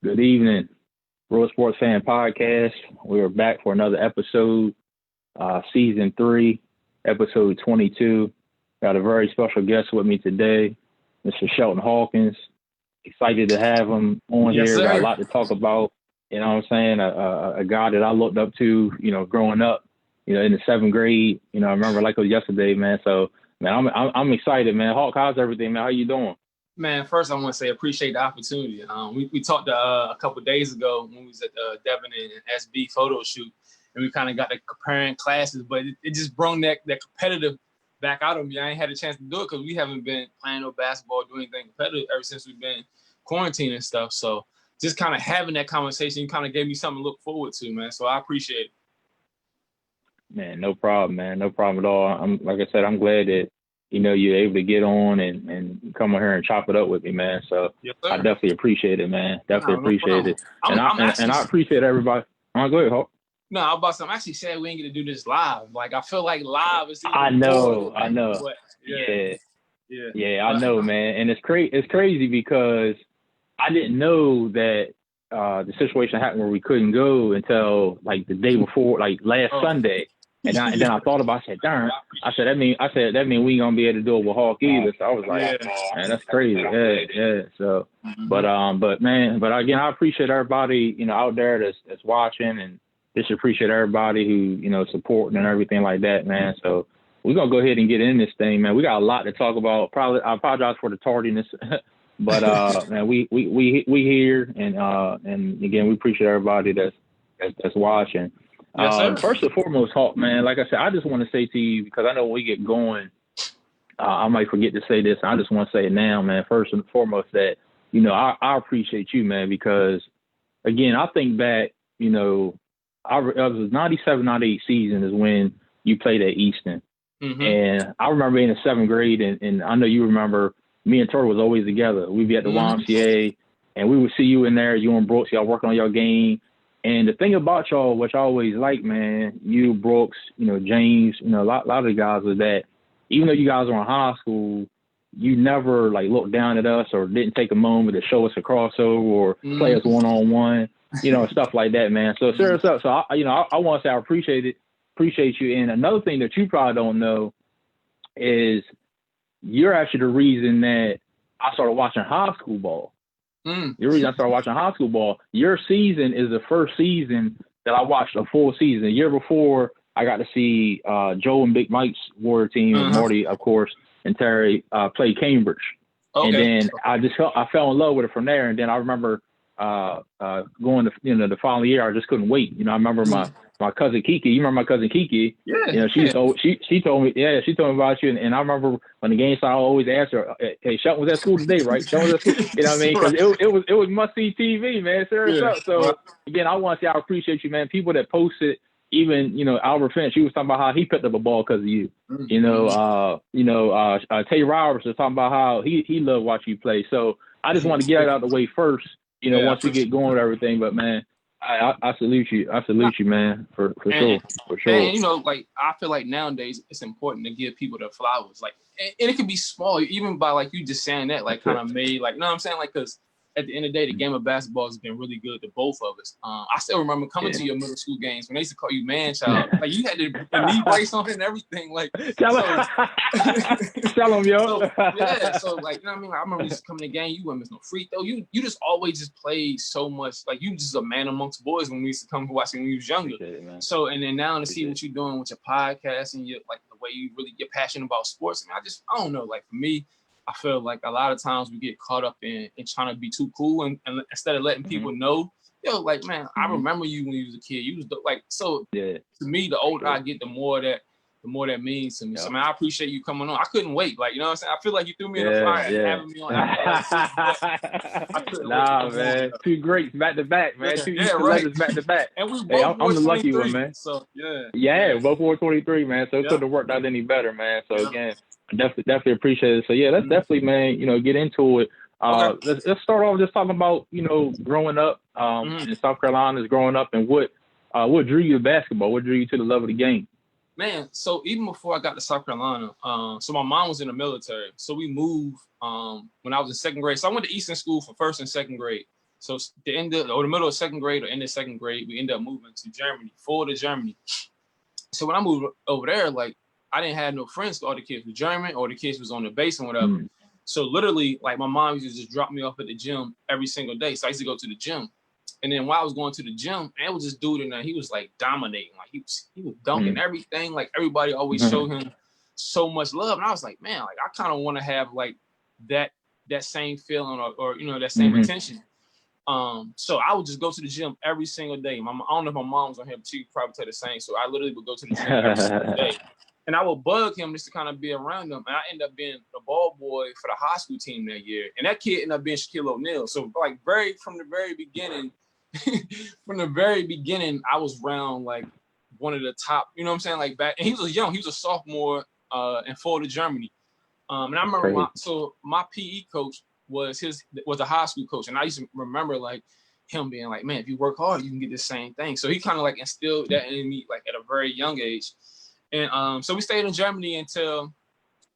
Good evening, Real Sports Fan Podcast. We are back for another episode, Season 3, Episode 22. Got a very special guest with me today, Mr. Shelton Hawkins. Excited to have him on here. Sir. Got a lot to talk about. You know what I'm saying? A guy that I looked up to, growing up, in the 7th grade. I remember like it was yesterday, man. So, man, I'm excited, man. Hawk, how's everything, man? How you doing? Man, first I want to say appreciate the opportunity. We talked a couple of days ago when we was at the Devin and SB photo shoot, and we kind of got to comparing classes, but it just brought that competitive back out of me. I ain't had a chance to do it because we haven't been playing no basketball, doing anything competitive ever since we've been quarantined and stuff. So just kind of having that conversation kind of gave me something to look forward to, man. So I appreciate it. Man, no problem, man. No problem at all. Like I said, I'm glad that you're able to get on and come on here and chop it up with me, man. So yes, I definitely appreciate it, man. Definitely appreciate it. And I appreciate everybody. Go ahead, Hawk. No, I'm about to. I'm actually sad we ain't get to do this live. Like I feel like live is. I know. But, Yeah. I know, man. And it's crazy because I didn't know that the situation happened where we couldn't go until like the day before, like last Sunday. And then I thought about it, I said, darn. I said that mean we ain't gonna be able to do it with Hawk either. So I was like, man, that's crazy. Yeah. So but again, I appreciate everybody, out there that's watching, and just appreciate everybody who, supporting and everything like that, man. So we're gonna go ahead and get in this thing, man. We got a lot to talk about. Probably I apologize for the tardiness. But man, we here, and again, we appreciate everybody that's watching. Yes, First and foremost, Hawk, man, like I said, I just want to say to you, because I know when we get going, I might forget to say this. I just want to say it now, man. First and foremost, that I appreciate you, man, because again, I think back, it was 97, 98 season is when you played at Easton. Mm-hmm. And I remember in the 7th grade, and I know you remember, me and Tori was always together. We'd be at the YMCA, and we would see you in there, you and Brooks, y'all working on your game. And the thing about y'all, which I always like, man, you, Brooks, James, a lot of the guys was that even though you guys were in high school, you never like looked down at us or didn't take a moment to show us a crossover or play us one-on-one, stuff like that, man. So serious up. So I want to say I appreciate you. And another thing that you probably don't know is you're actually the reason that I started watching high school ball. The reason I started watching high school ball, your season is the first season that I watched a full season. The year before, I got to see Joe and Big Mike's Warrior team, and Marty, of course, and Terry play Cambridge. Okay. And then I fell in love with it from there. And then I remember going to the following year, I just couldn't wait. I remember my cousin Kiki. You remember my cousin Kiki? Yeah. She told me about you. And I remember when the game started, I always asked her, "Hey, Shelton was at school today, right? Shelton was at school." You know what I mean? Because it was must see TV, man. Serious up. So again, I want to say I appreciate you, man. People that posted, even Albert Finch, he was talking about how he picked up a ball because of you. Tay Roberts was talking about how he loved watching you play. So I just want to get it out of the way first. Once we get going with everything, but man, I salute you. I salute you, man, for sure. And I feel like nowadays it's important to give people their flowers. Like, and it can be small, even by like you just saying that, like kind of made like, what I'm saying, like, because at the end of the day, the game of basketball has been really good to both of us. I still remember coming to your middle school games when they used to call you man child. Like you had the knee brace on and everything. Like, tell them, yo. So like, I remember you used to come to the game. You wouldn't miss no free throw. You just always just played so much. Like you just a man amongst boys when we used to come watching when you was younger. So and then now to see what you're doing with your podcast and your like the way you really get passionate about sports. I don't know. Like for me, I feel like a lot of times we get caught up in trying to be too cool and instead of letting people know, like, man, I remember you when you was a kid. You was like, so to me, the older I get, the more that means to me. So, man, I appreciate you coming on. I couldn't wait. Like, you know what I'm saying? I feel like you threw me in the fire and having me on. Nah, man. 2 greats back to back, man. 2 legends back to back. And we both I'm the lucky one, man. So, both were 23, man. So it couldn't have worked out any better, man. So, again, definitely appreciate it. So yeah, let's definitely, man, get into it. Let's start off just talking about, growing up in South Carolina, growing up, and what drew you to basketball? What drew you to the love of the game? Man, so even before I got to South Carolina, so my mom was in the military. So we moved when I was in 2nd grade. So I went to Easton School for 1st and 2nd grade. So the middle of second grade or end of second grade, we ended up moving to Germany, Florida, Germany. So when I moved over there, like I didn't have no friends. So all the kids were German, or the kids was on the base and whatever. So literally, like my mom used to just drop me off at the gym every single day. So I used to go to the gym. And then while I was going to the gym, man, it was this dude in there. He was like dominating. Like he was dunking everything. Like everybody always showed him so much love. And I was like, man, like I kind of want to have like that same feeling or you know, that same attention. So I would just go to the gym every single day. I don't know if my mom was on here, but she could probably tell the same. So I literally would go to the gym every single day. And I would bug him just to kind of be around him. And I ended up being the ball boy for the high school team that year. And that kid ended up being Shaquille O'Neal. So like from the very beginning, I was around like one of the top, you know what I'm saying? Like back, and he was young. He was a sophomore in Florida, Germany. And I remember my PE coach was a high school coach. And I used to remember like him being like, man, if you work hard, you can get the same thing. So he kind of like instilled that in me like at a very young age. And so we stayed in Germany until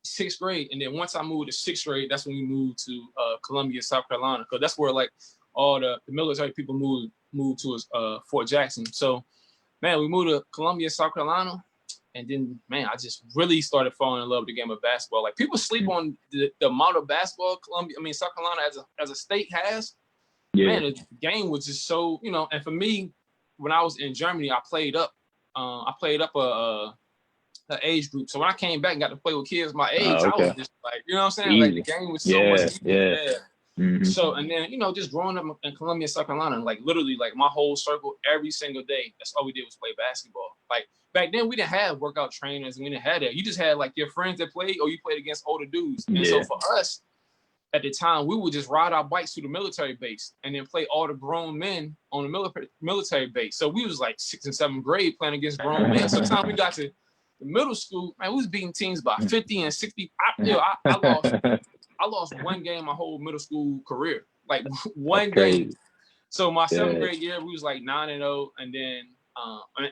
6th grade. And then once I moved to 6th grade, that's when we moved to Columbia, South Carolina. Because that's where like all the military people moved to Fort Jackson. So, man, we moved to Columbia, South Carolina. And then, man, I just really started falling in love with the game of basketball. Like people sleep on the amount of basketball South Carolina as a state has. Yeah. Man, the game was just so, you know. And for me, when I was in Germany, I played up an age group. So when I came back and got to play with kids my age, I was just like, you know what I'm saying? Easy. Like the game was so much easier. Yeah. So, and then, you know, just growing up in Columbia, South Carolina, like literally like my whole circle every single day, that's all we did was play basketball. Like back then we didn't have workout trainers and we didn't have that. You just had like your friends that played or you played against older dudes. And so for us at the time, we would just ride our bikes to the military base and then play all the grown men on the military base. So we was like 6th and 7th grade playing against grown men. Sometimes we got to the middle school, man, we was beating teams by 50 and 60. I lost one game my whole middle school career, like one game. So my 7th grade year, we was like 9-0, and then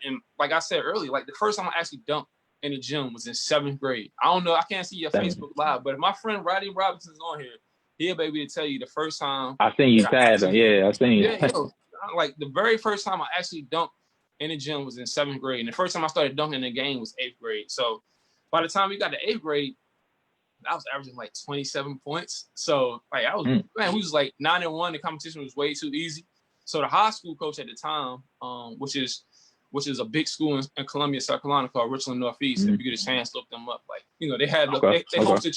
and like I said earlier, like the first time I actually dunked in the gym was in 7th grade. I don't know, I can't see your Facebook Live, but if my friend Roddy Robinson's on here, he'll be able to tell you the first time. I seen you tag him, I seen you. Yeah, like the very first time I actually dunked in the gym was in 7th grade, and the first time I started dunking in the game was 8th grade. So by the time we got to 8th grade, I was averaging like 27 points. So like I was, man, we was like 9-1. The competition was way too easy. So the high school coach at the time, which is a big school in Columbia, South Carolina called Richland Northeast. If you get a chance to look them up, like, you know, they had they host the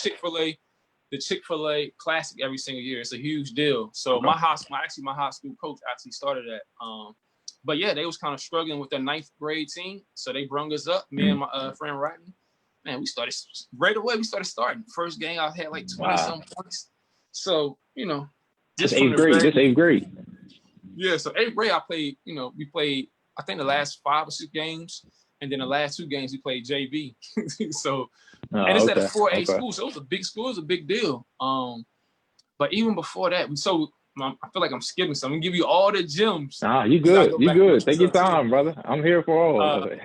Chick-fil-A Classic every single year. It's a huge deal. So my high school coach actually started that. But yeah, they was kind of struggling with their 9th grade team. So they brung us up, me and my friend Rodney. Man, we started right away. We started starting. First game, I had like 20-some points. So, you know. Just 8th grade. Yeah, so 8th grade, I played, you know, we played, I think the last 5 or 6 games. And then the last 2 games, we played JV. So, and it's at a 4A school. So it was a big school. It was a big deal. But even before that, I feel like I'm skipping some. I'm going to give you all the gems. You good. You good. Take your time, brother. I'm here for all of it.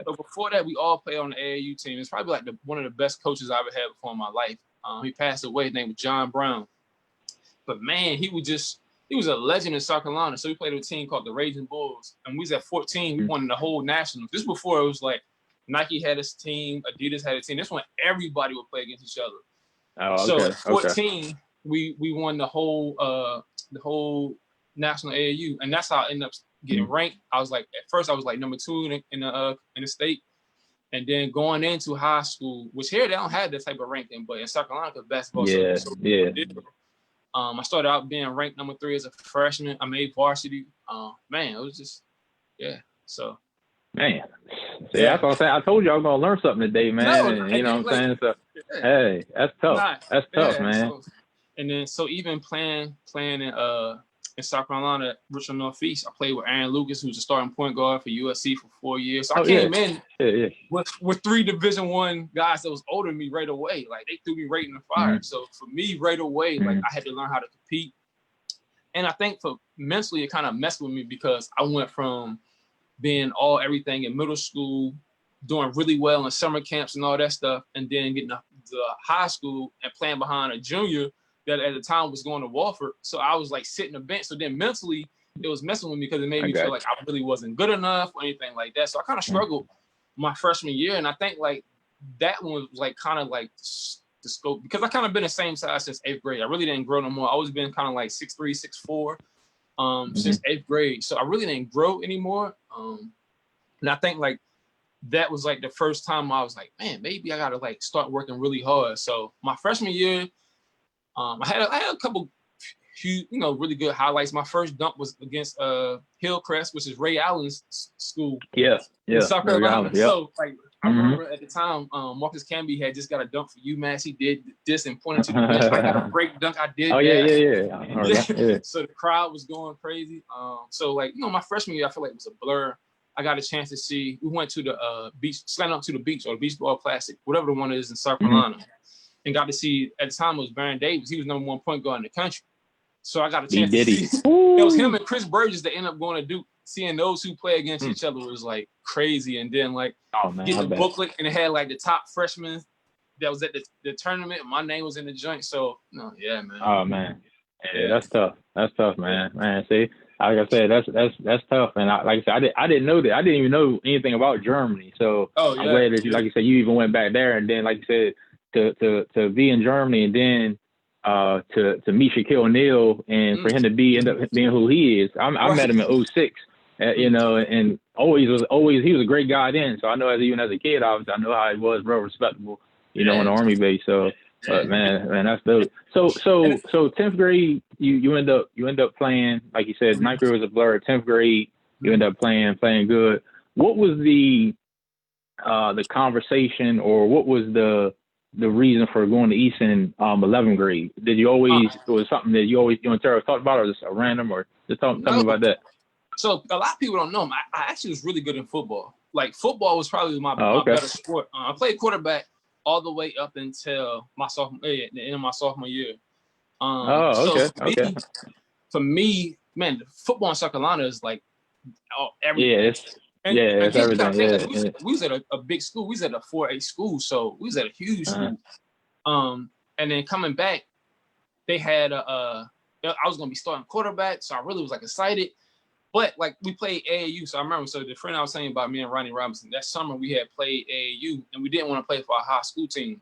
So before that, we all played on the AAU team. It's probably like one of the best coaches I ever had before in my life. He passed away. His name was John Brown. But, man, he was a legend in South Carolina. So we played with a team called the Raging Bulls. And we was at 14. We won the whole national. This before it was like Nike had his team, Adidas had a team. This one, everybody would play against each other. So at 14, we won the whole national AAU, and that's how I ended up getting ranked. I was like, at first I was like number 2 in the state, and then going into high school, which here they don't have that type of ranking, but in South Carolina, the basketball. I started out being ranked number 3 as a freshman. I made varsity. Man, it was just So. Man, that's what I'm saying. I told you I was gonna learn something today, man. You know what I'm saying? So, hey, that's tough. That's tough, man. And then, so even playing in South Carolina, Richland Northeast, I played with Aaron Lucas, who's a starting point guard for USC for 4 years. So I came in with 3 Division I guys that was older than me right away. Like, they threw me right in the fire. So for me, right away, like, I had to learn how to compete. And I think for mentally, it kind of messed with me because I went from being everything in middle school, doing really well in summer camps and all that stuff, and then getting to high school and playing behind a junior that at the time was going to Wofford. So I was like sitting the bench. So then mentally, it was messing with me because it made me feel like I really wasn't good enough or anything like that. So I kind of struggled my freshman year. And I think like that one was like kind of like the scope, because I kind of been the same size since 8th grade. I really didn't grow no more. I always been kind of like 6'3", 6'4", since 8th grade. So I really didn't grow anymore. And I think like that was like the first time I was like, man, maybe I got to like start working really hard. So my freshman year, I had a couple huge, really good highlights. My first dunk was against Hillcrest, which is Ray Allen's school. Yeah. South Carolina. Yep. So like I remember at the time, Marcus Camby had just got a dunk for UMass. He did this and pointed to the bench. I got a break dunk. I did. Oh yeah. So the crowd was going crazy. So like my freshman year, I feel like it was a blur. I got a chance to see. We went to the beach, slant up to the beach or the Beach Ball Classic, whatever the one is in South Carolina, and got to see. At the time, it was Baron Davis. He was number 1 point guard in the country. So I got a chance to see. It was him and Chris Burgess that ended up going to Duke. Seeing those who play against each other was like crazy. And then like getting the booklet, and it had like the top freshmen that was at the tournament. My name was in the joint. So man. Oh man, yeah, that's tough. That's tough, man. Man, see, like I said, that's tough. And like I said, I didn't know that. I didn't even know anything about Germany. So I'm glad that like you said, you even went back there. And then like you said, to be in Germany and then to meet Shaquille O'Neal and for him to end up being who he is. I met him in 06, and he was a great guy then. So I know even as a kid, obviously I know how he was, real respectable, in the Army base. So, but man, that's dope. So 10th grade, you end up playing, like you said, 9th grade was a blur. 10th grade, you end up playing good. What was the conversation, or what was the reason for going to Easton 11th grade? Did you always, was something that you and Tara talked about, or just a random, or just tell me about that? So a lot of people don't know, I actually was really good in football. Like football was probably my better sport. I played quarterback all the way up until the end of my sophomore year. For me, man, football in South Carolina is like everything. It's everything. We was at a big school. We was at a 4A school, so we was at a huge school. And then coming back, they had I was gonna be starting quarterback, so I really was like excited. But like we played AAU, so I remember. So the friend I was saying about, me and Ronnie Robinson, that summer we had played AAU, and we didn't want to play for our high school team.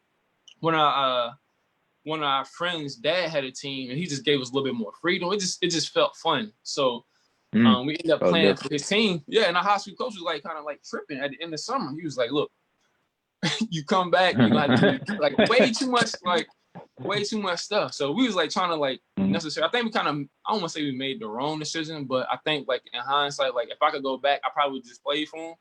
When one of our friends' dad had a team, and he just gave us a little bit more freedom. It just felt fun. So we ended up playing for his team. Yeah, and our high school coach was like kind of like tripping at the end of summer. He was like, "Look, you come back, you got to do like way too much stuff." So we was like trying to like necessarily. I think we kind of, I don't want to say we made the wrong decision, but I think like in hindsight, like if I could go back, I probably would just play for him,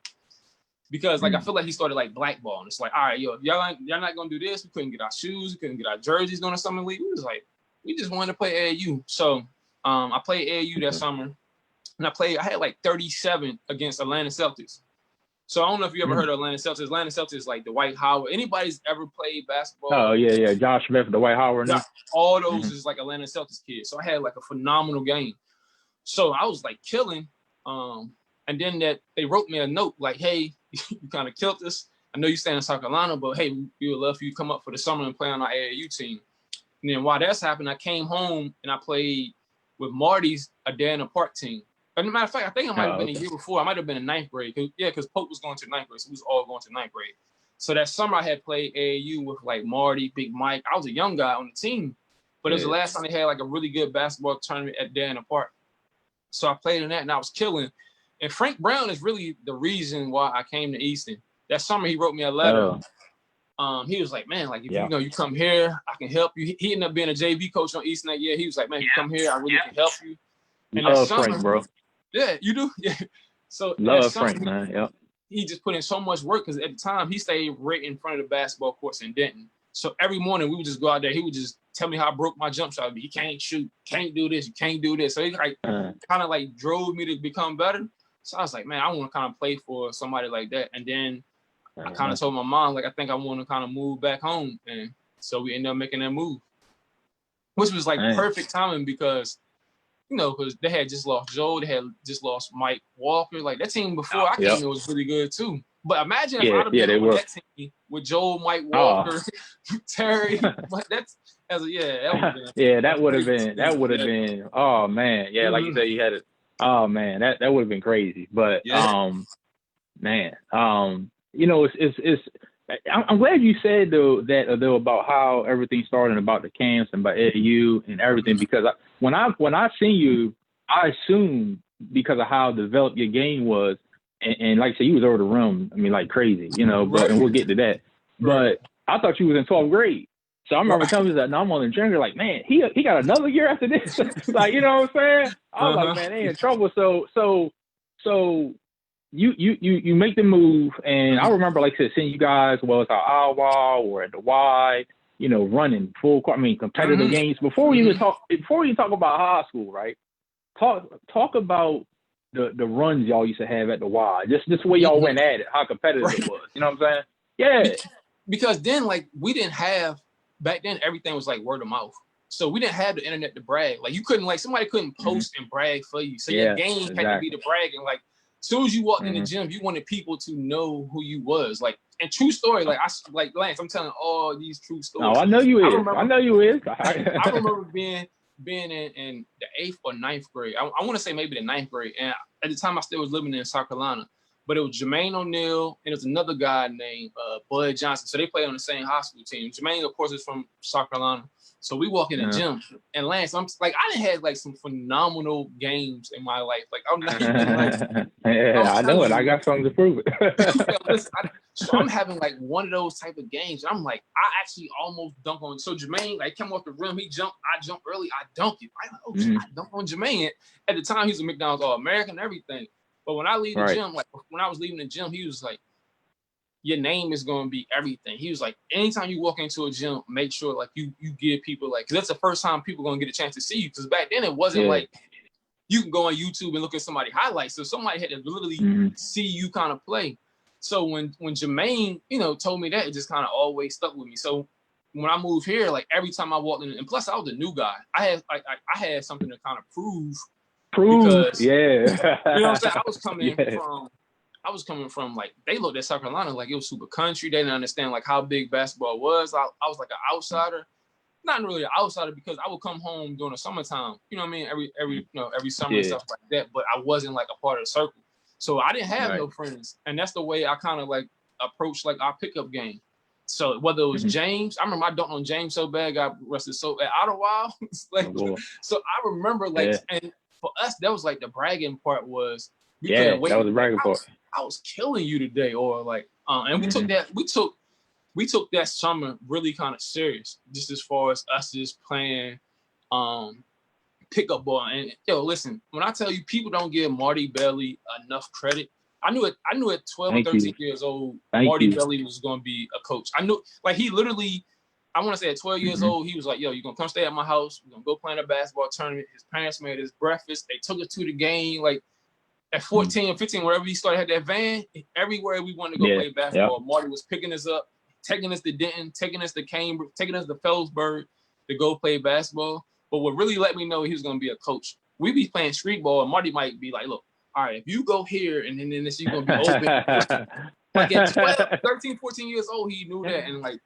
because like I feel like he started like blackballing. It's like, all right, yo, y'all not gonna do this. We couldn't get our shoes, we couldn't get our jerseys going to summer league. We was like, we just wanted to play AAU. So I played AAU that summer, and I had like 37 against Atlanta Celtics. So I don't know if you ever heard of Atlanta Celtics. Atlanta Celtics is like the Dwight Howard. Anybody's ever played basketball? Oh, yeah. Josh Smith, the Dwight Howard. All those is like Atlanta Celtics kids. So I had like a phenomenal game. So I was like killing. And then they wrote me a note like, hey, you kind of killed us. I know you stay in South Carolina, but hey, we would love for you to come up for the summer and play on our AAU team. And then while that's happened, I came home and I played with Marty's Adana Park team. As a matter of fact, I think I might have been a year before. I might have been in 9th grade. Because Pope was going to 9th grade. So we was all going to 9th grade. So that summer I had played AAU with like Marty, Big Mike. I was a young guy on the team. But it was the last time they had like a really good basketball tournament at Dana Park. So I played in that and I was killing. And Frank Brown is really the reason why I came to Easton. That summer he wrote me a letter. He was like, man, like if you come here, I can help you. He ended up being a JV coach on Easton that year. He was like, man, you come here, I really can help you. And that summer, Frank, bro. Yeah, you do? Yeah. So love Frank, man. Yep. He just put in so much work, because at the time he stayed right in front of the basketball courts in Denton. So every morning we would just go out there. He would just tell me how I broke my jump shot. You can't shoot, can't do this, you can't do this. So he like kind of like drove me to become better. So I was like, man, I want to kind of play for somebody like that. And then I kind of told my mom, like, I think I want to kind of move back home. And so we ended up making that move, which was like perfect timing, because because they had just lost Joe, they had just lost Mike Walker. Like that team before I came in was really good too. But imagine if I'd have been on that team with Joe, Mike Walker, Terry. But That would have been. Oh man, yeah, like you said, you had it. Oh man, that would have been crazy. But man, it's. I'm glad you said though about how everything started, about the camps and about AAU and everything, because when I seen you, I assumed because of how developed your game was, and like I said, you was over the rim. I mean, like crazy, But and we'll get to that. But I thought you was in 12th grade. So I remember telling you that. Now I'm on the junior, like, man, he got another year after this. Like, you know what I'm saying? I was like, man, they in trouble. So you make the move, and I remember, like I said, seeing you guys, well, it's our Iowa or at the Y, running full court. I mean, competitive games. Before we even talk about high school, right? Talk about the runs y'all used to have at the Y. Just the way y'all went at it, how competitive it was. You know what I'm saying? Yeah. Because then, like, we didn't have. Back then, everything was like word of mouth. So we didn't have the internet to brag. Like, you couldn't, like, somebody couldn't post and brag for you. So your game had to be the bragging. Like, as soon as you walked in the gym, you wanted people to know who you was. Like, and true story, like Lance, I'm telling all these true stories. Oh, I know you is. I remember being in the 8th or 9th grade. I want to say maybe the 9th grade. And at the time, I still was living in South Carolina. But it was Jermaine O'Neal, and it was another guy named Bud Johnson. So they played on the same high school team. Jermaine, of course, is from South Carolina. So we walk in the gym, and Lance, I'm like, I done had like some phenomenal games in my life. Like, I'm not even like, I know it. I got something to prove it. Listen, so I'm having like one of those type of games. I'm like, I actually almost dunk on. So Jermaine, like, came off the rim, he jumped. I jumped early, I dunked it. I'm like, oh shit, I dunked on Jermaine. At the time, he was a McDonald's All-American and everything. But when I leave the gym, like when I was leaving the gym, he was like, your name is going to be everything. He was like, anytime you walk into a gym, make sure like you give people like, because that's the first time people going to get a chance to see you. Because back then it wasn't like you can go on YouTube and look at somebody highlights. So somebody had to literally see you kind of play. So when Jermaine, told me that, it just kind of always stuck with me. So when I moved here, like every time I walked in, and plus I was a new guy, I had something to kind of prove. Because, yeah. You know what I'm saying? I was coming from like, they looked at South Carolina like it was super country. They didn't understand like how big basketball was. I was like an outsider. Not really an outsider because I would come home during the summertime, you know what I mean? Every summer and stuff like that. But I wasn't like a part of the circle. So I didn't have no friends. And that's the way I kind of like approached like our pickup game. So whether it was James, I remember I dunked on James so bad, got arrested so at Ottawa. So I remember like, and for us, that was like the bragging part was. That was the bragging part. I was killing you today, or like, and we took that summer really kind of serious, just as far as us just playing, pickup ball. And listen, when I tell you, people don't give Marty Bailey enough credit. I knew at 12 or 13 years old, Marty Bailey was going to be a coach. I knew, like, he literally. I want to say at 12 years old, he was like, yo, you're going to come stay at my house. We're going to go play in a basketball tournament. His parents made his breakfast. They took us to the game. Like, at 14 or 15, wherever he started, had that van, everywhere we wanted to go play basketball, Marty was picking us up, taking us to Denton, taking us to Cambridge, taking us to Phillipsburg to go play basketball. But what really let me know he was going to be a coach, we be playing street ball, and Marty might be like, look, all right, if you go here and then this, you're going to be open. Like at 12, 13, 14 years old, he knew that. And like,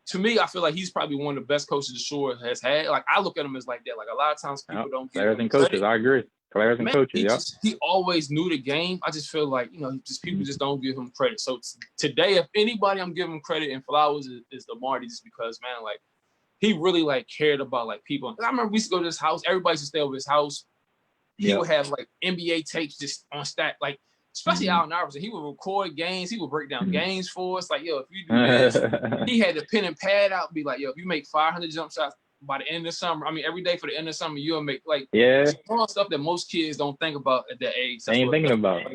to me, I feel like he's probably one of the best coaches the Shore has had. Like, I look at him as like that. Like, a lot of times people don't give him coaches, credit. I agree. Players and coaches, he always knew the game. I just feel like, just people just don't give him credit. So today, if anybody I'm giving credit and flowers is the Marty, just because, man, like, he really, like, cared about, like, people. I remember we used to go to his house. Everybody used to stay over his house. He would have, like, NBA tapes just on stack, like, especially Allen Iverson. He would record games. He would break down games for us. Like, yo, if you do this, he had the pen and pad out, be like, yo, if you make 500 jump shots by the end of summer, I mean, every day for the end of summer, you'll make, like, all stuff that most kids don't think about at that age. They ain't thinking about.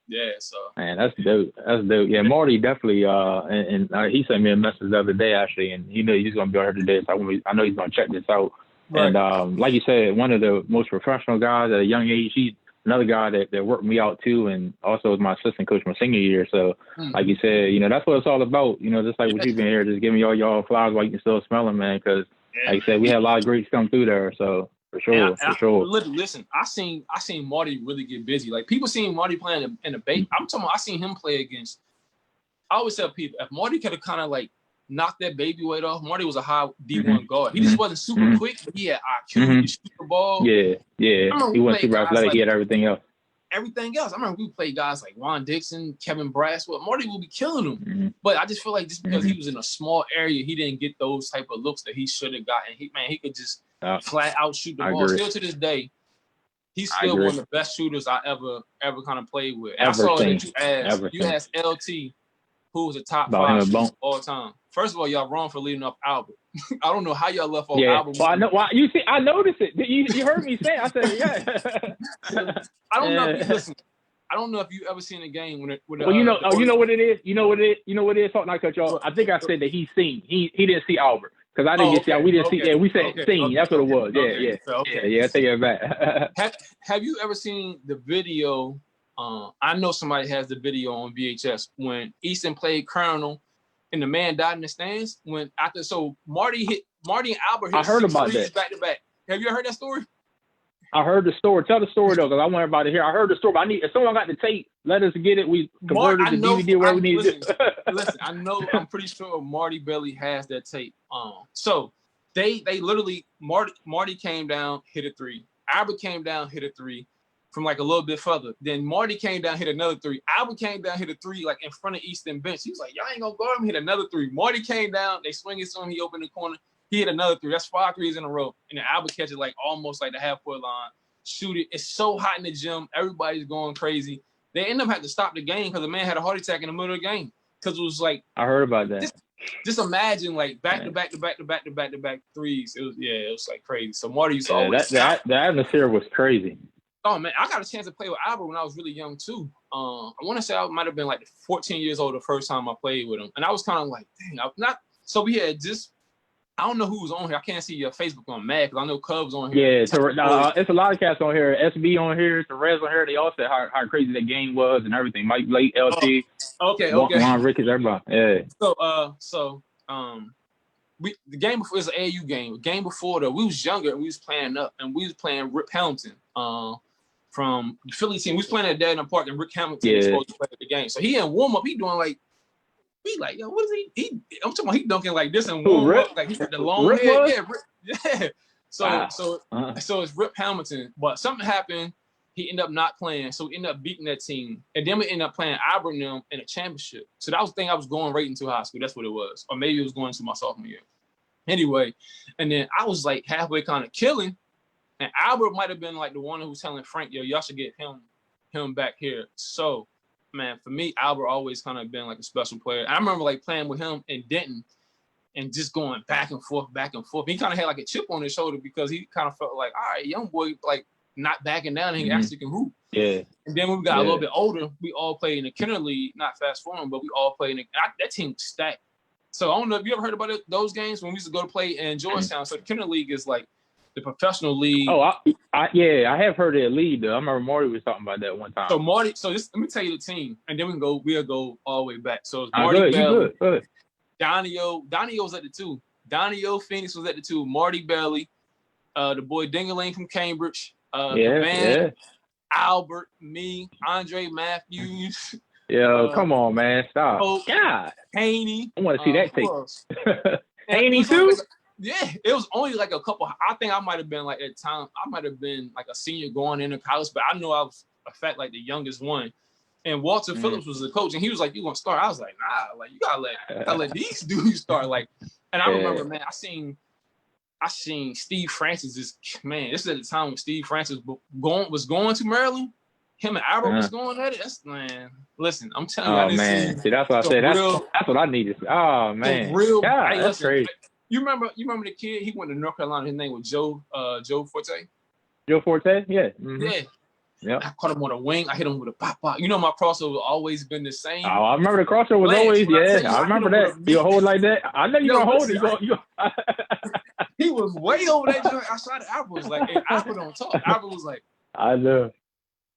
Yeah, so. Man, that's dope. That's dope. Yeah, Marty definitely, and he sent me a message the other day, actually, and he knew he's going to be on here today, so I know he's going to check this out. Right. And like you said, one of the most professional guys at a young age. He's another guy that worked me out too, and also was my assistant coach my senior year. So, like you said, that's what it's all about. Just like what you've been here, just giving y'all flowers while you can still smell them, man. Because like I said, we had a lot of greats come through there. So for sure. Listen, I seen Marty really get busy. Like, people seen Marty playing in the bait. I'm talking about, I seen him play against. I always tell people, if Marty could have kind of like knocked that baby weight off. Marty was a high D1 guard. He just wasn't super quick, but he had IQ. He could shoot the ball. Yeah. He wasn't super athletic. He had everything else. I remember we played guys like Juan Dixon, Kevin Braswell. Marty would be killing him. But I just feel like just because he was in a small area, he didn't get those type of looks that he should have gotten. He could just flat out shoot the ball. Still to this day, he's still one of the best shooters I ever kind of played with. And I saw that you asked LT who was the top 5 shooters all time. First of all, y'all wrong for leading off Albert. I don't know how y'all left off Albert. Well, I know why. You see, I noticed it. You heard me say. I said, yeah. I don't know. Listen, I don't know if you ever seen a game when you know what it is. You know what it is. Something I cut y'all. I think I said that he seen. He didn't see Albert because I didn't get see. We didn't see. Yeah, we said seen. That's what it was. Yeah. I take it back. Have you ever seen the video? I know somebody has the video on VHS when Easton played Colonel and the man died in the stands. Marty and Albert hit I heard about that back to back. Have you ever heard that story? I heard the story. Tell the story though, because I want everybody to hear. I heard the story, but if someone got the tape, let us get it. We converted the DVD where we need to do. Listen, I'm pretty sure Marty Bailey has that tape. So they literally Marty came down, hit a 3. Albert came down, hit a 3. From like a little bit further. Then Marty came down, hit another 3. Albert came down, hit a 3 like in front of Easton bench. He was like, y'all ain't gonna guard him, hit another 3. Marty came down, they swing it to him, he opened the corner, he hit another 3. That's 5 threes in a row. And then Albert catches like almost like the half-court line, shoot it. It's so hot in the gym, everybody's going crazy. They end up having to stop the game because the man had a heart attack in the middle of the game. Because it was like I heard about that. Just imagine like back to back threes. It was like crazy. So Marty used to always the atmosphere was crazy. Oh man, I got a chance to play with Albert when I was really young too. I want to say I might have been like 14 years old the first time I played with him, and I was kind of like, dang, I'm not. So we had just, I don't know who was on here. I can't see your Facebook on Mad because I know Cubs on here. Yeah, it's a lot of cats on here. SB on here, Therese on here. They all said how crazy that game was and everything. Mike Blake, LT, Juan Ricketts, everybody. Yeah. The game before is an AAU game. The game before though, we was younger and we was playing up and we was playing Rip Hamilton. From the Philly team. We was playing at Dadden Park and Rick Hamilton was supposed to play the game. So he in warm up, he doing like, yo, what is he? I'm talking about he dunking like this and warm up. Like he got the long head. Yeah. So it's Rip Hamilton. But something happened. He ended up not playing. So we ended up beating that team. And then we ended up playing Albert and them in a championship. So that was the thing I was going right into high school. That's what it was. Or maybe it was going into my sophomore year. Anyway, and then I was like halfway kind of killing. And Albert might have been like the one who was telling Frank, yo, y'all should get him back here. So, man, for me, Albert always kind of been like a special player. I remember like playing with him in Denton and just going back and forth. He kind of had like a chip on his shoulder because he kind of felt like, all right, young boy, like not backing down and he actually can hoop. Yeah. And then when we got a little bit older, we all played in the Kenner League, not fast forward, but we all played in that team was stacked. So I don't know if you ever heard about those games when we used to go to play in Georgetown. So the Kenner League is like the professional league. Oh, I have heard that league though. I remember Marty was talking about that one time. So Marty, let me tell you the team, and then we'll go all the way back. So it's Marty Bailey, Donio was at the 2. Donio Phoenix was at the 2. Marty Bailey, the boy Dingaling from Cambridge, the band, Albert, me, Andre Matthews. Yo, come on, man, stop. God, Haney. I want to see that tape. Haney too. Yeah, it was only like a couple. I think I might have been like at the time, I might have been like a senior going into college, but I know I was a fact like the youngest one. And Walter Phillips was the coach, and he was like, "You gonna start?" I was like, "Nah, like you gotta let these dudes start." Like, and I remember, man, I seen Steve Francis. This is at the time when Steve Francis was going to Maryland. Him and Albert was going at it. That's man. Listen, I'm telling you. Oh man, see, that's what I said. That's what I needed. Oh man, God, that's crazy. You remember the kid? He went to North Carolina. His name was Joe Forte. Joe Forte? Yeah. Mm-hmm. Yeah. Yep. I caught him on a wing. I hit him with a pop. You know my crossover always been the same. Oh, I remember the crossover was always, I remember that. You hold like that? I know you're going to hold it. He was way over that joint outside of Albert. Was like, hey, Albert don't talk. Albert was like, I know.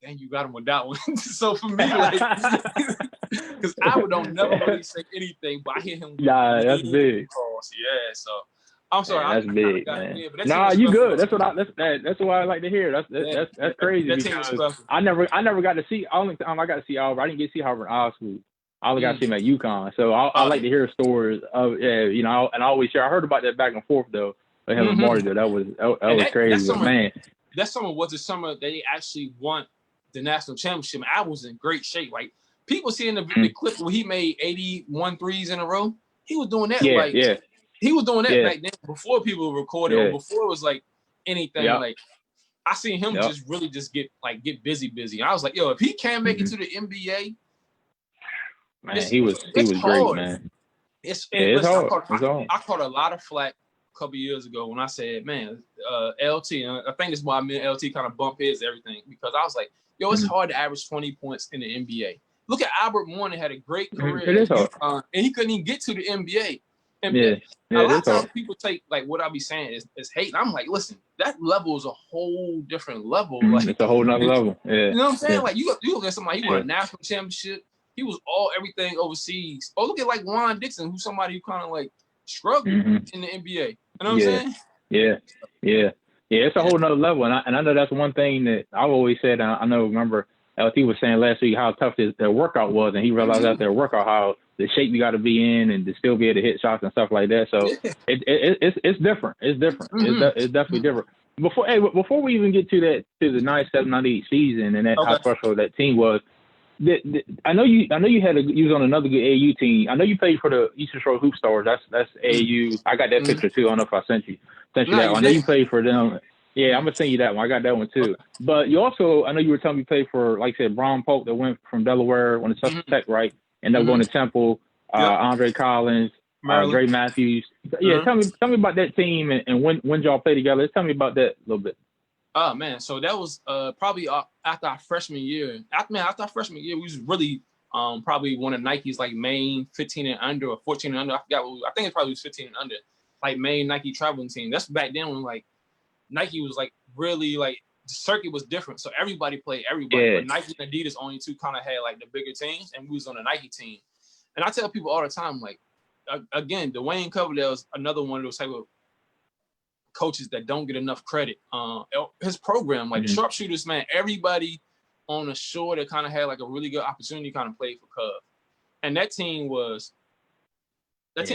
Dang, you got him with that one. So for me, like, because Albert don't never really say anything, but I hear him. Yeah, that's big. Cross. Yeah, so I'm sorry. Yeah, that's big, man. Nah, you good. That's what I like to hear. That's crazy. Because I never got to see. Only time I got to see Albert. I didn't get to see Harvard in high school. I only got to see him at UConn. So I like to hear stories of, and I always share. I heard about that back and forth, though, with him and Marty, though. That was crazy. But, man. That summer was the summer they actually won the national championship. I was in great shape. Like, people seeing the clip where he made 81 threes in a row. He was doing that. He was doing that back then before people recorded or before it was like anything. Like, I seen him just really just get busy. I was like, yo, if he can't make it to the NBA, man, he was great, man. It's hard. I caught a lot of flack a couple years ago when I said, man, LT, and I think it's why me and LT kind of bump heads everything, because I was like, yo, it's hard to average 20 points in the NBA. Look at Albert Mourning, had a great career at UConn, and he couldn't even get to the NBA. A lot of times people take like what I be saying is hate. And I'm like, listen, that level is a whole different level. Like, it's a whole nother level. You know what I'm saying? Like, you look at somebody, he won a national championship. He was everything overseas. Oh, look at like Juan Dixon, who's somebody who kind of like struggled in the NBA. You know what I'm saying? Yeah. It's a whole nother level, and I know that's one thing that I've always said. Remember LT was saying last week how tough their workout was, and he realized after their workout how the shape you got to be in and to still be able to hit shots and stuff like that. So it's different. It's different. It's definitely different. Before we even get to the 97-98 season and how special that team was, I know you was on another good AAU team. I know you played for the Eastern Shore Hoop Stars. That's AAU. I got that picture too. I don't know if I sent you that one. I know you played for them. Yeah, I'm gonna send you that one. I got that one too. But you also, I know you were telling me you played for, like I said, Brown Polk that went from Delaware, went to Texas Tech, right? Ended up going to Temple. Andre Collins, Dre Matthews. Yeah, tell me about that team and when y'all play together. Just tell me about that a little bit. Oh man, so that was probably after our freshman year. After our freshman year, we was really probably one of Nike's like main 15 and under or 14 and under. I forgot. I think it probably was 15 and under, like main Nike traveling team. That's back then when like Nike was like really like the circuit was different, so everybody played everybody. Yeah. But Nike and Adidas only two kind of had like the bigger teams, and we was on the Nike team. And I tell people all the time, like again, Dwayne Coverdale's another one of those type of coaches that don't get enough credit. His program, like the sharpshooters, man, everybody on the shore that kind of had like a really good opportunity kind of played for Cub. And that team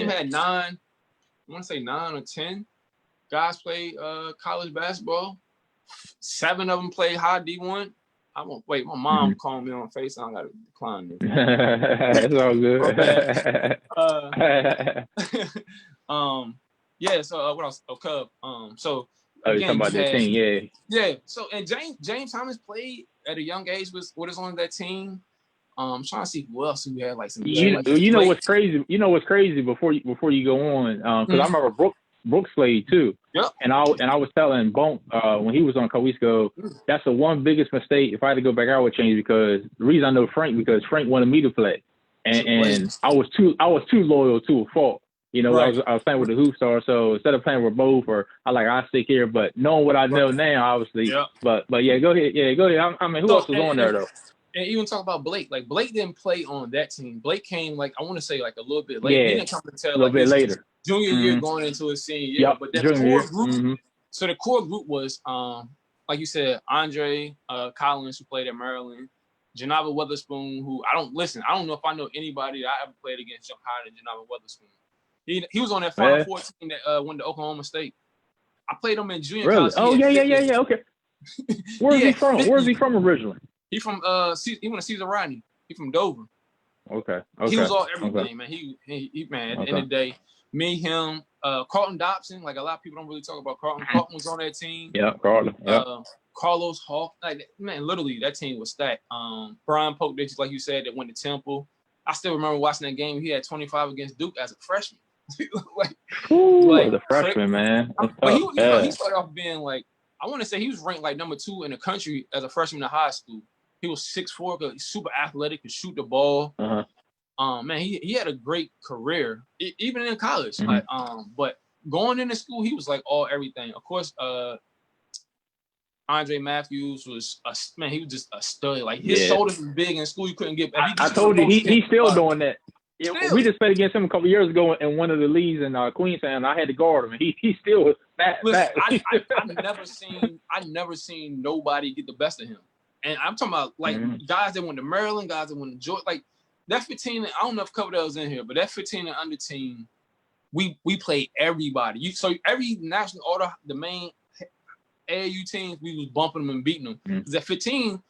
had 9 or 10 guys play college basketball. 7 of them played high D1. I won't wait. My mom calling me on FaceTime. I gotta decline this. It's all good. Yeah. So what else? Cub. So again, talking about the team. Yeah. So and James Thomas played at a young age with us on that team. I'm trying to see who else we had like some. You know what's crazy? You know what's crazy before you go on? Because I remember Brooks played too. Yep. And I was telling Bonk when he was on a couple weeks ago, that's the one biggest mistake. If I had to go back, I would change, because the reason I know Frank, because Frank wanted me to play, and I was too loyal to a fault. You know, right. I was playing with the Hoop Star, so instead of playing with both, I'll stick here. But knowing what I know now, obviously. Yep. But yeah, go ahead. Yeah, go ahead. I mean, who else was on there though? And even talk about Blake. Like Blake didn't play on that team. Blake came like I want to say like a little bit later. Yeah, he didn't come until a little bit later. Junior year going into his senior year. Yep. But that core group. So the core group was like you said, Andre Collins, who played at Maryland, Janava Weatherspoon, who I don't know if I know anybody that I ever played against higher than Janava Weatherspoon. He was on that Final Four team that went to Oklahoma State. I played him in junior college. Oh yeah. Okay. Where's he from? Where's he from originally? He from he went to Cesar Rodney. He from Dover. Okay. He was all everything, man. He man. At the end of the day, me, him, Carlton Dobson. Like a lot of people don't really talk about Carlton. Carlton was on that team. Yeah, Carlton. Yeah. Carlos Hawk. Like man, literally that team was stacked. Brian Polk, just like you said, that went to Temple. I still remember watching that game. He had 25 against Duke as a freshman. As a freshman, man. But he started off being like, I want to say he was ranked like number 2 in the country as a freshman in high school. He was 6'4", super athletic, could shoot the ball. Man, he had a great career, even in college. Like, but going into school, he was like all everything. Of course, Andre Matthews was he was just a stud. Like his shoulders were big in school. You couldn't get. I told you he's still doing that. Yeah, we just played against him a couple years ago in one of the leagues in Queenstown. I had to guard him, and he still was fat. I never seen nobody get the best of him. And I'm talking about like guys that went to Maryland, guys that went to Georgia. Like that 15, I don't know if Coverdale's in here, but that 15 and under team, we played everybody. So every national order, the main AAU teams, we was bumping them and beating them. Because at 15,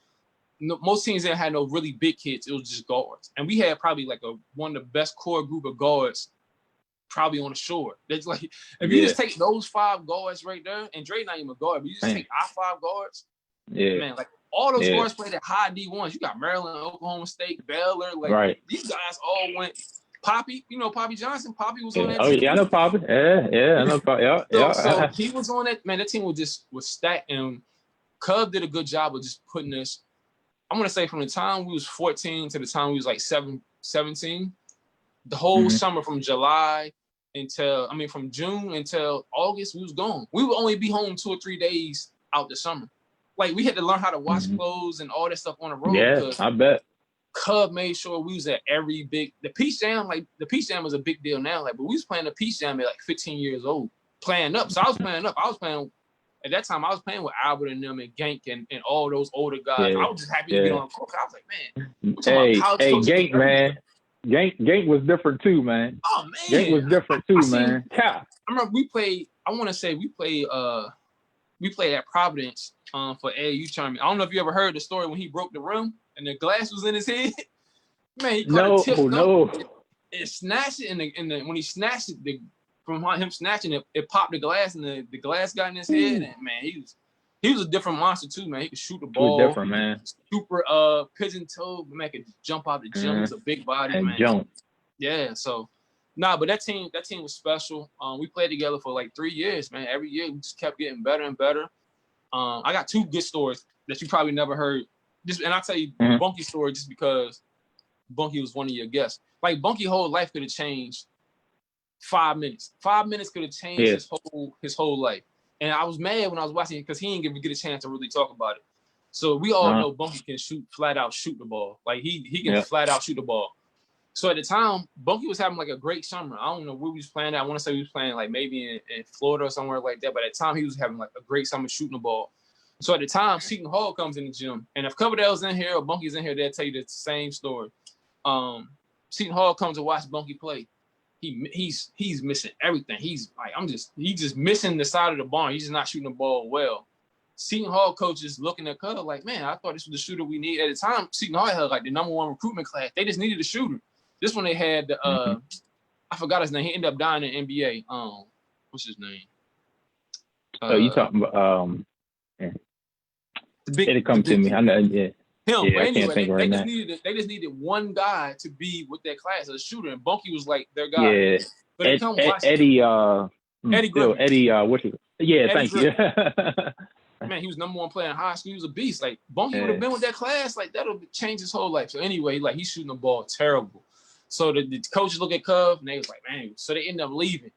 most teams didn't have no really big kids. It was just guards. And we had probably like one of the best core group of guards probably on the shore. That's like, if you just take those 5 guards right there, and Dre not even a guard, but you just take our 5 guards, man, like all those guards played at high D1s. You got Maryland, Oklahoma State, Baylor. Like these guys all went. Poppy, you know Poppy Johnson. Poppy was on that team. I know Poppy. Yeah, I know Poppy. So he was on that. Man, that team was stacked, and Cub did a good job of just putting us. I'm gonna say from the time we was 14 to the time we was like 17, the whole summer from July from June until August, we was gone. We would only be home 2 or 3 days out the summer. Like we had to learn how to wash clothes and all that stuff on the road. Yeah, I bet. Cub made sure we was at every the Peach Jam, like the Peach Jam was a big deal now. Like, but we was playing the Peach Jam at like 15 years old, playing up. So I was playing up. At that time, I was playing with Albert and them and Gank and all those older guys. I was just happy to get on the court. I was like, man. Gank, man. Gank was different too, man. Oh, man. Gank was different too, man. I remember we played at Providence for AAU tournament. I don't know if you ever heard the story when he broke the rim and the glass was in his head. Man, he caught a tip. No. It snatched it, and when he snatched it, from him snatching it, it popped the glass, and the glass got in his head. And man, he was a different monster too, man. He could shoot the ball. He was different, man. Super pigeon toe, man, could jump out the gym. He was a big body, man. Jump. Yeah, so but that team was special. We played together for like 3 years, man. Every year we just kept getting better and better. I got 2 good stories that you probably never heard. And I'll tell you Bunky's story just because Bunky was one of your guests. Like Bunky's whole life could have changed 5 minutes. 5 minutes could have changed his whole life. And I was mad when I was watching it because he didn't get a chance to really talk about it. So we all know Bunky can flat out shoot the ball. Like he can flat out shoot the ball. So at the time, Bunky was having like a great summer. I don't know where we was playing at. I want to say we was playing like maybe in Florida or somewhere like that. But at the time, he was having like a great summer shooting the ball. So at the time, Seton Hall comes in the gym. And if Coverdale's in here or Bunky's in here, they'll tell you the same story. Seton Hall comes to watch Bunky play. He's missing everything. He's just missing the side of the barn. He's just not shooting the ball well. Seton Hall coach is looking at Cub like, man, I thought this was the shooter we need. At the time, Seton Hall had like the #1 recruitment class. They just needed a shooter. This one they had the I forgot his name. He ended up dying in the NBA. What's his name? You talking about it'll come to me. I know. Yeah. Him. Yeah, but anyway, they just needed one guy to be with that class as a shooter, and Bunky was like their guy. Yeah. But Eddie Griffin. What's his? Yeah, Eddie thank you. Man, he was #1 player in high school. He was a beast. Like Bunky would have been with that class, like that'll change his whole life. So anyway, like he's shooting the ball terrible. So the coaches look at Cub and they was like, man. So they end up leaving.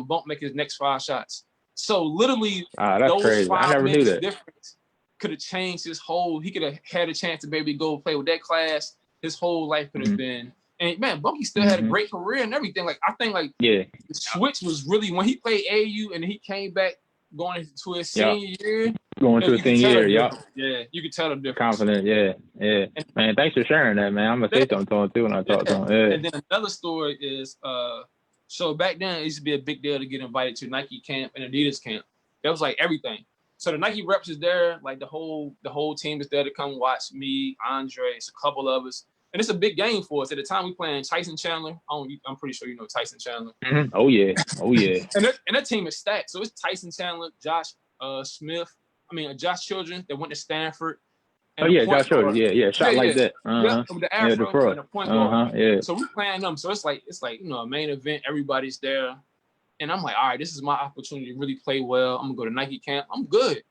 Bunk make his next 5 shots. So literally, that's those crazy. 5 I never knew minutes that. difference could have changed his whole. He could have had a chance to maybe go play with that class. His whole life could have been. And man, Bunky still had a great career and everything. Like I think, like the switch was really when he played AAU and he came back going into his senior year. Going to his senior year, yeah, you could tell the difference. Confident, yeah. Man, thanks for sharing that, man. I'm gonna say something to him too when I talk to him. Yeah. And then another story is, so back then it used to be a big deal to get invited to Nike camp and Adidas camp. That was like everything. So the Nike reps is there, like the whole team is there to come watch me, Andre, it's a couple of us. And it's a big game for us. At the time, we playing Tyson Chandler. I'm pretty sure you know Tyson Chandler. Mm-hmm. Oh, yeah. and that team is stacked. So it's Tyson Chandler, Josh Children that went to Stanford. Josh Children. Yeah. Shot like that. Yeah, with the afro and the point guard. Yeah. So we're playing them. So it's like a main event. Everybody's there. And I'm like, all right, this is my opportunity to really play well. I'm going to go to Nike camp. I'm good.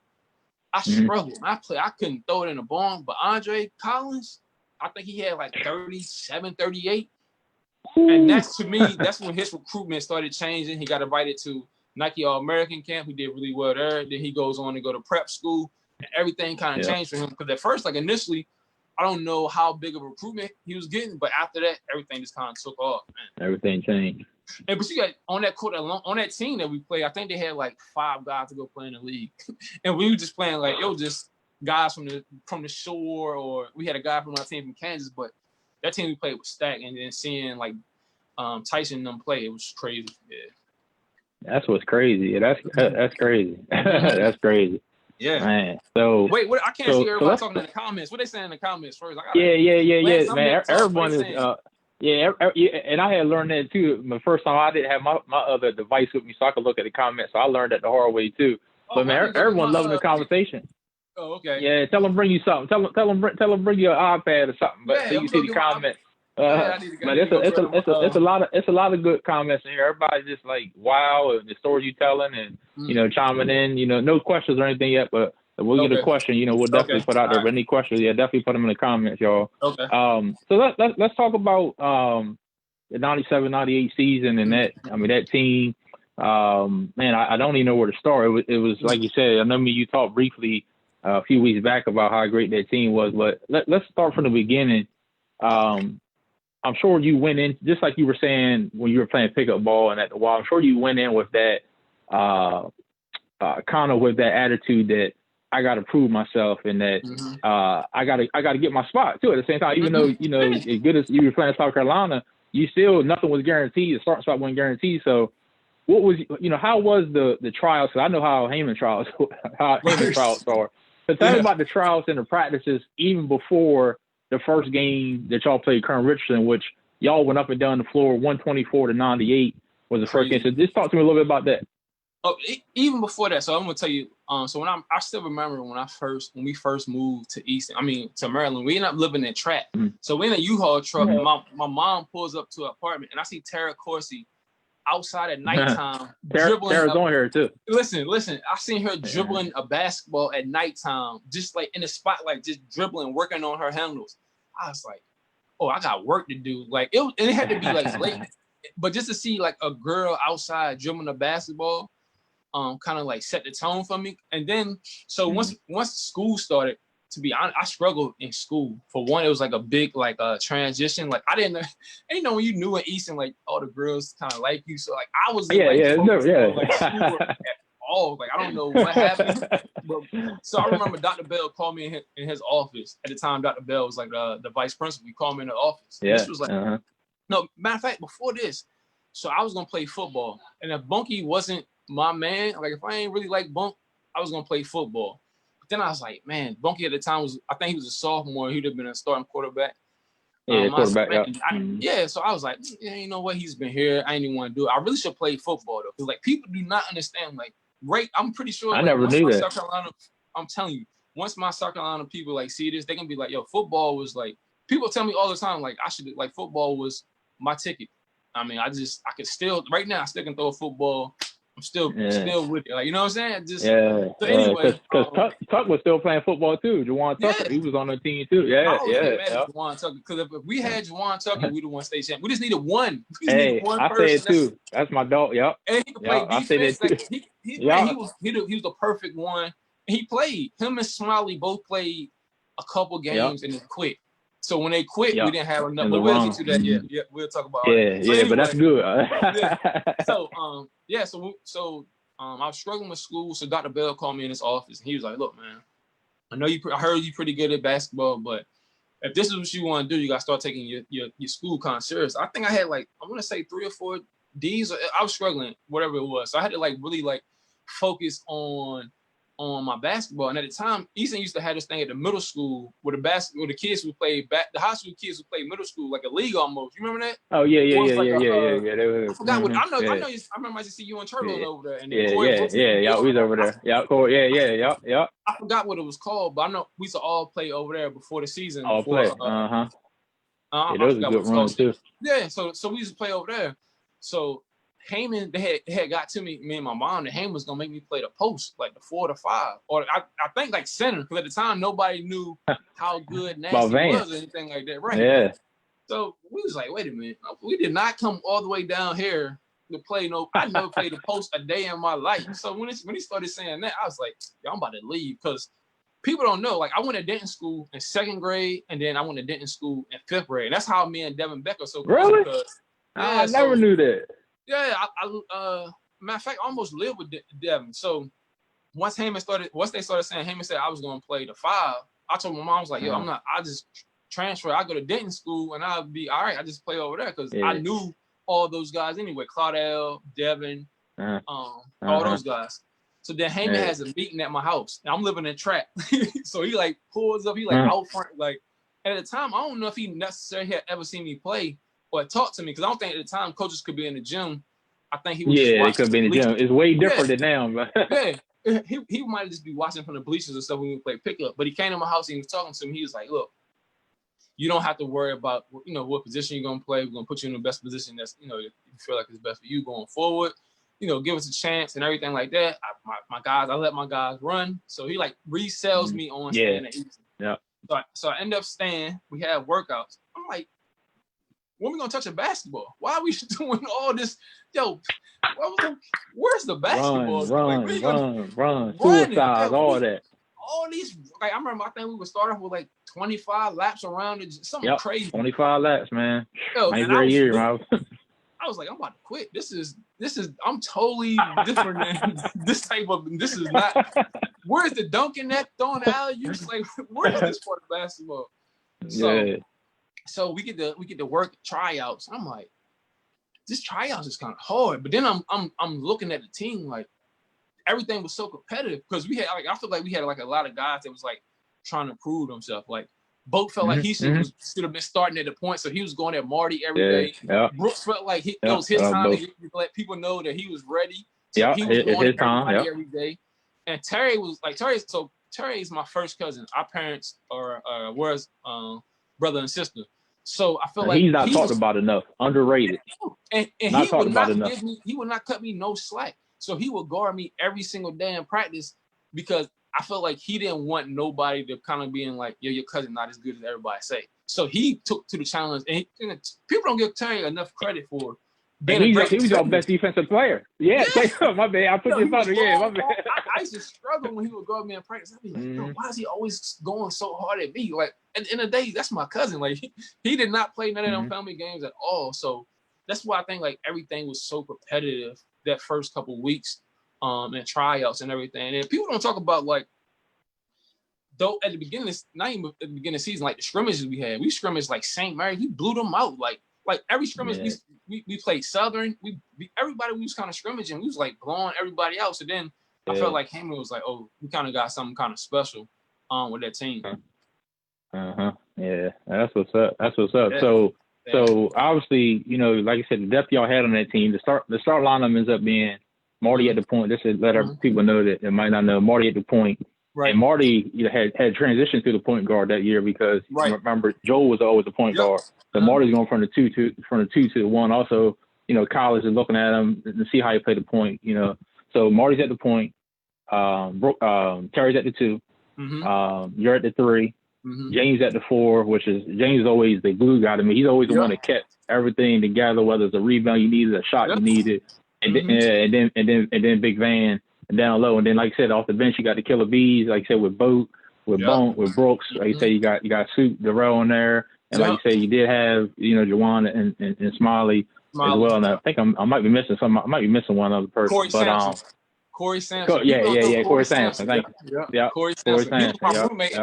I struggled. I couldn't throw it in the barn. But Andre Collins, I think he had like 37, 38. And that's when his recruitment started changing. He got invited to Nike All-American camp. He did really well there. Then he goes on to go to prep school. And everything kind of changed for him. Because at first, like initially, I don't know how big of a recruitment he was getting. But after that, everything just kind of took off, man. Everything changed. And but you got on that court, on that team that we play, I think they had like 5 guys to go play in the league. And we were just playing like, it was just guys from the shore, or we had a guy from our team from Kansas, but that team we played was stacked, and then seeing like Tyson and them play, it was crazy. Yeah. That's what's crazy. Yeah, that's crazy. That's crazy. Yeah, man. So wait, what? I can't see everybody talking in the comments. What they saying in the comments first? Yeah, man. Everyone is. And I had learned that too. The first time I didn't have my other device with me, so I could look at the comments. So I learned that the hard way too. But man, everyone loving the conversation. Oh, okay. Yeah, tell them bring you something. Tell them bring you an iPad or something. But so you see the comments. But it's a lot of good comments in here. Everybody's just like, wow, and the stories you telling, and chiming in. No questions or anything yet, but we'll get a question. We'll definitely put out there. But any questions, definitely put them in the comments, y'all. Okay. So let's talk about the 97-98 season and that team. Man, I don't even know where to start. It was like you said. I know you talked briefly a few weeks back about how great that team was, but let's start from the beginning. I'm sure you went in, just like you were saying when you were playing pickup ball and at the wall, I'm sure you went in with that kind of with that attitude that I got to prove myself and that I got to get my spot too. At the same time, even though, as good as you were playing South Carolina, you still, nothing was guaranteed. The starting spot wasn't guaranteed. So what was, how was the trials? Because I know how Heyman trials are. So tell me about the trials and the practices even before the first game that y'all played Colonel Richardson, which y'all went up and down the floor 124-98 was the first game. So just talk to me a little bit about that. Oh, even before that, so I'm gonna tell you. So when I still remember when we first moved to to Maryland, we ended up living in Trapp. So we in a U-Haul truck. And my mom pulls up to an apartment, and I see Tara Corsi outside at nighttime dribbling. Tara's on here too. Listen. I seen her dribbling a basketball at nighttime, just like in the spotlight, just dribbling, working on her handles. I was like, oh, I got work to do. Like it had to be like late, but just to see like a girl outside dribbling a basketball, kind of like set the tone for me. And then once school started, to be honest, I struggled in school. For one, it was like a big transition. Like I didn't know when you knew in Easton, like all the girls kind of like you. So like I was on, like schoolwork at all. Like I don't know what happened. But, so I remember Dr. Bell called me in his office. At the time, Dr. Bell was like the vice principal. He called me in the office. Yeah. This was like no, matter of fact, before this, so I was gonna play football. And if Bunky wasn't my man, like if I ain't really like Bunk, I was gonna play football. Then I was like, man, Bunky at the time I think he was a sophomore. He'd have been a starting quarterback. Quarterback. So I was like, you know what? He's been here. I didn't even want to do it. I really should play football though, because like people do not understand. Like, I'm pretty sure. I never knew that. South Carolina, I'm telling you, once my South Carolina people like see this, they can be like, yo, football was like. People tell me all the time, like I should like football was my ticket. I mean, I could still right now. I still can throw a football. I'm still with it. Like, you know what I'm saying? So anyway. Because Tuck was still playing football too. Juwan Tucker, he was on the team too. Juwan Tucker. Because if we had Juwan Tucker, we'd have won state champion. We just needed one. I say it too. That's my dog. Yep. And he could play defense. I say that too. He was the perfect one. And he played. Him and Smiley both played a couple games and then quit. So when they quit, we didn't have enough. But we'll get to that. Yeah, we'll talk about it. So anyway, but that's good. So I was struggling with school. So Dr. Bell called me in his office, and he was like, "Look, man, I heard you pretty good at basketball, but if this is what you want to do, you got to start taking your school kind of serious." I think I had I want to say 3 or 4 D's. I was struggling, whatever it was. So I had to really focus on my basketball. And at the time, Easton used to have this thing at the middle school where the kids would play the high school kids would play middle school, like a league almost. You remember that? Oh yeah. I forgot what I know. I remember I used to see you and Turtle over there. And y'all we was over there. Yeah. I forgot what it was called, but I know we used to all play over there before the season. All play. Those are good runs too. Yeah, so we used to play over there. So Heyman, they had got to me and my mom, that Heyman was gonna make me play the post, like the 4 to 5, or I think like center, because at the time nobody knew how good Nasty was or anything like that, right? Yeah. So we was like, wait a minute, we did not come all the way down here to play I never played the post a day in my life. So when he started saying that, I was like, yo, I'm about to leave, because people don't know. Like I went to Denton school in 2nd grade, and then I went to Denton school in 5th grade. And that's how me and Devin Becker so close. Really? I never knew that. Yeah, matter of fact, I almost lived with Devin. So once they started saying, Heyman said I was going to play the 5, I told my mom, I was like, yo, I'm not, transfer. I go to Denton School, and I'll be all right. I just play over there because I knew all those guys anyway. Claudel, Devin, all those guys. So then Heyman has a meeting at my house, and I'm living in Trap. So he like pulls up, he like out front, like at the time, I don't know if he necessarily had ever seen me play or talk to me because I don't think at the time coaches could be in the gym. I think he was it could be in the gym. It's way different than now, but he might just be watching from the bleachers and stuff when we play pickup. But he came to my house and he was talking to me. He was like, "Look, you don't have to worry about what position you're gonna play. We're gonna put you in the best position that's you feel like it's best for you going forward. Give us a chance and everything like that. My guys, I let my guys run. So he like resells me on staying at Easton. Yeah. So I end up staying. We have workouts. I'm like, when we gonna touch a basketball? Why are we doing all this? Yo, where's the basketball? Run. Suicides, all that. All these, like I remember, I think we would start off with like 25 laps around it, something crazy. 25 laps, man. Yo, great year, man. I was like, I'm about to quit. This is I'm totally different than this type of. This is not. Where's the dunking net throwing alley? You just like, where is this part of basketball? So we get to work tryouts. I'm like, this tryouts is kind of hard. But then I'm looking at the team like everything was so competitive because we had like I feel like we had like a lot of guys that was like trying to prove themselves. Like Boat felt like he should have been starting at the point, so he was going at Marty every day. Yeah. Brooks felt like it was his time to let people know that he was ready. So he was going at everybody every day. And Terry was like So Terry is my first cousin. Our parents were brother and sister. So I feel like he's not talked about enough. Underrated. And he would not cut me no slack. So he would guard me every single day in practice because I felt like he didn't want nobody to kind of being like, yo, your cousin not as good as everybody say. So he took to the challenge, and people don't give Terry enough credit for being he was your best defensive player. Yeah, my bad. I put this on. Yeah, my bad. I used to struggle when he would guard me in practice. I'd be like, yo, why is he always going so hard at me? Like, at the end of the day, that's my cousin. Like, he did not play none of them family games at all. So that's why I think like everything was so competitive that first couple weeks. And tryouts and everything. And people don't talk about like though at the beginning, not even at the beginning of the season, like the scrimmages we had. We scrimmaged like St. Mary, we blew them out. Like every scrimmage we played Southern. Everybody we was kind of scrimmaging, we was like blowing everybody out. So then I felt like Heyman was like, oh, we kind of got something kind of special with that team. Yeah, that's what's up. Yeah. So obviously, like I said, the depth y'all had on that team, the start lineup ends up being Marty at the point. This is let people know that they might not know. Marty at the point. Right. And Marty had transitioned to the point guard that year because remember Joel was always the point guard. So Marty's going from the two to the one. Also, college is looking at him to see how he played the point. So Marty's at the point. Terry's at the two. You're at the three. James at the four, which is James is always the glue guy to me. He's always the one that kept everything together, whether it's a rebound you needed, a shot you needed. And then Big Van down low, and then like I said, off the bench you got the killer bees, like I said, with Boat, with Bone, with Brooks. Like you say, you got Soup, Darrell in there, and like you say, you did have Jawan and Smiley as well. And I think I might be missing some. I might be missing one other person, Corey Sampson. Corey Sampson. Thank you. Yeah, Corey Sampson. He was my roommate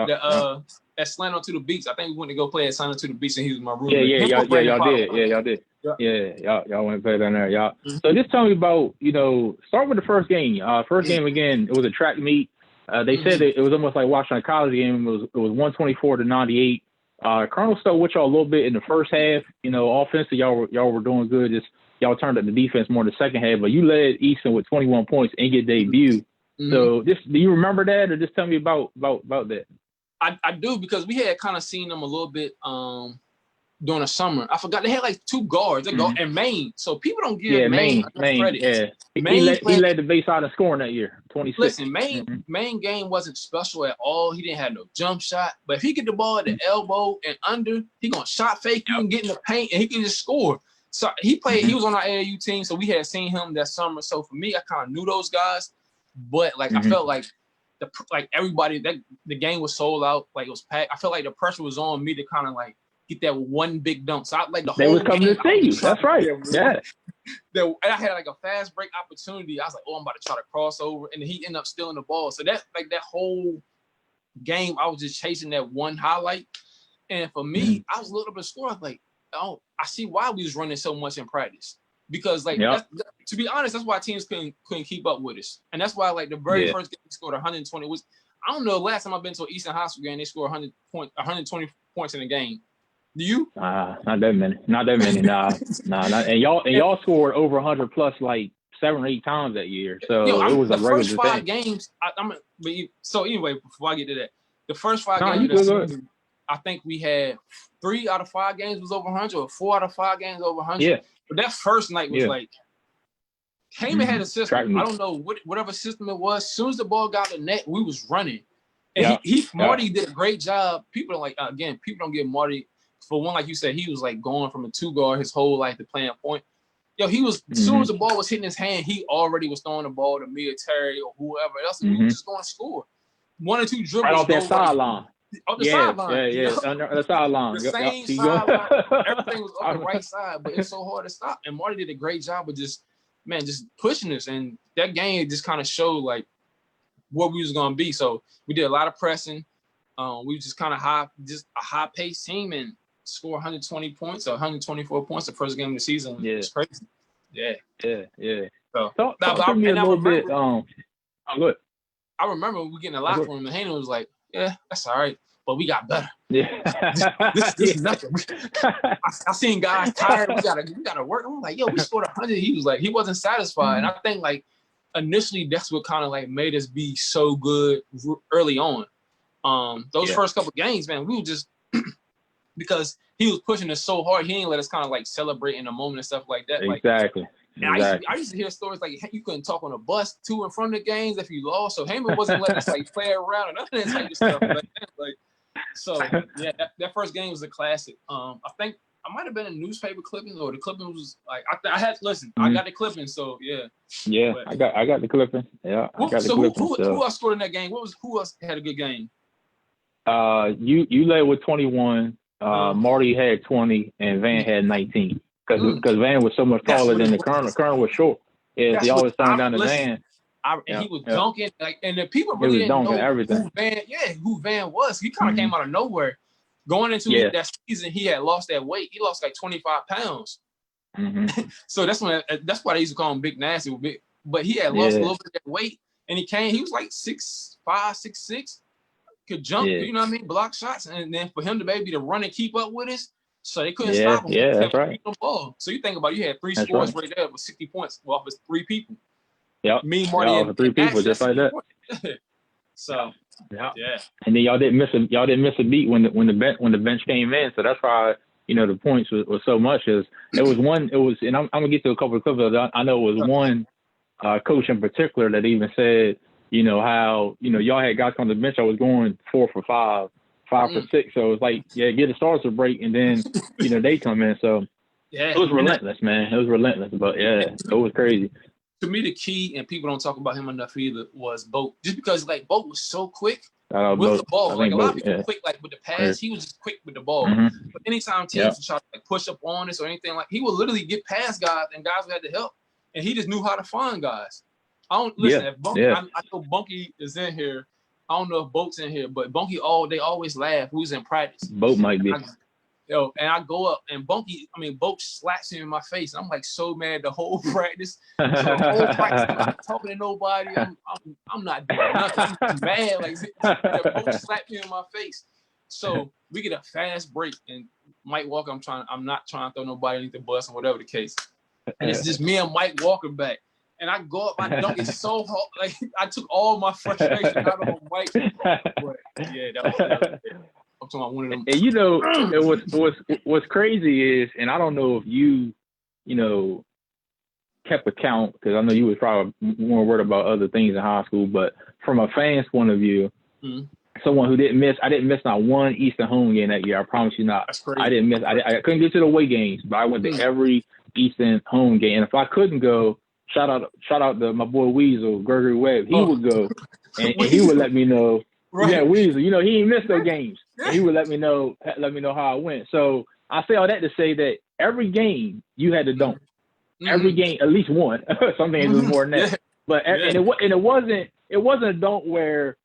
at Slant to the Beach. I think we went to go play at Slant to the Beach, and he was my roommate. Y'all did. Y'all went to play down there, y'all. So just tell me about, start with the first game. First game again, it was a track meet. They said it was almost like watching a college game. It was 124 to 98. Colonel started with y'all a little bit in the first half. Offensively, y'all were doing good. Just y'all turned up the defense more in the second half. But you led Easton with 21 points in your debut. So do you remember that, or just tell me about that? I do, because we had kind of seen them a little bit during the summer. I forgot they had like two guards. They go in Maine, so people don't give Maine credit. Yeah, he led the base out of scoring that year. 26. Listen, Maine game wasn't special at all. He didn't have no jump shot, but if he get the ball at the elbow and under, he gonna shot fake you and get in the paint, and he can just score. So he played. He was on our AAU team, so we had seen him that summer. So for me, I kind of knew those guys, but like I felt like everybody, that the game was sold out, like it was packed. I felt like the pressure was on me to kind of like get that one big dunk. So I like the whole. They was coming to see you. That's right. Yeah. And I had like a fast break opportunity. I was like, oh, I'm about to try to cross over, and then he ended up stealing the ball. So that whole game, I was just chasing that one highlight. And for me, I was looking up at the score. I was like, oh, I see why we was running so much in practice. Because like to be honest, that's why teams couldn't keep up with us. And that's why like the very first game we scored 120 was, I don't know, last time I've been to an Easton High School game, they scored 120 points in a game. Do you? Not that many. Nah. And y'all scored over 100 plus like 7 or 8 times that year. So it was a regular thing. The first 5 games, so anyway, before I get to that, the first 5 games, I think we had 3 out of 5 games was over 100, or 4 out of 5 games over 100. Yeah. But that first night was like, Heyman had a system. I don't know whatever system it was. As soon as the ball got the net, we was running. And Marty did a great job. People don't give Marty, for one, like you said, he was like going from a 2-guard his whole life to playing point. Yo, he was, as soon as the ball was hitting his hand, he already was throwing the ball to me or Terry or whoever else, and we was just going to score. 1 or 2 dribbles. Right off that sideline. On the sideline. Yeah. On the sideline. The same sideline. Everything was on the right side, but it's so hard to stop. And Marty did a great job of just pushing us. And that game just kind of showed like what we was gonna be. So we did a lot of pressing. We just kind of a high paced team, and score 120 points or 124 points the first game of the season. Yeah. It's crazy. Yeah. So talk to me a little bit. Good. I remember we get in the locker room and Hayden was like, yeah, that's all right, but we got better. Yeah. this is nothing. I seen guys tired. We gotta work. I'm like, yo, we scored 100. He was like, he wasn't satisfied. And I think like initially that's what kind of like made us be so good early on. Those first couple games, man, we were just because he was pushing us so hard, he didn't let us kind of like celebrate in the moment and stuff like that. Exactly. I used to hear stories like you couldn't talk on a bus to and from the games if you lost. So Heyman wasn't letting us like play around and none of that type of stuff. That first game was a classic. I think I might have been in newspaper clippings, or the clippings was like I had to listen. I got the clippings, so yeah. Yeah, but, I got the clippings. Yeah. Who else scored in that game? Who else had a good game? You led with 21. Marty had 20, and Van had 19. Because Van was so much taller than the Colonel. The Colonel was short. Yeah, he always turned down the Van. He was dunking, like, and the people really didn't know everything. Who Van was. He kind of came out of nowhere. Going into that season, he had lost that weight. He lost like 25 pounds. So that's why they used to call him Big Nasty. But he had lost a little bit of that weight, and he was like 6'5", 6'6", could jump. You know what I mean? Block shots, and then for him to run and keep up with us. So they couldn't stop him. Yeah, that's right. So you think about it, you had 3 scores right there with 60 points off of 3 people. Yep. Me, Marty, and 3 people just like that. So yeah. And then y'all didn't miss a beat when the bench came in. So that's why the points was so much. And I'm gonna get to a couple of clips. I know it was one coach in particular that even said how y'all had guys on the bench. I was going 4 for 5. 5 for 6, so it's like get the stars a break, and then they come in. So it was relentless, man. It was relentless, but it was crazy. To me, the key, and people don't talk about him enough either, was Boat. Just because like Boat was so quick with the ball. Like a lot of people quick like with the pass, he was just quick with the ball. But anytime teams would try to like push up on us or anything, like he would literally get past guys, and guys would have to help, and he just knew how to find guys. If Bunky, I know Bunky is in here. I don't know if Boat's in here, but Bunky they always laugh who's in practice. Boat might be. And I go up and Boat slaps him in my face. I'm like so mad the whole practice. I'm not talking to nobody. I'm not doing nothing. I'm mad. Like Boat slapped me in my face. So we get a fast break, and Mike Walker, I'm not trying to throw nobody underneath the bus or whatever the case. And it's just me and Mike Walker back. And I go up, I dunk it so hard. Like I took all my frustration out on Mike. But yeah, that was I'm talking about one of them. And what's crazy is, and I don't know if you kept account, because I know you was probably more worried about other things in high school, but from a fan's point of view, someone who I didn't miss not one Easton home game that year. I promise you not. That's crazy. I didn't miss. I couldn't get to the away games, but I went to every Easton home game. And if I couldn't go, shout out to my boy Weasel, Gregory Webb. He would go, and he would let me know. Right. Yeah, Weasel. He didn't miss those games. And he would let me know how it went. So I say all that to say that every game you had to dunk. Every game, at least one. Some games was more than that. But and it wasn't a dunk where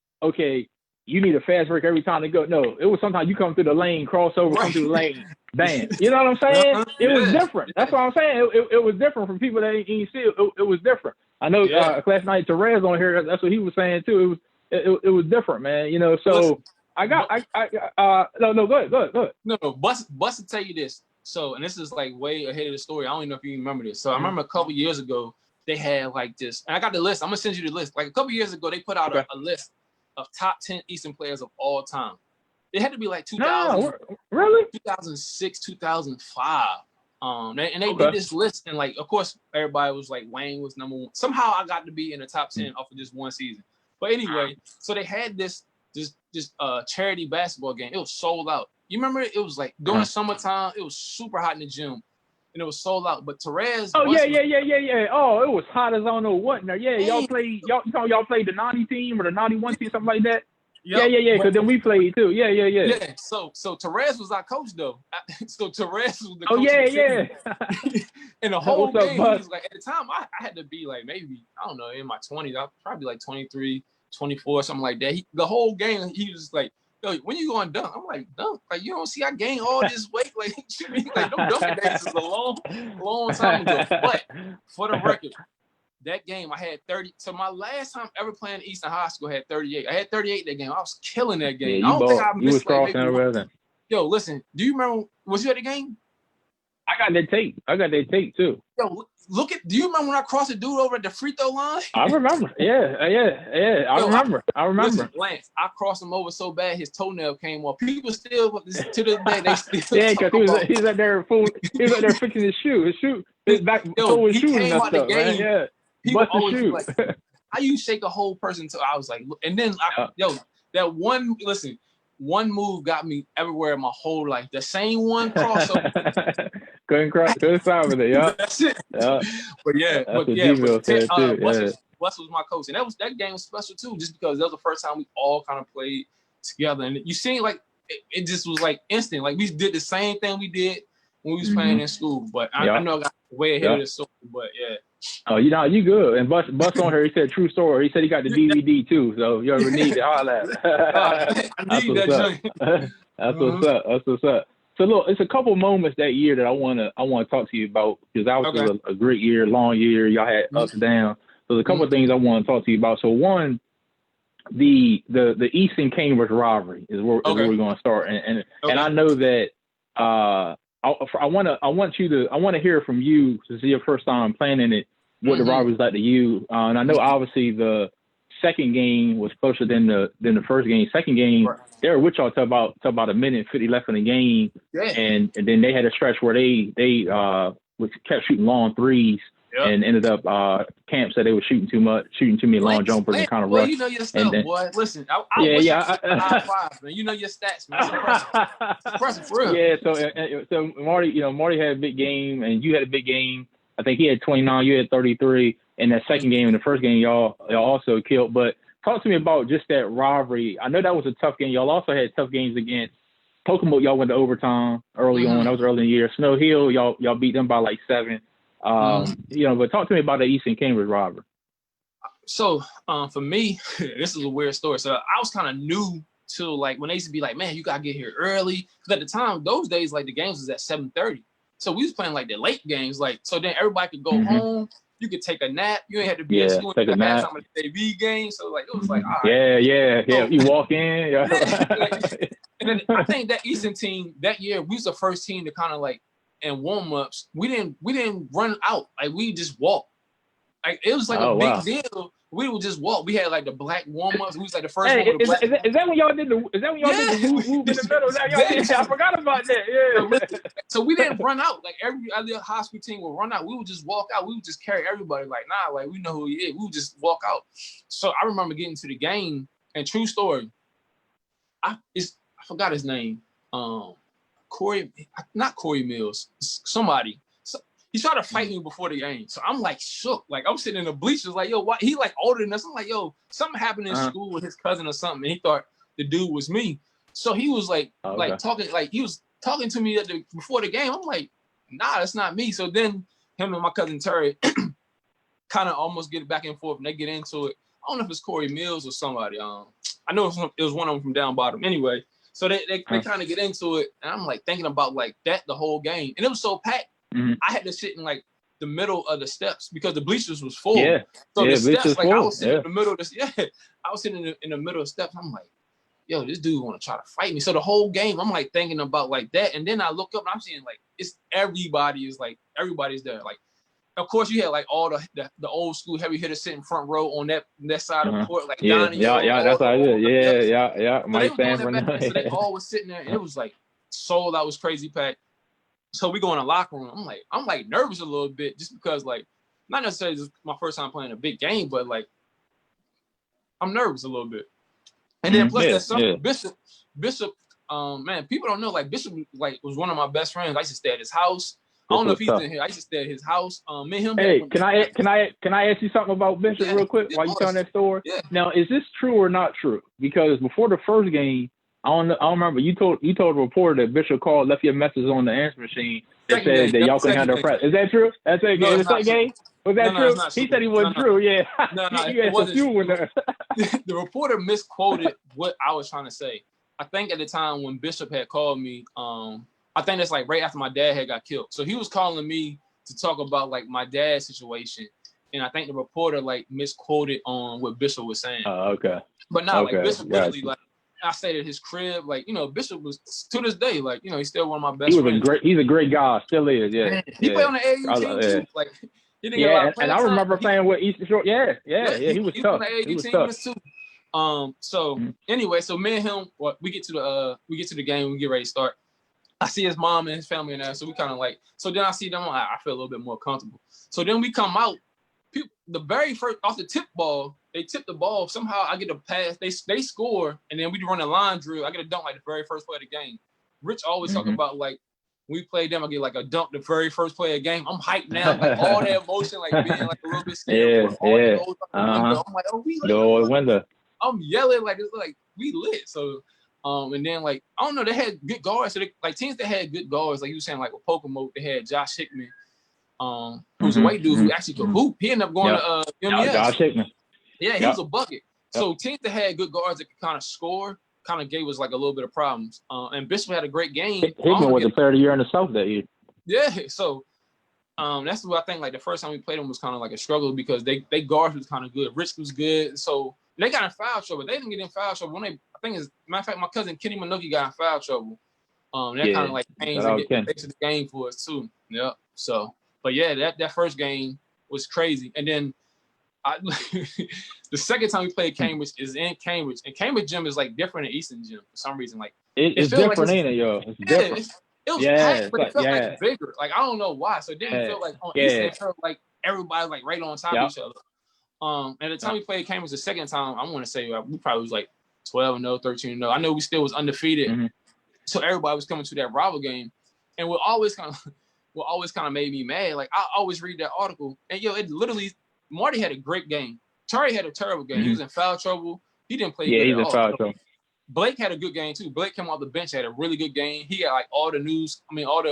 you need a fast break every time to go. No, it was sometimes you come through the lane, crossover, come through the lane, bang. You know what I'm saying? It was different. That's what I'm saying. It was different from people that ain't see it. It was different. I know class night Therese on here. That's what he was saying too. It was different, man. You know. So listen, no, go ahead. No, Bus to tell you this. So, and this is like way ahead of the story. I don't even know if you remember this. So I remember a couple years ago they had like this, and I got the list. I'm gonna send you the list. Like a couple years ago, they put out a list of top 10 Eastern players of all time. It had to be like 2000, no, really? 2006, 2005. And they did this list, and like, of course, everybody was like Wayne was number one. Somehow I got to be in the top 10 off of just one season. But anyway, so they had this charity basketball game. It was sold out. You remember it? It was like during the summertime. It was super hot in the gym, and it was sold out. But Therese. Oh yeah. Oh, it was hot as I don't know what. Now, y'all played the 90 team or the 91 team, something like that. Yep. Yeah. Because then we played too. Yeah. Yeah. So Therese was our coach though. So Therese was the coach. Oh yeah. And the whole game, he was like, at the time, I had to be like maybe, I don't know, in my 20s. I was probably like 23, 24, something like that. The whole game, he was like, yo, when you going dunk? I'm like, dunk? Like, you don't see I gained all this weight? Like, like them dunking days is a long time ago. But for the record, that game I had 30. So my last time ever playing Easton High School, I had 38. I had 38 that game. I was killing that game. Yeah, I don't think I missed like maybe. Yo, listen, do you remember, was you at the game? I got that tape too. Yo, do you remember when I crossed a dude over at the free throw line? I remember. Yeah. I remember. Listen, Lance, I crossed him over so bad his toenail came off. People still, to this day, they still. Yeah, because he was out there fixing his shoe. His back, his shoe came out the game. Right? Yeah. People always be like, how you shake a whole person? So I was like, and then that one move got me everywhere my whole life. The same one crossover. Couldn't stop with it, yeah. That's it. Yeah. Wes was my coach, and that game was special too, just because that was the first time we all kind of played together, and you seen like it just was like instant. Like we did the same thing we did when we was playing in school. But I know I got way ahead of the story, but yeah. Oh, you good. And Bus on her, he said true story. He said he got the DVD too, so you ever need it, holla at it. I need that joint. That's what's up. So look, it's a couple moments that year that I wanna talk to you about, because that was a great year, long year. Y'all had ups and downs. So there's a couple of things I want to talk to you about. So one, the Easton Cambridge rivalry is where we're going to start, and I know that I want to hear from you, since it's your first time planning it, what the rivalry was like to you. And I know obviously the second game was closer than the first game. Second game, they were with y'all till about a minute and 50 left in the game, and then they had a stretch where they kept shooting long threes. Yep. And ended up Camp said they were shooting too many long jumpers and kind of rushed. You know your stuff, boy. Listen, I high five, man. You know your stats, man. It's impressive for real. Yeah, so Marty had a big game, and you had a big game. I think he had 29, you had 33. In that second game, in the first game, y'all also killed. But talk to me about just that rivalry. I know that was a tough game. Y'all also had tough games against Pocomoke. Y'all went to overtime early on. That was early in the year. Snow Hill, y'all beat them by like 7. But talk to me about the Easton Cambridge rivalry. So for me, this is a weird story. So I was kind of new to, like, when they used to be like, man, you gotta get here early. Because at the time, those days, like, the games was at 7:30. So we was playing like the late games, like, so then everybody could go home. You could take a nap. You ain't had to be at school. Take a nap. Some of the TV games. So like, it was like, all right. Yeah. You walk in. Yeah. And then I think that Easton team that year, we was the first team to kind of like, in warm-ups, we didn't run out. Like, we just walked. Like, it was like a big deal. We would just walk. We had like the black warm-ups. We was like the first one with the black. Is that when y'all did the move in the middle? I forgot about that. Yeah. So we didn't run out. Like, every other high school team would run out. We would just walk out. We would just carry everybody. Like, nah, like, we know who he is. We would just walk out. So I remember getting to the game, and true story, I forgot his name. Not Corey Mills, somebody. So he tried to fight me before the game. So I'm like shook. Like, I'm sitting in the bleachers like, yo, what? He like older than us. I'm like, yo, something happened in school with his cousin or something. And he thought the dude was me. So he was like, talking, like he was talking to me before the game. I'm like, nah, that's not me. So then him and my cousin Terry kind of almost get back and forth, and they get into it. I don't know if it's Corey Mills or somebody. I I know it was one of them from down bottom. Anyway, so they kind of get into it, and I'm like thinking about like that the whole game, and it was so packed. I had to sit in like the middle of the steps because the bleachers was full. Yeah. So the steps, like full. I was sitting in the middle of this. Yeah, I was sitting in the middle of the steps. I'm like, yo, this dude want to try to fight me. So the whole game, I'm like thinking about like that, and then I look up and I'm seeing like everybody's there. Like, of course, you had like all the old school heavy hitters sitting front row on that side of the court, like Donnie. Yeah, that's how it is. Yeah. Mike Sanford. So they all was sitting there, and it was like sold out, was crazy packed. So we go in the locker room. I'm like nervous a little bit just because like not necessarily just my first time playing a big game, but like I'm nervous a little bit. And then plus that summer, Bishop, man, people don't know like Bishop like was one of my best friends. I used to stay at his house. I don't know if he's in here. I used to stay at his house. Me and him. Hey, can I ask you something about Bishop real quick while you telling that story? Yeah. Now, is this true or not true? Because before the first game, I don't remember. You told the reporter that Bishop called, left your message on the answer machine, and said that y'all couldn't have their press. Is that true? That's a game. Is that game? Was that true? He said he wasn't true. Yeah. No, it wasn't true. The reporter misquoted what I was trying to say. I think at the time when Bishop had called me, I think that's like right after my dad had got killed. So he was calling me to talk about like my dad's situation. And I think the reporter like misquoted on what Bishop was saying. Oh, okay. But now like Bishop literally like I stayed at his crib. Like, you know, Bishop was to this day, like, you know, he's still one of my best friends. He's a great guy, still is, yeah. Man, he played on the AAU team too. Like he didn't get a lot of and I remember playing with Easton Short. Yeah, he was tough. He was tough. Too. So anyway, so me and him, we get to the game, we get ready to start. I see his mom and his family in there, so we kind of like. So then I see them, I feel a little bit more comfortable. So then we come out. The very first off the tip ball, they tip the ball. Somehow I get a pass. They score, and then we run a line drill. I get a dunk like the very first play of the game. Rich always talk about like when we play them, I get like a dunk the very first play of the game. I'm hyped now, like all that emotion, like being like a little bit scared. I'm like, oh, we lit. I'm yelling like it's like we lit. So. And then like I don't know, they had good guards. So they, like teams that had good guards, like you were saying, like with Pocomo, they had Josh Hickman, who's a white dude who actually could hoop. He ended up going to MES. Josh Hickman. Yeah, he was a bucket. So teams that had good guards that could kind of score, kind of gave us like a little bit of problems. And Bishop had a great game. Hickman was the player of the year in the South that year. Yeah, so that's what I think. Like the first time we played them was kind of like a struggle because they guards was kind of good. Rich was good, so they got in foul trouble. They didn't get in foul trouble when I think as matter of fact, my cousin Kenny Minogue got in foul trouble. That kind of like changed the game for us too. Yeah. So, but yeah, that first game was crazy. And then the second time we played Cambridge is in Cambridge, and Cambridge gym is like different than Easton gym for some reason. Like it's different, like ain't it, yo? It's different. It was packed, but it felt like bigger. Like I don't know why. So it didn't feel like on Easton. It felt like everybody like right on top of each other. At the time we played Cambridge the second time, I want to say we probably was like 12-0, 13-0. I know we still was undefeated, so everybody was coming to that rival game, and what always kind of made me mad. Like I always read that article, and it literally Marty had a great game. Terry had a terrible game. He was in foul trouble. He didn't play. Yeah, he's in foul trouble. Blake had a good game too. Blake came off the bench, had a really good game. He got like all the news. I mean, all the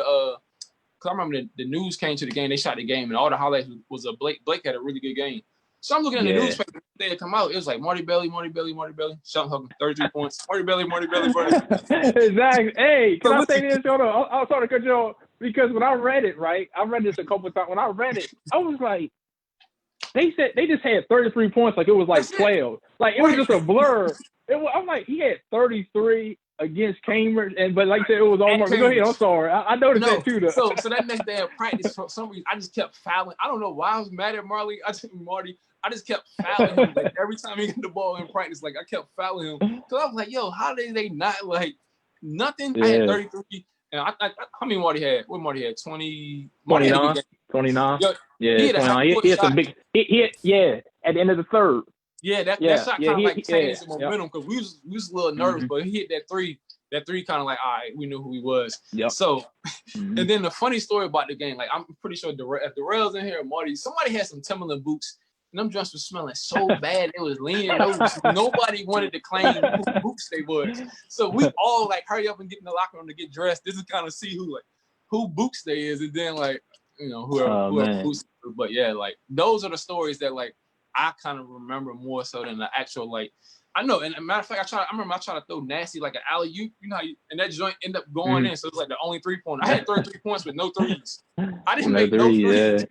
cause I remember the news came to the game. They shot the game, and all the highlights was a Blake. Blake had a really good game. So I'm looking at the newspaper. They had come out. It was like Marty Belly. Shelton Hawkins, 33 points. Marty Belly. Exactly. Hey, can I say this? Hold on. I was trying to cut you off because when I read it, right? I read this a couple of times. When I read it, I was like, they said they just had 33 points, like it was like 12. Like it was just a blur. I'm like, he had 33 against Cambridge, but like I said, it was almost. Go ahead. I'm sorry. I noticed that too. Though. So that next day at practice, for some reason, I just kept fouling. I don't know why I was mad at Marty. I just kept fouling him. Like every time he got the ball in practice, like I kept fouling him. Because I was like, yo, how did they not like nothing? Yeah. I had 33. And how many Marty had? What Marty had? 20. 29. 29. Yo, yeah, he had some big. At the end of the third. Yeah, that shot kind of like changed the momentum because we was a little nervous, but he hit that three. That three kind of like, all right, we knew who he was. Yep. So, and then the funny story about the game, like I'm pretty sure if Darrell's in here, Marty, somebody had some Timberland boots. And them joints were smelling so bad, it was leaning. Nobody wanted to claim whose boots they was. So we all like hurry up and get in the locker room to get dressed. This is kind of see who boots they is, and then like whoever boots. But yeah, like those are the stories that like I kind of remember more so than the actual like. I know, and as a matter of fact, I remember I tried to throw nasty like an alley-oop, you know how and that joint ended up going in, so it's like the only 3-pointer. I had 33 points with no threes. I didn't make no threes.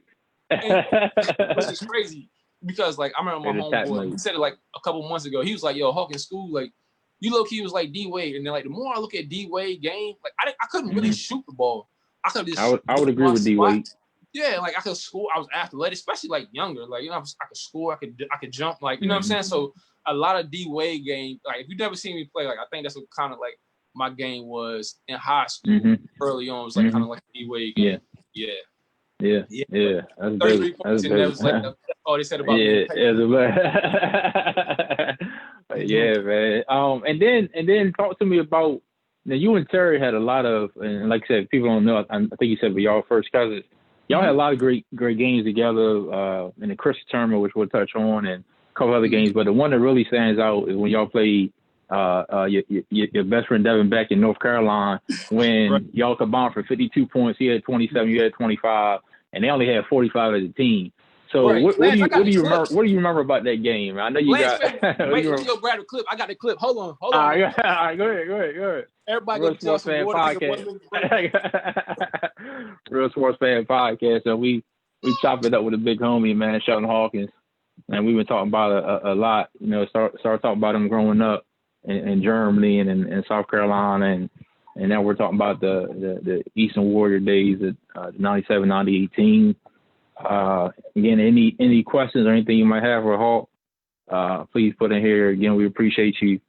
Yeah. Which is crazy because like I remember my homeboy, he said it like a couple months ago. He was like, "Yo, Hawkins school, like you low key was like D Wade," and then like the more I look at D Wade game, like I couldn't really shoot the ball. I could just I would agree with D Wade. Yeah, like I could score. I was athletic, especially like younger. Like I could score. I could jump. Like you know what I'm saying. So a lot of D Wade game. Like if you never seen me play, like I think that's what kind of like my game was in high school. Early on was like kind of like D Wade game. Yeah. That's big. That's big. That was like that's all they said about me. Yeah, man. And then talk to me about. Now you and Terry had a lot of, and like I said, people don't know. I think you said, but y'all first cousins. Y'all had a lot of great games together in the Christmas tournament, which we'll touch on, and a couple other games. But the one that really stands out is when y'all played your best friend Devin Beck in North Carolina, when y'all combined for 52 points. He had 27, you had 25, and they only had 45 as a team. So what do you remember about that game? I know you Lance, wait until you grab the clip. I got the clip. Hold on. All right, go ahead. Everybody go Real Sports Fan Podcast. Real Sports Fan Podcast. And we chopped it up with a big homie, man, Shelton Hawkins. And we've been talking about a lot. You know, start talking about him growing up in Germany and in South Carolina. And now we're talking about the Easton Warrior days at 97, 98 team. Again, any questions or anything you might have for Hawk, please put in here. Again, we appreciate you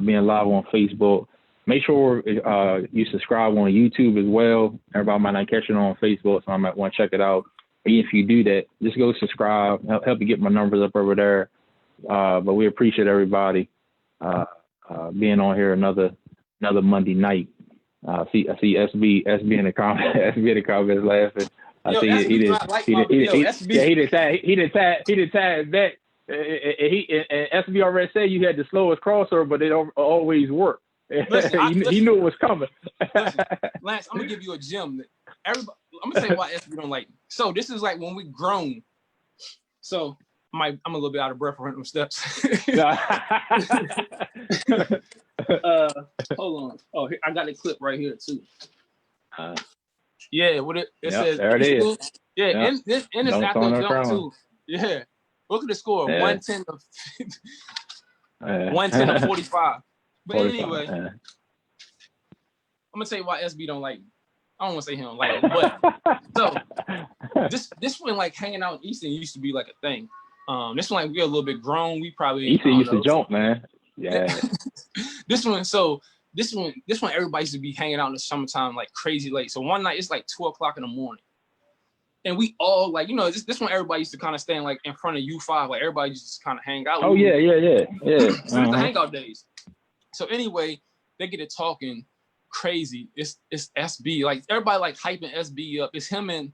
being live on Facebook. Make sure you subscribe on YouTube as well. Everybody might not catch it on Facebook, so I might want to check it out. And if you do that, just go subscribe. Help me get my numbers up over there. But we appreciate everybody being on here another Monday night. I see SB in the comments. SB in the comments laughing. I see he did tag that. And SB already said you had the slowest crossover, but it always worked. Listen, he knew it was coming. Listen, Lance, I'm gonna give you a gem. I'm gonna tell you why SB don't like me. So this is like when we grown. So I'm a little bit out of breath for them steps. Hold on. Oh, I got the clip right here too. Yeah, what it says. There it is. Yeah, and it's after a jump too. Yeah, look at the score. 110 to 45. But 45, anyway, I'm gonna tell you why SB don't like me. I don't want to say he don't like me, but so this one like hanging out in Easton used to be like a thing. This one like we're a little bit grown. We probably Easton used to jump, man. Yeah. This one everybody used to be hanging out in the summertime like crazy late. So one night it's like 2:00 in the morning. And we all like, this one everybody used to kind of stand like in front of U5, like everybody just kind of hang out. Oh yeah. So it's the hangout days. So anyway, they get it talking crazy. It's SB. Like everybody like hyping SB up. It's him and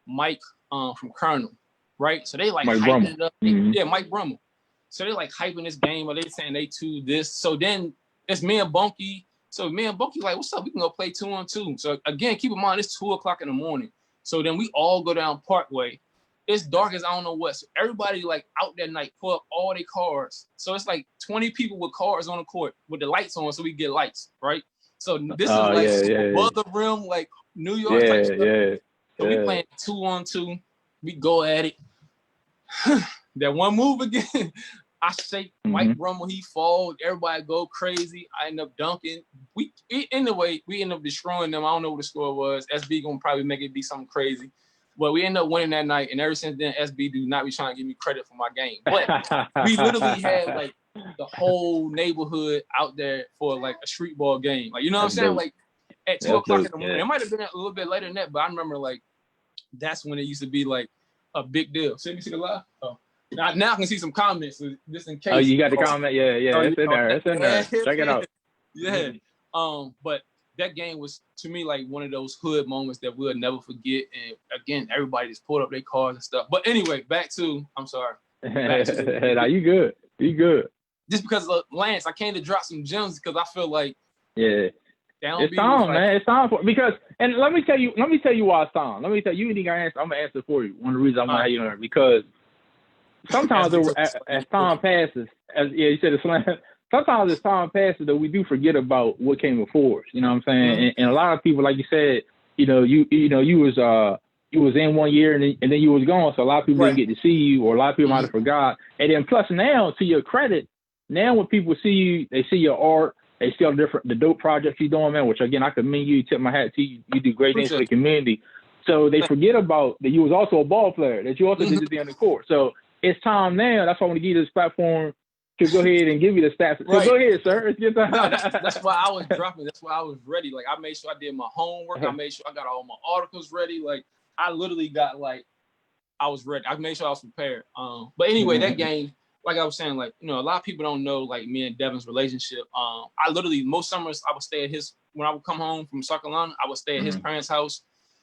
Mike from Colonel, right? So they like Mike hyping Brummel. it up. Yeah, Mike Brummel. So they like hyping this game, or they saying they two this. So then it's me and Bunky. So me and Bunky like, what's up? We can go play 2-on-2. So again, keep in mind it's 2:00 in the morning. So then we all go down Parkway. It's dark as I don't know what. So everybody like out that night pull up all their cars. So it's like 20 people with cars on the court with the lights on, so we get lights, right? So this is like above the rim, like New York type stuff. So we playing 2-on-2. We go at it. That one move again. I shake Mike Brummel, he falls. Everybody go crazy. I end up dunking. We end up destroying them. I don't know what the score was. SB gonna probably make it be something crazy. But we end up winning that night, and ever since then, SB do not be trying to give me credit for my game. But we literally had like the whole neighborhood out there for like a street ball game. Like, you know what I'm saying? Like at 2:00 in the morning. It might have been a little bit later than that, but I remember like that's when it used to be like a big deal. See me see the live? Oh. Now I can see some comments just in case. Oh, you got the comment? Yeah. It's in there. It's in there. Check it out. Yeah. But that game was to me like one of those hood moments that we'll never forget. And again, everybody just pulled up their cars and stuff. But anyway, I'm sorry. Nah, you good. You good. Just because of Lance, I came to drop some gems because I feel like it's time, man. It's time for because and let me tell you why it's time. Let me tell you. I'm gonna answer for you. One of the reasons I'm gonna have you on because sometimes as time passes, you said it's slam. Sometimes as time passes, though, we do forget about what came before us. You know what I'm saying? Mm-hmm. And a lot of people, like you said, you was in 1 year and then you was gone, so a lot of people didn't get to see you, or a lot of people might have forgot. And then plus now, to your credit, now when people see you, they see your art, they see all the dope projects you're doing, man. Which again, I commend you. Tip my hat to you. You do great things for the community. So they forget about that you was also a ball player, that you also did the on the court. So it's time now. That's why I want to give you this platform to go ahead and give you the stats. So go ahead, sir. It's your time. No, that's why I was dropping. That's why I was ready. Like, I made sure I did my homework. I made sure I got all my articles ready. Like, I literally got I was ready. I made sure I was prepared. But anyway, that game, like I was saying, like, a lot of people don't know, like, me and Devin's relationship. I literally, most summers, I would stay at when I would come home from South Carolina, I would stay at his parents' house.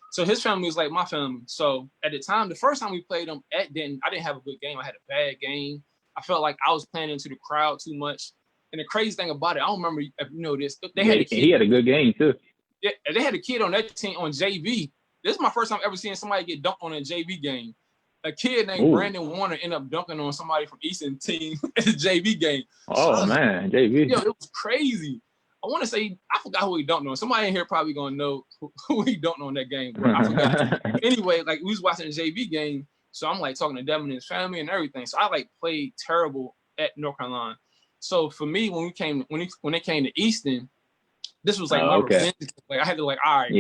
So his family was like my family. So at the time, the first time we played them at Denton, I didn't have a good game. I had a bad game. I felt like I was playing into the crowd too much. And the crazy thing about it, I don't remember if you know this. He had a good game too. Yeah, they had a kid on that team on JV. This is my first time ever seeing somebody get dunked on a JV game. A kid named Brandon Warner ended up dunking on somebody from Easton team at the JV game. Man, JV. Yo, it was crazy. I want to say, I forgot who he dunked on. Somebody in here probably going to know who he dunked on that game. But I forgot. Anyway, like, we was watching the JV game. So I'm, like, talking to Devin and his family and everything. So I, like, played terrible at North Carolina. So for me, when they came to Easton, this was, like, my revenge. Like, I had to, like, all right.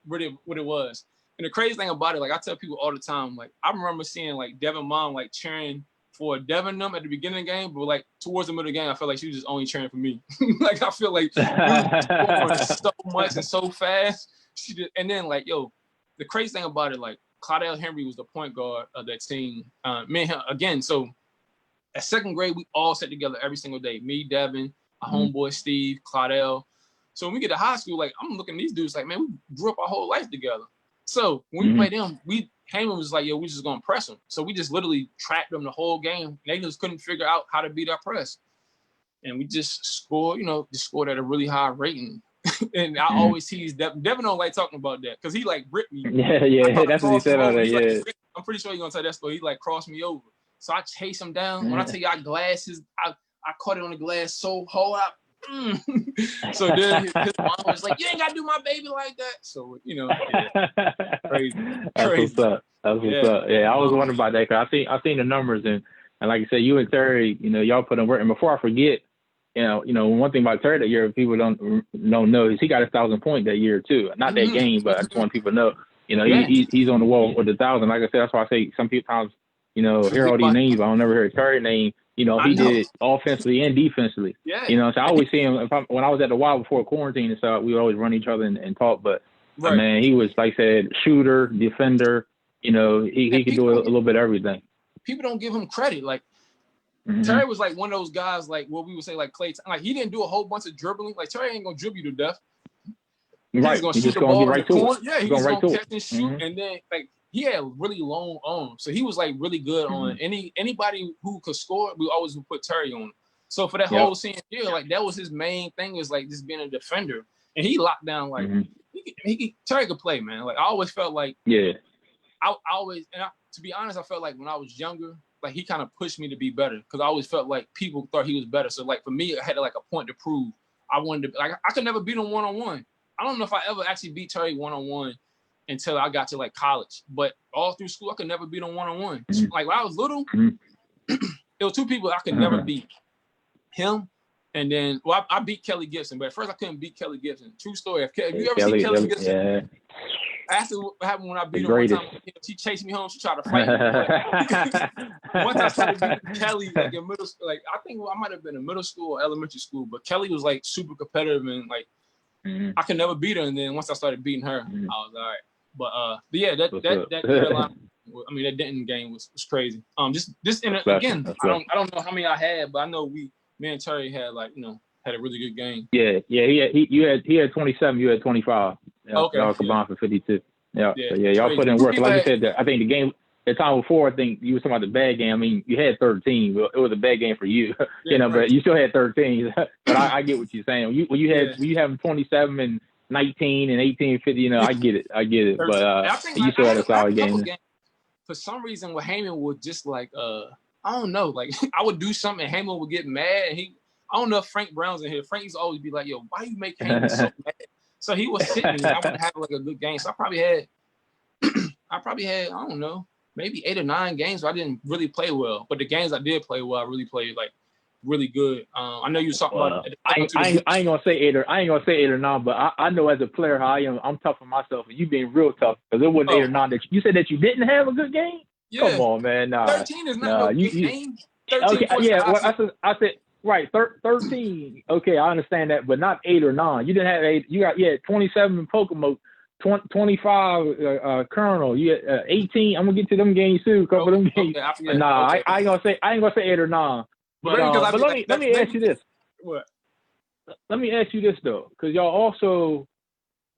Really what it was. And the crazy thing about it, like, I tell people all the time, like, I remember seeing, like, Devin mom, like, cheering for Devin them at the beginning of the game, but, like, towards the middle of the game, I felt like she was just only cheering for me. Like, I feel like so much and so fast. And then, like, the crazy thing about it, like, Claudell Henry was the point guard of that team. Me and him, again, so at second grade, we all sat together every single day. Me, Devin, my homeboy Steve, Claudell. So when we get to high school, like, I'm looking at these dudes like, man, we grew up our whole life together. So when we played them, Heyman was like, yo, we just gonna press them. So we just literally trapped them the whole game. They just couldn't figure out how to beat our press. And we just scored, at a really high rating. And I always tease Devin. Devin don't like talking about that because he, like, ripped me. Yeah, that's what he said on that, Like, I'm pretty sure he's gonna tell that story. He, like, crossed me over. So I chased him down. When I tell you I glasses, I caught it on the glass so hard. So then his mom was like, you ain't gotta do my baby like that. So crazy. That's what's up. Yeah, I was wondering about that because I seen the numbers and like I said, you and Terry, y'all put in work. And before I forget, one thing about Terry that year people don't know is he got 1,000 points that year too. Not that game, but I just want people to know. He's on the wall with 1,000. Like I said, that's why I say some people times hear all these names, but I don't never hear Terry's name. He did offensively and defensively. Yeah. So I always see him when I was at the Y before quarantine and stuff, we would always run each other and talk. But man, he was, like I said, shooter, defender. He could do a little bit of everything. People don't give him credit. Like, Terry was like one of those guys, like what we would say, like Clay. Like, he didn't do a whole bunch of dribbling. Like, Terry ain't gonna dribble you to death. He's gonna shoot the ball in the corner. Yeah, he's gonna catch and shoot, and then, like, he had really long arms, so he was, like, really good on anybody who could score. We always would put Terry on. So for that whole senior year, like, that was his main thing, is like just being a defender, and he locked down like Terry could play, man. Like, I always felt like I always, and to be honest, I felt like when I was younger, like, he kind of pushed me to be better because I always felt like people thought he was better. So, like, for me, I had like a point to prove. I wanted to, like, I could never beat him one-on-one. I don't know if I ever actually beat Terry one-on-one until I got to, like, college. But all through school, I could never beat him one-on-one. Like, when I was little, there were two people I could never beat. Him, and then, well, I beat Kelly Gibson, but at first I couldn't beat Kelly Gibson. True story. Have you ever seen Kelly Gibson? Yeah. After what happened when I beat her one time, she chased me home. She tried to fight me. Like, once I started beating Kelly, like, in middle school, like, I think I might have been in middle school or elementary school, but Kelly was, like, super competitive and, like, I could never beat her. And then once I started beating her, I was all right. But yeah, that Carolina, I mean, that Denton game was crazy. Again, I don't know how many I had, but I know me and Terry had, like, had a really good game. Yeah. He had 27. You had 25. Y'all combined for 52. Yeah. So y'all put in work. Like you said, I think the time before, I think you were talking about the bad game. I mean, you had 13, but it was a bad game for you, but you still had 13. But I get what you're saying. When you have 27 and 19 and 18, 50, I get it. But you still had a solid game. for some reason, with Heyman would just like, I don't know, like I would do something, and Heyman would get mad, and I don't know if Frank Brown's in here. Frank used to always be like, yo, why you make Heyman so mad? So he would sit me, and I would have like a good game. So I probably had, I don't know, maybe 8 or 9 games where I didn't really play well. But the games I did play well, I really played like really good. I know you were talking about. I ain't gonna say 8 or 9, but I know as a player how I'm tough on myself, and you being real tough because it wasn't 8 or 9 that you said that you didn't have a good game. Yeah. Come on, man. 13 is not no good game. 13, okay, yeah. Well, I said right. 13. Okay, I understand that, but not 8 or 9. You didn't have 8. You got 27 in Pokemon, 25 Colonel. You had 18. I'm gonna get to them games too. A couple of them games. Okay, I ain't gonna say 8 or 9. But let me ask you this. What? Let me ask you this though, because y'all also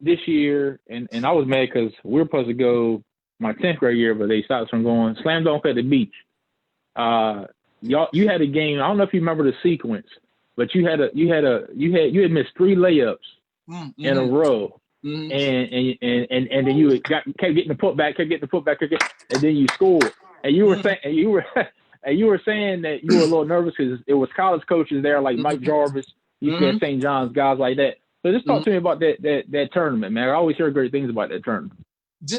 this year, and I was mad because we were supposed to go my 10th grade year, but they stopped us from going. Slam dunk at the beach. You had a game. I don't know if you remember the sequence, but you had missed 3 layups in a row, and then you kept getting the putback, and then you scored, and you were saying that you were a little nervous because it was college coaches there like Mike Jarvis, you said St. John's, guys like that. So just talk to me about that tournament, man. I always hear great things about that tournament.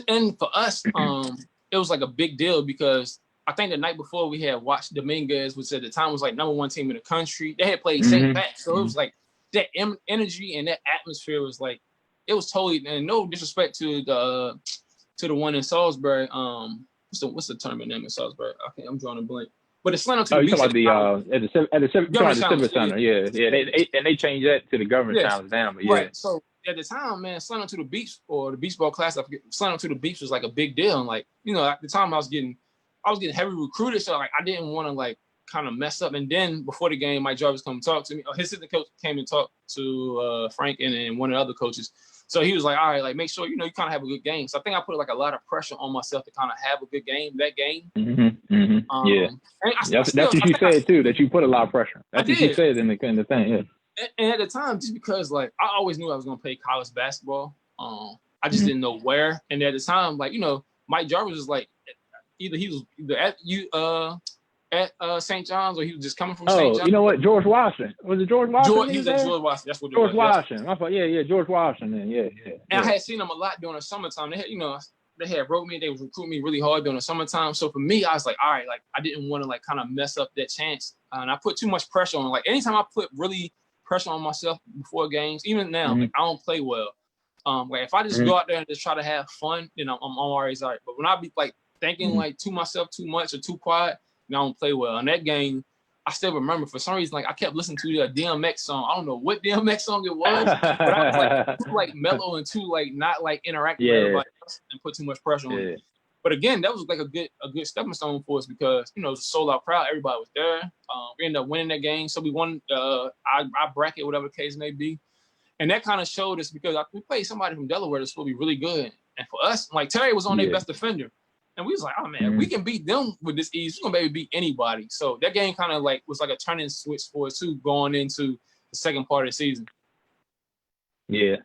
And for us, it was like a big deal because I think the night before we had watched Dominguez, which at the time was like #1 team in the country. They had played St. Pat, so it was like that energy and that atmosphere was like, it was totally, and no disrespect to the one in Salisbury. What's the tournament name in Salisbury? Okay, I'm drawing a blank. But it's Slam to the beach. At the Civic Center. Yeah. They changed that to the Government Challenge now. But yeah. Right. So at the time, man, Slam to the beach or the beach ball class, I forget, Slam to the beach was like a big deal. And like, at the time I was getting heavily recruited, so like I didn't want to like kind of mess up. And then before the game, Mike Jarvis come talk to me. His assistant coach came and talked to Frank and one of the other coaches. So he was like, all right, like make sure you kind of have a good game. So I think I put like a lot of pressure on myself to kind of have a good game that game. That's what you said too. That you put a lot of pressure. That's what you said in the thing. Yeah. And at the time, just because like I always knew I was gonna play college basketball. I just didn't know where. And at the time, like Mike Jarvis was like either at St. John's or he was just coming from St. John's. You know what? George Washington. Was it George Washington? He was at George Washington. That's what George Washington. I thought, George Washington. Yeah. And I had seen him a lot during the summertime. They had, they had wrote me. They was recruiting me really hard during the summertime. So for me, I was like, all right, like I didn't want to like kind of mess up that chance. And I put too much pressure on. Like anytime I put really pressure on myself before games, even now, like, I don't play well. Like if I just go out there and just try to have fun, I'm always all right. But when I be like thinking like to myself too much or too quiet, I don't play well. In that game, I still remember for some reason, like I kept listening to the DMX song. I don't know what DMX song it was, but I was like too like mellow and too like not like interacting with everybody else and put too much pressure on me. But again, that was like a good stepping stone for us because it was a sold out crowd. Everybody was there. We ended up winning that game, so we won our bracket, whatever the case may be. And that kind of showed us because we played somebody from Delaware that's supposed to be really good. And for us, like Terry was on their best defender. And we was like, oh man, we can beat them with this ease. We're gonna be able to beat anybody. So that game kind of like was like a turning switch for us too, going into the second part of the season. Yeah,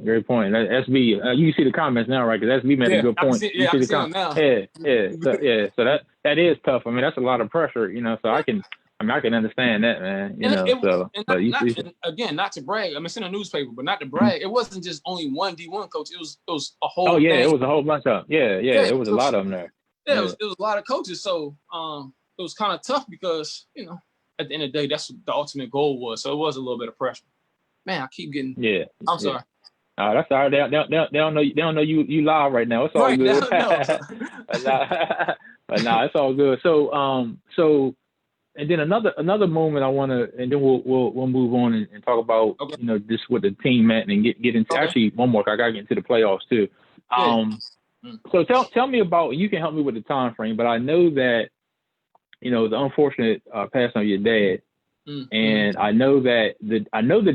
great point. SB, you can see the comments now, right? Because SB made a good point. I can see them now. So that is tough. I mean, that's a lot of pressure, So I can understand that, man. Not to brag. I'm in a newspaper, but not to brag. It wasn't just only one D1 coach. It was a whole. Oh yeah, thing. It was a whole bunch of. It was a lot of them there. It was a lot of coaches. So it was kind of tough because at the end of the day, that's what the ultimate goal was. So it was a little bit of pressure. Man, I keep getting. I'm sorry. That's all right. They don't know. They don't know you live right now. It's all good. But it's all good. So. And then another moment I want to, and then we'll move on and talk about just what the team meant and get into actually one more. I gotta get into the playoffs too. So tell me about. You can help me with the time frame, but I know that the unfortunate passing of your dad, and I know that the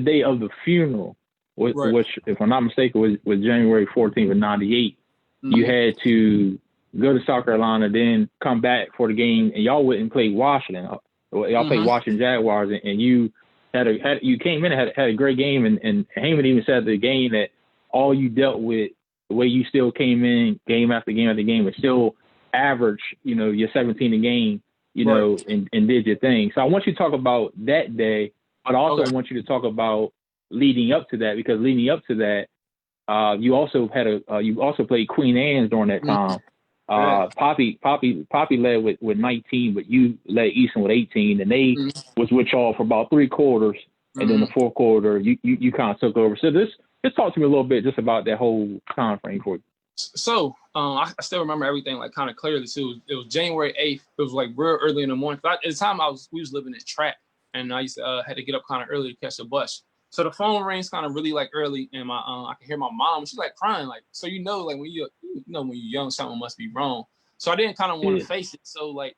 day of the funeral, which if I'm not mistaken was January 14th of '98. You had to go to South Carolina, then come back for the game, and y'all went and played Washington. Y'all played Washington Jaguars, and you you came in and had a great game, and Heyman even said at the game that all you dealt with, the way you still came in game after game after game, and still average, your 17 a game, and did your thing. So I want you to talk about that day, but also I want you to talk about leading up to that, because leading up to that, you also played Queen Anne's during that time. Poppy led with 19, but you led Easton with 18, and they was with y'all for about 3 quarters, and then the 4th quarter you kind of took over. So just talk to me a little bit just about that whole time frame for you. So I still remember everything like kind of clearly too. It was January 8th. It was like real early in the morning. At the time we was living in Track, and I used to had to get up kind of early to catch the bus. So the phone rings kind of really like early, and I could hear my mom. She's like crying, like, so like when you're young, something must be wrong. So I didn't kind of want to face it. So like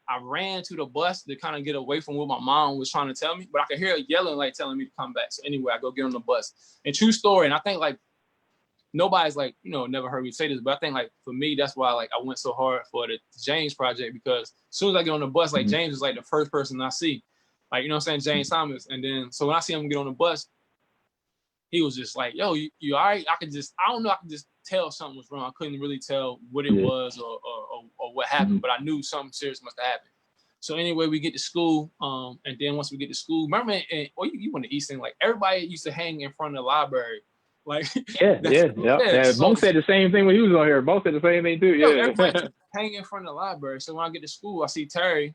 I ran to the bus to kind of get away from what my mom was trying to tell me, but I could hear her yelling, like telling me to come back. So anyway, I go get on the bus. And true story, and I think like nobody's like, never heard me say this, but I think like for me, that's why like I went so hard for the James project, because as soon as I get on the bus, like James is like the first person I see. Like, what I'm saying, James Thomas. And then, so when I see him get on the bus, he was just like, yo, you all right? I could just tell something was wrong. I couldn't really tell what it was or what happened, but I knew something serious must have happened. So anyway, we get to school. And then once we get to school, remember, you went to Easton, like everybody used to hang in front of the library. Like, Both said the same thing when he was on here. Both said the same thing too. Everybody hang in front of the library. So when I get to school, I see Terry,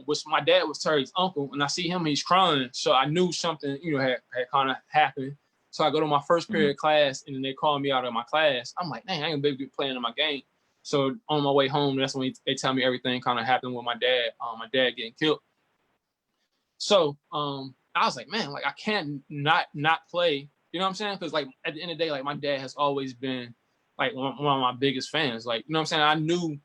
which my dad was Terry's uncle, and I see him, he's crying. So I knew something, had kind of happened. So I go to my first period of class, and then they call me out of my class. I'm like, dang, I ain't gonna be playing in my game. So on my way home, that's when they tell me everything kind of happened with my dad getting killed. So I was like, man, like I can't not play. You know what I'm saying? Because like at the end of the day, like my dad has always been like one of my biggest fans. Like, what I'm saying? I knew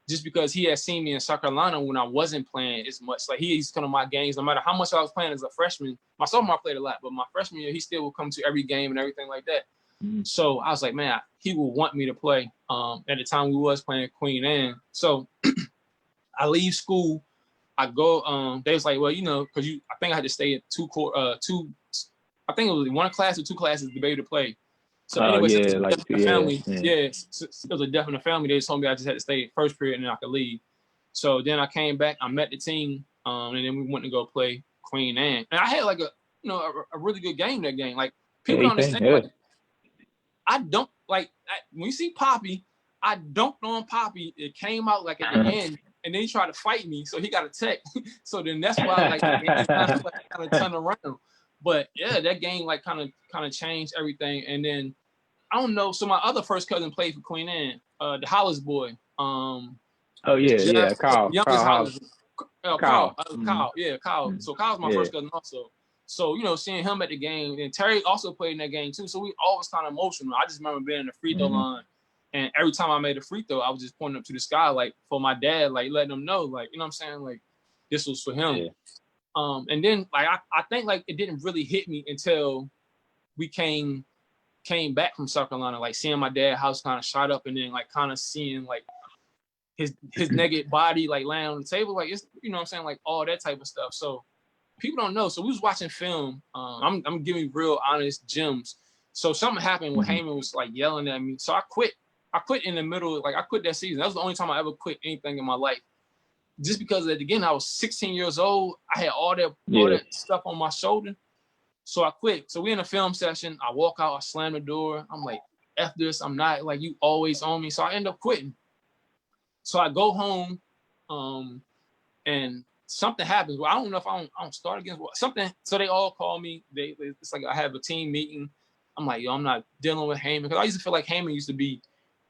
just because he had seen me in South Carolina when I wasn't playing as much. Like he used to come to my games no matter how much I was playing as a freshman. My sophomore I played a lot, but my freshman year, he still would come to every game and everything like that. So I was like, man, he would want me to play. At the time we was playing Queen Anne. So I leave school. I go, they was like, well, because I think I had to stay at I think it was 1 class or 2 classes to be able to play. So anyway, family, so it was a death in the family. They just told me I just had to stay first period and then I could leave. So then I came back, I met the team, and then we went to go play Queen Anne. And I had like a really good game that game. Like people don't understand. Like, I don't like when you see Poppy, I dunked on Poppy. It came out like at the end, and then he tried to fight me, so he got a tech. So then that's why like the game kind of turned around. But yeah, that game like kind of changed everything. And then I don't know. So my other first cousin played for Queen Anne, the Hollis boy. Kyle. Youngest Hollis. Kyle. Kyle. So Kyle's my first cousin also. So seeing him at the game, and Terry also played in that game too. So we always kind of emotional. I just remember being in the free throw line, and every time I made a free throw, I was just pointing up to the sky, like for my dad, like letting him know, like what I'm saying, like this was for him. Yeah. And then like I think like it didn't really hit me until we came back from South Carolina, like seeing my dad's house kind of shot up, and then like kind of seeing like his naked body like laying on the table, like it's what I'm saying, like all that type of stuff. So people don't know. So we was watching film. I'm giving real honest gems. So something happened when Heyman was like yelling at me. So I quit. I quit in the middle. Like I quit that season. That was the only time I ever quit anything in my life. Just because again, I was 16 years old. I had all that stuff on my shoulder. So I quit. So we in a film session. I walk out, I slam the door. I'm like, F this. I'm not like you always on me. So I end up quitting. So I go home, and something happens. Well, I don't know if I don't start again. Something. So they all call me. It's like I have a team meeting. I'm like, yo, I'm not dealing with Heyman, because I used to feel like Heyman used to be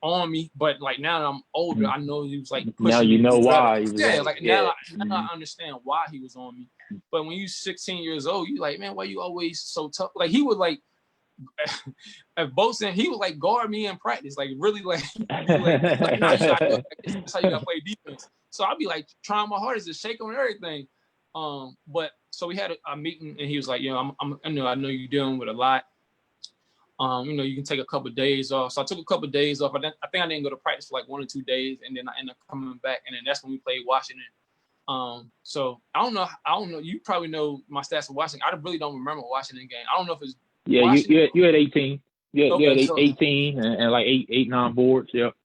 on me, but like now that I'm older, I know he was like now you know why. Now I understand why he was on me. But when you 16 years old, you like, man, why you always so tough? Like he would like at both, he would like guard me in practice, like really like that's how you gotta play defense. So I'd be like trying my hardest to shake him and everything. But so we had a meeting, and he was like, I know you're dealing with a lot. You can take a couple of days off. So I took a couple of days off. I think I didn't go to practice for like 1 or 2 days, and then I ended up coming back, and then that's when we played Washington. So I don't know. You probably know my stats for Washington. I really don't remember Washington game. I don't know if it's you had 18. You had 18 and like eight 9 boards. Yep.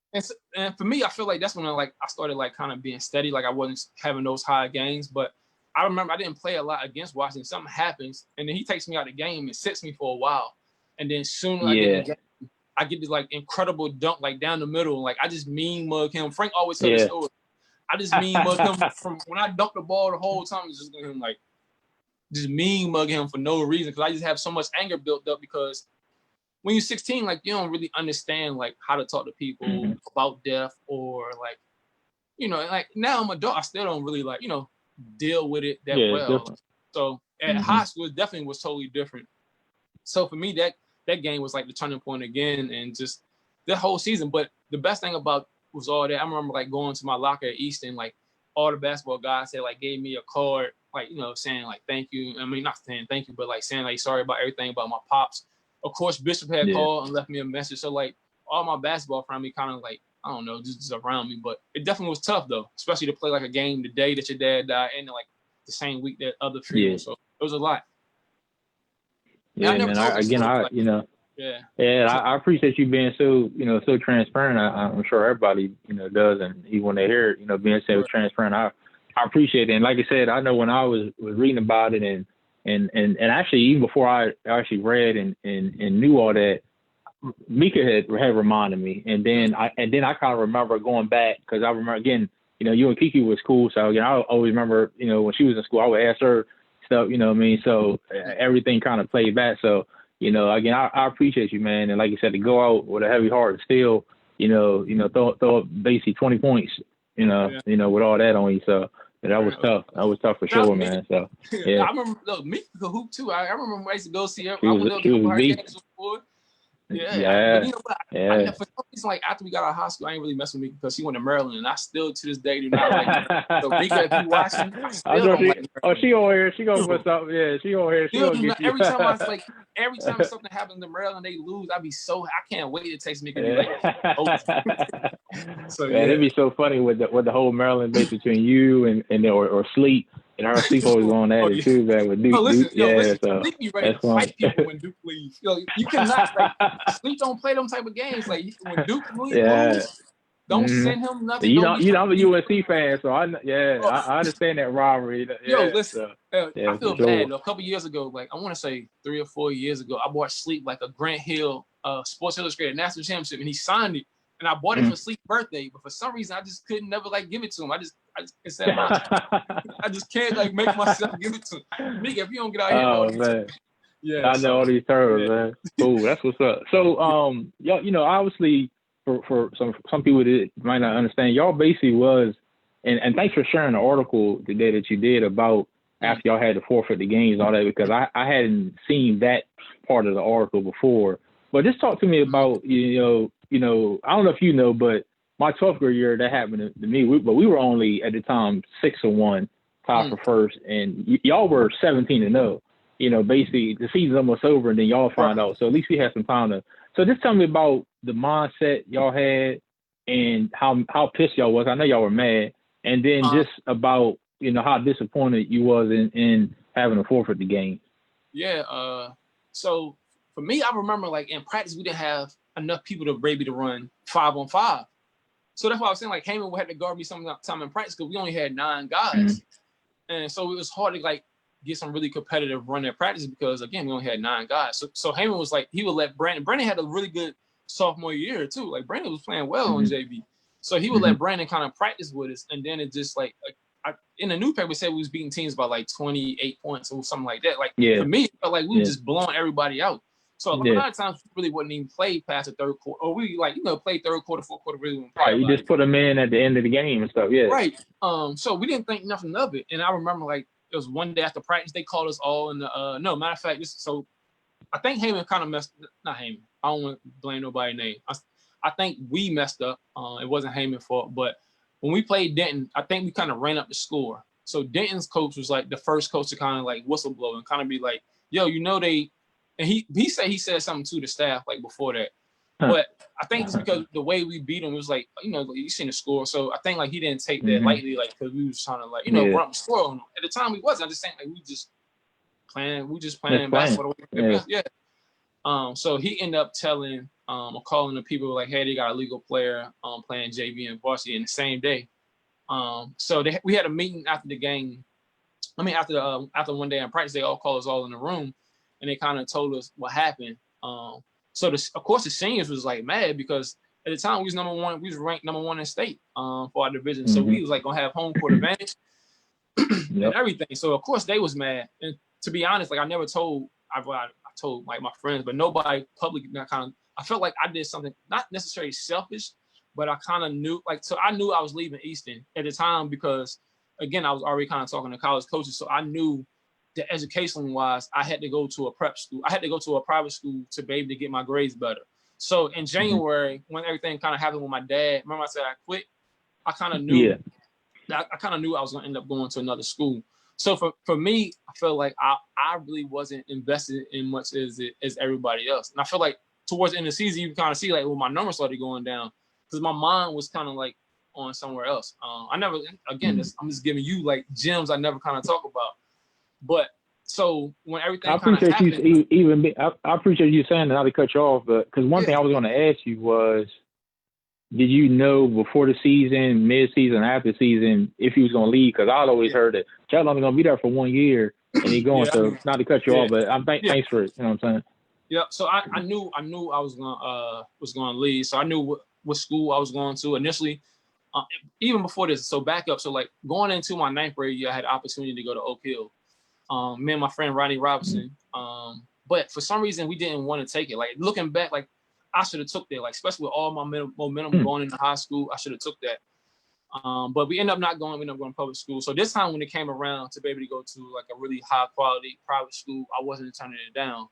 And for me, I feel like that's when I started like kind of being steady. Like I wasn't having those high games, but I remember I didn't play a lot against Washington. Something happens, and then he takes me out of the game and sits me for a while. And then soon as I get in the game, I get this like incredible dunk like down the middle. Like I just mean mug him. Frank always told the story. I just mean mug him from when I dunk the ball the whole time. It's just him like just mean mug him for no reason because I just have so much anger built up because when you're 16, like you don't really understand like how to talk to people about death or like, you know, like now I'm an adult, I still don't really like, you know, deal with it that well. Different. So at high school, it definitely was totally different. So for me, that game was like the turning point again and just the whole season. But the best thing about was all that I remember like going to my locker at Easton, like all the basketball guys had like gave me a card, like, you know, saying like thank you. I mean, not saying thank you, but like saying like sorry about everything about my pops. Of course, Bishop had called and left me a message. So, like, all my basketball family kind of, like, I don't know, just around me. But it definitely was tough, though, especially to play, like, a game the day that your dad died and, like, the same week that other funeral. So, it was a lot. Yeah, I appreciate you being so, you know, so transparent. I'm sure everybody, you know, does. And even when they hear it, you know, being so transparent, I appreciate it. And like I said, I know when I was reading about it and actually even before I actually read and knew all that, Mika had reminded me, and then I kind of remember going back because I remember again, you know, you and Kiki was cool, so again I always remember, you know, when she was in school I would ask her stuff, you know what I mean, so everything kind of played back. So you know, again I appreciate you, man, and like you said, to go out with a heavy heart and still, you know, throw up basically 20 points, you know, with all that on you, so. That was tough. That was tough for sure, man. So yeah, I remember Mika could hoop too. I remember when I used to go see her. She was beat. Yeah. But you know what? I for some reason, like after we got out of high school, I ain't really mess with Mika because she went to Maryland, and I still to this day do not like her. So Mika, if you watching, I still don't like her. Oh, she over here. She gonna put something. Yeah, she over here. She gonna get you. Every time something happens to Maryland, they lose. I can't wait to text Mika. Be like, so man, it'd be so funny with the whole Maryland base between you and or Sleep. And our Sleep always going at it too, man. With Duke, listen, so Sleep be ready to fight people when Duke leaves. You cannot Sleep don't play them type of games. Like when Duke leaves, don't send him nothing. You know, I'm a USC fan, so I understand that rivalry. Listen, I feel bad. A couple years ago, like I want to say 3 or 4 years ago, I bought Sleep like a Grant Hill Sports Illustrated National Championship, and he signed it. And I bought it for Sleep's birthday, but for some reason I just couldn't never like give it to him. I just can't like make myself give it to him. Nigga, if you don't get out here, man. I know all these terms, man. Cool, that's what's up. So, you know, obviously for some people that might not understand, y'all basically was, and thanks for sharing the article today that you did about after y'all had to forfeit the games and all that, because I hadn't seen that part of the article before. But just talk to me about, you know, I don't know if you know, but my 12th grade year, that happened to me. But we were only, at the time, 6-1, tied for first. And y'all were 17-0. You know, basically, the season's almost over, and then y'all find out. So at least we had some time to. So just tell me about the mindset y'all had and how pissed y'all was. I know y'all were mad. And then just about, you know, how disappointed you was in having to forfeit the game. Yeah. So for me, I remember, like, in practice, we didn't have enough people to maybe to run 5-on-5. So that's why I was saying, like, Heyman had to guard me some time in practice because we only had 9 guys. And so it was hard to, like, get some really competitive run at practice because, again, we only had 9 guys. So Heyman was like, he would let Brandon had a really good sophomore year, too. Like, Brandon was playing well on JV. So he would let Brandon kind of practice with us. And then it just, like in the newspaper, it said we was beating teams by, like, 28 points or something like that. Like, for me, it felt like we were just blowing everybody out. So a lot of times we really wouldn't even play past the third quarter, or we play third quarter, fourth quarter, really wouldn't play. Right, you just put them in at the end of the game and stuff, Right. So we didn't think nothing of it. And I remember, like, it was one day after practice, they called us all in the no, matter of fact, so I think Heyman kind of not Heyman. I don't want to blame nobody's name. I think we messed up. It wasn't Heyman's fault, but when we played Denton, I think we kind of ran up the score. So Denton's coach was like the first coach to kind of like whistleblow and kind of be like, yo, you know they. And he said something to the staff like before that, but I think it's because the way we beat him was like, you know, you seen the score, so I think like he didn't take that lightly, like because we was trying to like run up the score on him. At the time we wasn't. I'm just saying like we just playing basketball. So he ended up telling or calling the people like, hey, they got a legal player playing JV and varsity in the same day. So we had a meeting after the game. I mean, after one day in practice, they all called us all in the room, and they kind of told us what happened. So of course the seniors was like mad because at the time we was number one. We was ranked number one in state for our division. So we was like gonna have home court advantage and everything. So of course they was mad. And to be honest, like I never told. I told like my friends, but nobody publicly. I felt like I did something not necessarily selfish, but I kind of knew. So I knew I was leaving Easton at the time because, again, I was already kind of talking to college coaches, so I knew that education-wise, I had to go to a prep school. I had to go to a private school to be able to get my grades better. So in January, when everything kind of happened with my dad, remember I said I quit? I kind of knew. Yeah. I kind of knew I was going to end up going to another school. So for me, I felt like I really wasn't invested in much as everybody else. And I feel like towards the end of the season, you can kind of see like, well, my numbers started going down because my mind was kind of like on somewhere else. I never, again, I'm just giving you like gems I never kind of talk about. But so when everything kind of happened, I appreciate you saying that, not to cut you off, but because one thing I was going to ask you was, did you know before the season, mid-season, after the season, if he was going to leave? Because I'd always heard that Shelton only going to be there for 1 year, and he's going to, not to cut you off, but thanks for it. You know what I'm saying? Yeah. So I knew I was going to leave. So I knew what school I was going to initially. Even before this, so back up. So like going into my 9th grade year, I had the opportunity to go to Oak Hill. Me and my friend Ronnie Robinson. But for some reason we didn't want to take it. Like looking back, like I should have took that. Like especially with all my momentum going into high school, I should have took that. But we ended up not going. We ended up going to public school. So this time when it came around to be able to go to like a really high quality private school, I wasn't turning it down.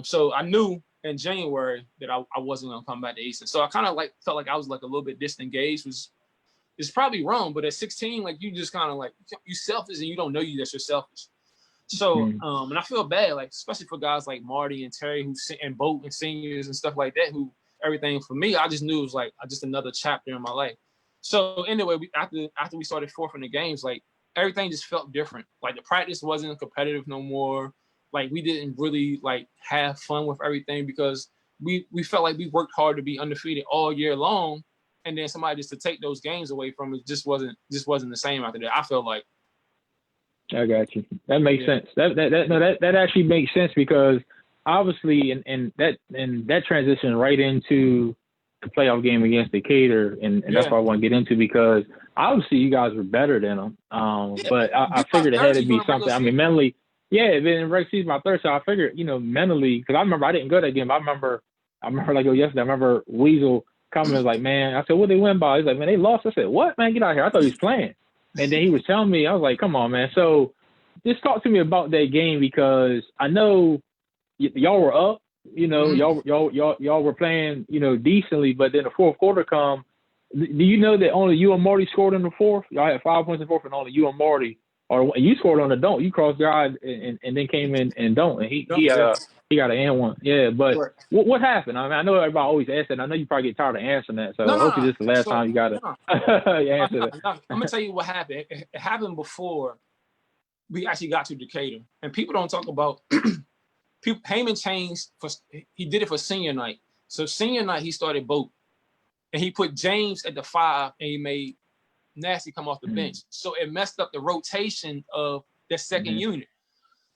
So I knew in January that I wasn't going to come back to Easton. So I kind of like felt like I was like a little bit disengaged, which is probably wrong. But at 16, like you just kind of like you selfish and you don't know that you're selfish. So and I feel bad, like especially for guys like Marty and Terry and Boat and seniors and stuff like that, who everything for me, I just knew it was like just another chapter in my life. So anyway, after we started fourth in the games, like everything just felt different. Like the practice wasn't competitive no more. Like we didn't really like have fun with everything because we felt like we worked hard to be undefeated all year long, and then somebody just to take those games away from it just wasn't the same after that. I felt like. I got you. That makes sense. That actually makes sense because obviously, and that transition right into the playoff game against Decatur, and that's what I want to get into because obviously you guys were better than them. But I figured it had to be something. I mean, mentally. Yeah, then in regular season, my third, so I figured, mentally, because I remember I didn't go that game. I remember like yesterday. I remember Weasel coming and was like, man, I said, what they win by? He's like, man, they lost. I said, what, man, get out of here. I thought he was playing. And then he was telling me, I was like, come on, man. So just talk to me about that game because I know y'all were up, y'all were playing, decently, but then the fourth quarter come. Do you know that only you and Marty scored in the fourth? Y'all had 5 points in the fourth and only you and Marty. Or you scored on the don't. You crossed your eyes and then came in and don't. And he got an and one. Yeah, but what happened? I mean, I know everybody always asks that. I know you probably get tired of answering that. So hopefully this is the last time you got to answer that. I'm going to tell you what happened. It happened before we actually got to Decatur. And people don't talk about Heyman changed. He did it for senior night. So senior night, he started Boat. And he put James at the 5 and he made Nasty come off the bench. So it messed up the rotation of the second unit.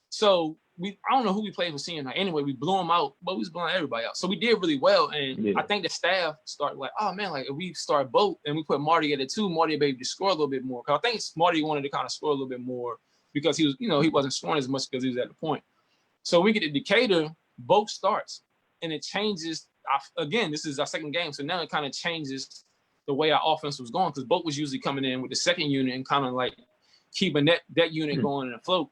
So I don't know who we played for senior night. Anyway, we blew them out, but we was blowing everybody out. So we did really well. And I think the staff started like, oh man, like if we start Boat and we put Marty at the 2, Marty would be able to score a little bit more. Cause I think Marty wanted to kind of score a little bit more because he was, he wasn't scoring as much because he was at the point. So we get to Decatur, Boat starts and it changes. Again, this is our second game. So now it kind of changes the way our offense was going, because Boat was usually coming in with the second unit and kind of like keeping that unit going and afloat.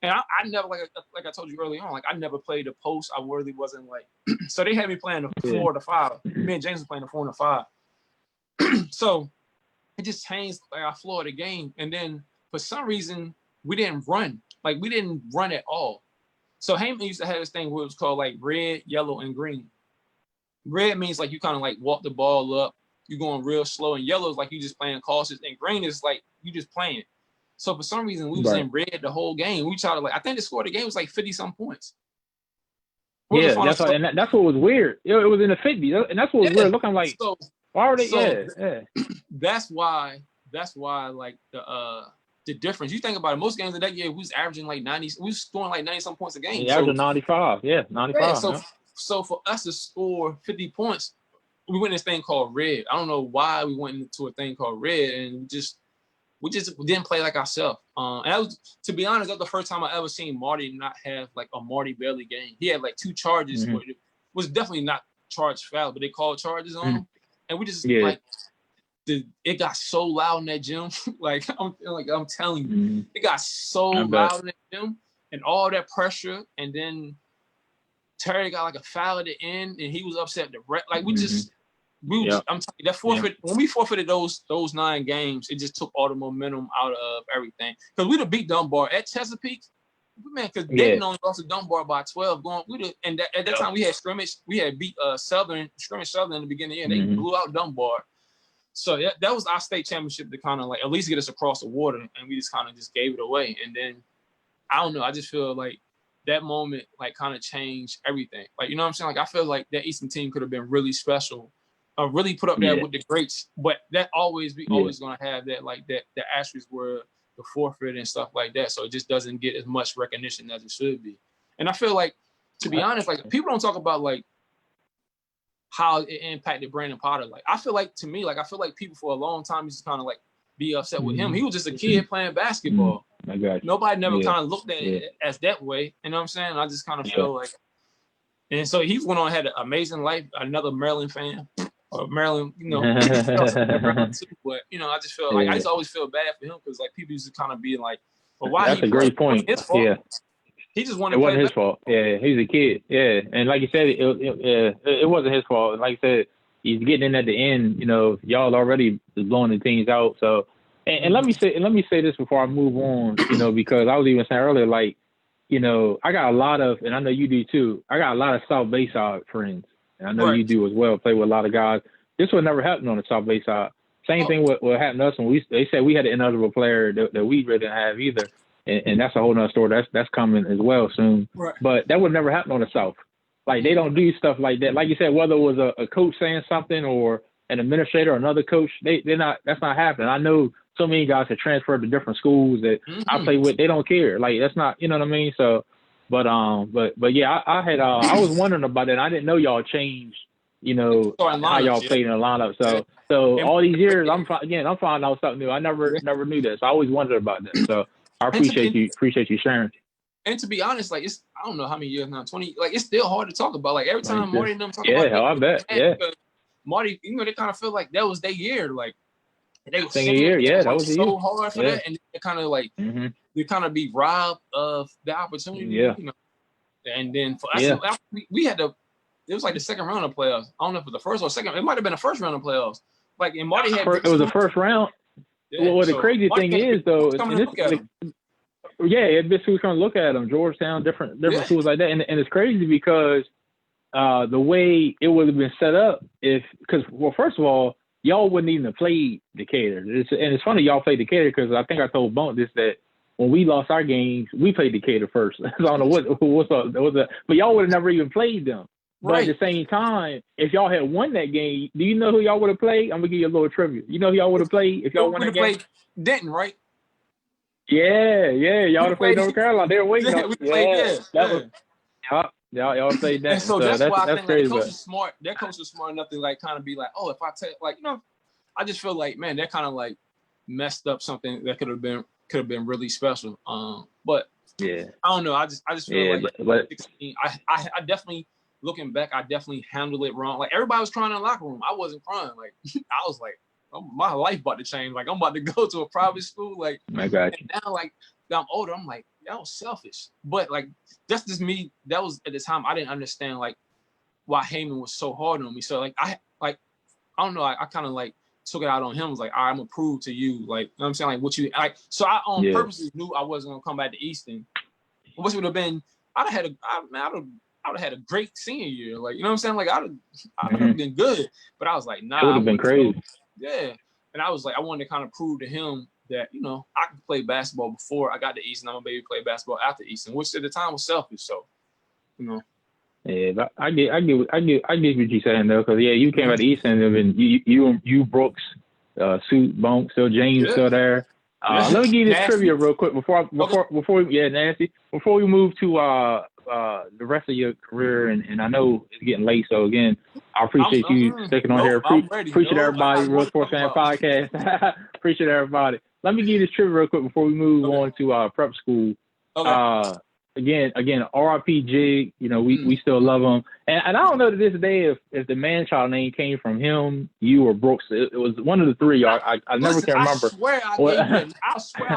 And I never, like I told you early on, like I never played the post. I really wasn't like, so they had me playing the 4 to 5. Me and James were playing the 4 and the 5. So it just changed like our flow of the game. And then for some reason we didn't run. Like we didn't run at all. So Heyman used to have this thing where it was called like red, yellow, and green. Red means like you kind of like walk the ball up. You're going real slow, and yellow is like you just playing cautious, and green is like you just playing. So for some reason, we was in red the whole game. We tried to I think the score of the game was like 50-some points. Yeah, that's what, and that's what was weird. It was in the 50s, and that's what was weird. Looking like, why are they? That's why like the difference. You think about it, most games of that year, we was averaging like 90. We was scoring like 90 some points a game. Yeah, averaging 95. Yeah, 95. Yeah, so for us to score 50 points, we went in this thing called red. I don't know why we went into a thing called red, and we just didn't play like ourselves. And that was, to be honest, that was the first time I ever seen Marty not have like a Marty Bailey game. He had like 2 charges, but it was definitely not charged foul, but they called charges on him, and we just like. It got so loud in that gym. I'm telling you, it got so loud in that gym, and all that pressure. And then Terry got like a foul at the end, and he was upset. I'm telling you, that forfeit. When we forfeited those 9 games, it just took all the momentum out of everything. Because we'd have beat Dunbar at Chesapeake, man. Because Dayton only lost to Dunbar by 12. At that time we had scrimmage. We had beat Southern in the beginning of the year. They blew out Dunbar. So that was our state championship to kind of like at least get us across the water, and we just kind of just gave it away. And then I don't know, I just feel like that moment like kind of changed everything. Like, you know what I'm saying? Like I feel like that Easton team could have been really special, really put up there with the greats. But that always gonna have that like that the asterisk where the forfeit and stuff like that. So it just doesn't get as much recognition as it should be. And I feel like, to be honest, like people don't talk about like how it impacted Brandon Potter. Like I feel like people for a long time used to kind of like be upset with him. He was just a kid playing basketball. I got you. Nobody never kind of looked at it as that way. You know what I'm saying? I just kind of feel like, and so he went on and had an amazing life. Another Maryland fan, or Maryland, Maryland too. But I just feel like I just always feel bad for him because like people used to kind of be like, "Well, why?" That's a great point. His fault. Yeah. He just wanted. It wasn't his fault. Yeah, he was a kid. Yeah, and like you said, it wasn't his fault. Like I said, he's getting in at the end. Y'all already is blowing the teams out. So, and let me say this before I move on. Because I was even saying earlier, like, I got a lot of, and I know you do too. I got a lot of South Bay side friends, and I know you do as well. Play with a lot of guys. This would never happen on the South Bay side. Same thing what happened to us when they said we had an ineligible player that we really didn't have either. And that's a whole nother story. That's coming as well soon. Right. But that would never happen on the South. Like they don't do stuff like that. Like you said, whether it was a coach saying something or an administrator or another coach, that's not happening. I know so many guys have transferred to different schools that I play with. They don't care. Like that's not, you know what I mean? So, but yeah, I was wondering about it. I didn't know y'all changed, how y'all played in the lineup. So all these years, I'm finding out something new. I never knew that. So I always wondered about that. So. I appreciate you sharing. And to be honest, like I don't know how many years now, 20. Like it's still hard to talk about. Like every time Marty and them talk about. Yeah, I bet. Yeah. Marty, they kind of feel like that was their year. Like they were that was so hard for that, and they kind of like they kind of be robbed of the opportunity. Yeah. And then for us, we had to. It was like the second round of playoffs. I don't know if it was the first or second. It might have been the first round of playoffs. Like and Marty had. It was the first round. Yeah, well, the crazy thing is, though, it's who's going to look at them. Georgetown, different schools like that, and it's crazy because the way it would have been set up, first of all, y'all wouldn't even have played Decatur, and it's funny y'all played Decatur because I think I told Bunk this that when we lost our games, we played Decatur first. I don't know what's up, but y'all would have never even played them. But at the same time, if y'all had won that game, do you know who y'all would have played? I'm gonna give you a little trivia. You know who y'all would have played if y'all won that game? Played Denton, right? Yeah. Y'all would have played North Carolina. They were waiting. We played Y'all played that. And so that's why I think crazy, like, the coach is smart. That coach is smart enough to like kind of be like, oh, if I take I just feel like, man, that kind of like messed up something that could have been really special. But I don't know. I just feel like 16, I definitely. Looking back, I definitely handled it wrong. Like everybody was crying in the locker room. I wasn't crying. Like I was like, my life about to change. Like I'm about to go to a private school. Like I got you. And now, like that I'm older, I'm like, that was selfish. But like that's just me. That was at the time I didn't understand like why Heyman was so hard on me. So like I don't know. I kind of like took it out on him. I was like, all right, I'm gonna prove to you, like, you know what I'm saying, like what you like. So I purposely knew I wasn't gonna come back to Easton, which would have been I would have had a great senior year. Like, you know what I'm saying? Like, I would have been good. But I was like, nah. It would have been crazy. Yeah. And I was like, I wanted to kind of prove to him that, I could play basketball before I got to Easton. I'm going to maybe play basketball after Easton, which at the time was selfish. So, Yeah, but I get what you're saying though, because you came out of Easton and you Brooks, Suit, Bunk, still James still there. Let me give you this trivia real quick before Nancy, before we move to the rest of your career, and I know it's getting late, so again, I appreciate you sticking on here. Appreciate everybody, Real Sports Fan Podcast. Appreciate everybody. Let me give you this trivia real quick before we move on to prep school. Okay. Again, RIP Jig, we still love him. And I don't know to this day if the man-child name came from him, you, or Brooks. It was one of the three. I never can remember. I swear I was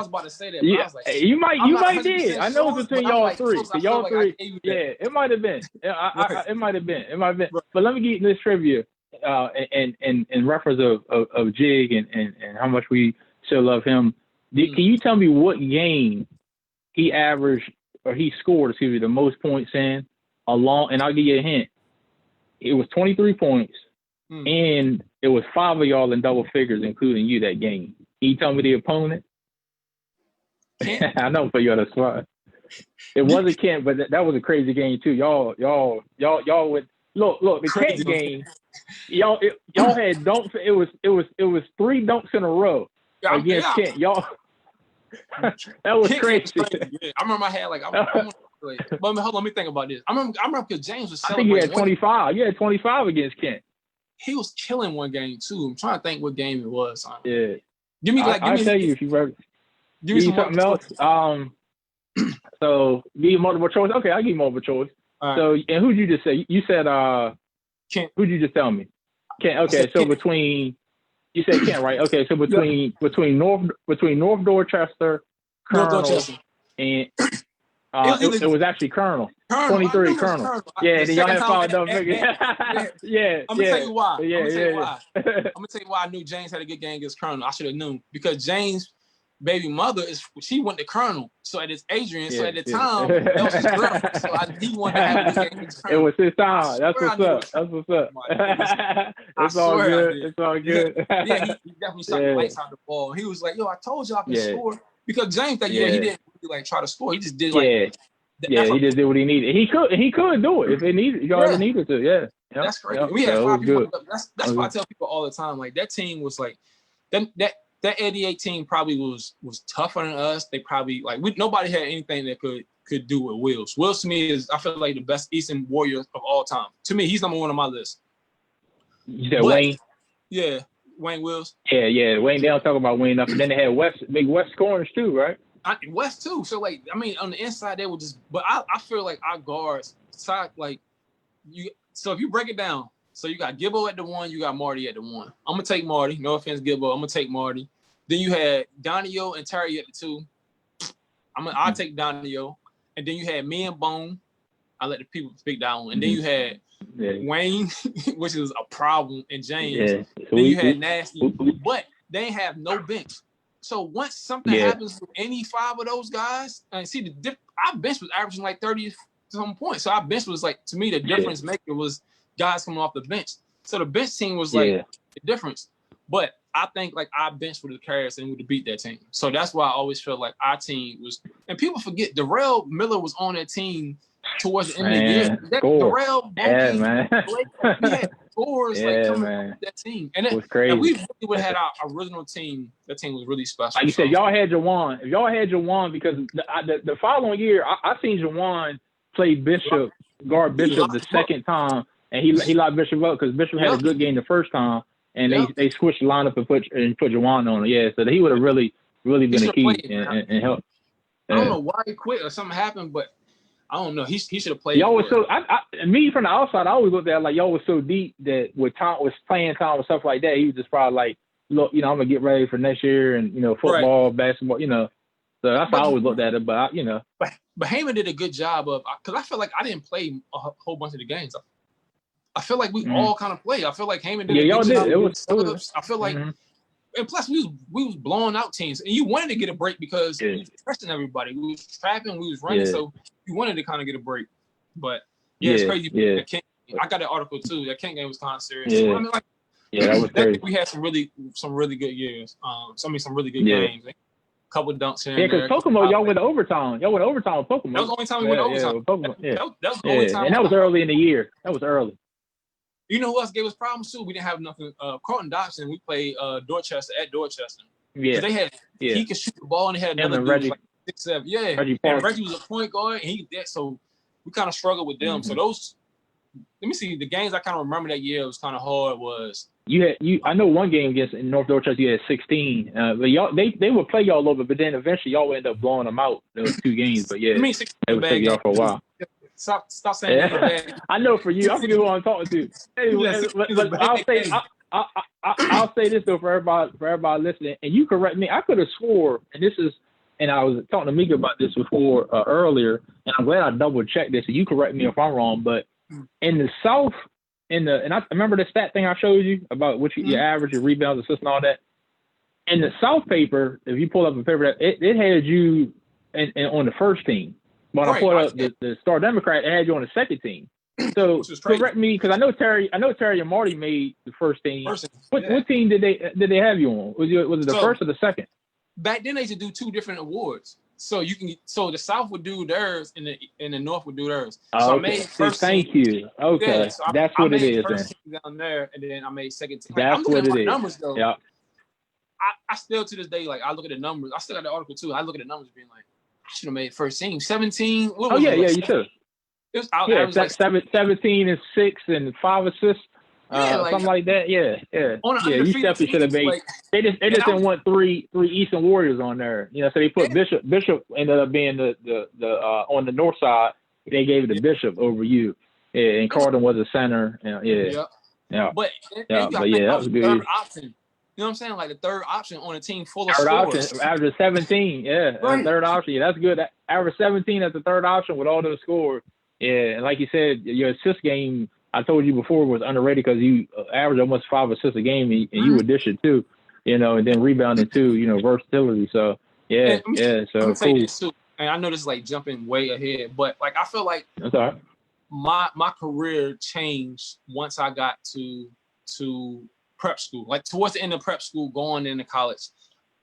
about to say that. Yeah, I was like, you might did. I know it's between y'all three. Y'all three. It might have been. It might have been. But let me give you this trivia in reference of Jig and how much we still love him. Can you tell me what game he averaged, or he scored, the most points in and I'll give you a hint. It was 23 points, and it was 5 of y'all in double figures, including you, that game. Can you tell me the opponent? I know for you on the spot. It wasn't Kent, but that was a crazy game too. Y'all would look the Kent game. Y'all had dunks. It was 3 dunks in a row against Kent. Y'all. That was crazy. Yeah. I remember I had but hold on, let me think about this. I remember because James was celebrating. I think you had 25. You had 25 against Kent. He was killing one game too. I'm trying to think what game it was. Yeah. I'll tell you if you ready. Give me something else. So give you multiple choice. Okay, I'll give you multiple choice. Right. So, and who'd you just say? You said Kent. Who'd you just tell me? Kent. Okay, so Kent. Between you said Kent, right? Okay, so between North Dorchester, Colonel, and it was actually Colonel. 23 Colonel. Yeah, then y'all had 5 double figures. Yeah. I'm gonna tell you why. I'm gonna tell you why I knew James had a good game against Colonel. I should have known because James' baby mother she went to Colonel. So at Adrian. So at the time, that was his girl. So he wanted to have a good game against Colonel. It was his time. That's what's up. It's all good. It's all good. Yeah, he definitely shot the lights out the ball. He was like, "Yo, I told you I could score." Because James that year he didn't really try to score. He just did he just did what he needed. He could do it if it needed. He already needed to. Yeah. Yep. That's crazy. We had 5 people. That's why I tell people all the time. Like that team was like that 88 team probably was tougher than us. They probably nobody had anything that could do with Wills. Wills to me is I feel like the best Easton Warrior of all time. To me, he's number 1 on my list. You said Wayne? Yeah, Wayne Wills. Yeah. Wayne, they don't talk about Wayne enough. And then they had big West corners too, right? West too. So on the inside they were just. But I feel like our guards So if you break it down, so you got Gibbo at the 1, you got Marty at the 1. I'm gonna take Marty. No offense, Gibbo. I'm gonna take Marty. Then you had Donio and Terry at the 2. I'll take Donio. And then you had me and Bone. I let the people speak that one. And then you had Wayne, which is a problem, and James. Yeah. Then you had Nasty, but they ain't have no bench. So once something happens with any 5 of those guys, and see our bench was averaging like 30-some points. So our bench was to me, the difference maker was guys coming off the bench. So the bench team was the difference. But I think our bench would have carried us and would have beat that team. So that's why I always felt like our team was. And people forget Darrell Miller was on that team towards the end of the year. Darrell, man. We had scores coming from that team. And it was crazy. And we really would have had our original team. That team was really special. Like you said, y'all had Jawan. If y'all had Jawan, because the following year, I seen Jawan play guard Bishop the second time, and he locked Bishop up because Bishop had a good game the first time, and they switched the lineup and put Jawan on it. Yeah, so he would have really been a key and helped. I don't know why he quit or something happened, but I don't know. He should have played. Y'all was so me from the outside, I always looked at it y'all was so deep that with playing time and stuff like that, he was just probably look, I'm gonna get ready for next year and football, basketball, So that's how I always looked at it. But But Heyman did a good job of because I feel like I didn't play a whole bunch of the games. I feel like we all kind of played. I feel like Heyman did a good job. It was. I feel like, and plus we was blowing out teams, and you wanted to get a break because we was pressing everybody. We was trapping, we was running, so you wanted to kind of get a break. But it's crazy. I got that article too. That Kent game was kind of serious. Yeah. So, that was crazy. We had some really good years. Some really good games. couple dunks here Yeah, and there. because Pokemon, y'all went to overtime. Y'all went to overtime with Pokemon. That was the only time we went to overtime. Yeah, Pokemon, yeah. That was the only time. And that was early in the year. That was early. You know who else gave us problems too? We didn't have nothing. Carlton Dobson. We played Dorchester at Dorchester. Yeah. They had he could shoot the ball, and they had another dude Reggie, like 6'7". Yeah. Reggie was a point guard, and he did so. We kind of struggled with them. So those. Let me see. The games I kind of remember that year was kind of hard. Was I know one game against in North Dorchester you had 16. But y'all they would play y'all a little bit, but then eventually y'all would end up blowing them out those 2 games. But yeah, they would take y'all for a while. Stop saying that. I know for you. I forget who I'm talking to. Anyway, but I'll say this though for everybody listening, and you correct me. I could have swore, and I was talking to Mika about this before earlier, and I'm glad I double checked this. And you correct me if I'm wrong, but in the South, and I remember the stat thing I showed you about what your average, your rebounds, assists, and all that. In the South paper, if you pull up a paper, it had you on the first team. When I pulled up the Star Democrat, it had you on the second team. So correct me, because I know Terry and Marty made the first team. What team did they have you on? Was it the first or the second? Back then they used to do 2 different awards. So the South would do theirs and the North would do theirs. So I made first team. Thank you. Okay. So that's what it is. First team down there, and then I made second team. That's what it is. Numbers though. Yeah. I still to this day, like I look at the numbers. I still got the article too. I look at the numbers being like, I should have made first team. 17. What was you should. It was like 17 and 6 and 5 assists. Something like that. Yeah. You definitely should have made. Like, they just didn't want three Easton Warriors on there. You know, so they put Bishop. Bishop ended up being the on the north side. They gave it to Bishop over you. Yeah, and Carlton was a center. Yeah. But that was good. Third option. You know what I'm saying? Like the third option on a team full of scores. Average 17. Yeah. Right. Third option. Yeah, that's good. Average 17 as the third option with all those scores. Yeah, and like you said, your assist game, I told you before, was underrated because you average almost 5 assists a game, and you would dish it too, you know, and then rebounding too, you know, versatility. So, so cool. This too, and I know this is like jumping way ahead, but like I feel like that's all right. My career changed once I got to prep school. Like towards the end of prep school, going into college.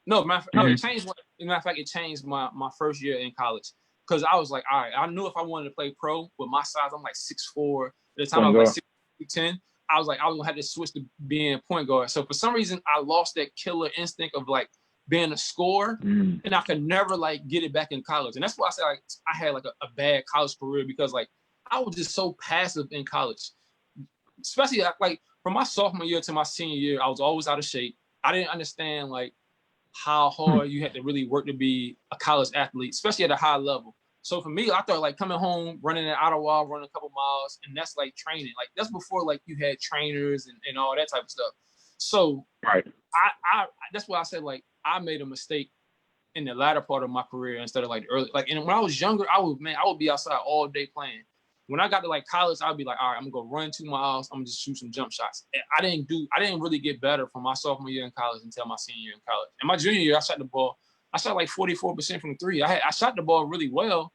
No, it changed. Matter of fact, it changed my first year in college. Because I was like, all right, I knew if I wanted to play pro with my size, I'm like 6'4". At the time, I was like 6'10". I was like, I was going to have to switch to being point guard. So for some reason, I lost that killer instinct of like being a scorer, and I could never like get it back in college. And that's why I said like I had like a bad college career because like I was just so passive in college. Especially like from my sophomore year to my senior year, I was always out of shape. I didn't understand like how hard you had to really work to be a college athlete, especially at a high level. So for me, I thought like coming home, running an Ottawa, running a couple miles, and that's like training. Like that's before like you had trainers and all that type of stuff. So right, I that's why I said like I made a mistake in the latter part of my career instead of like early. Like and when I was younger, I would be outside all day playing. When I got to like college, I'd be like, all right, I'm gonna go run 2 miles. I'm gonna just shoot some jump shots. And I didn't really get better from my sophomore year in college until my senior year in college. And my junior year, I shot like 44% from 3. I shot the ball really well.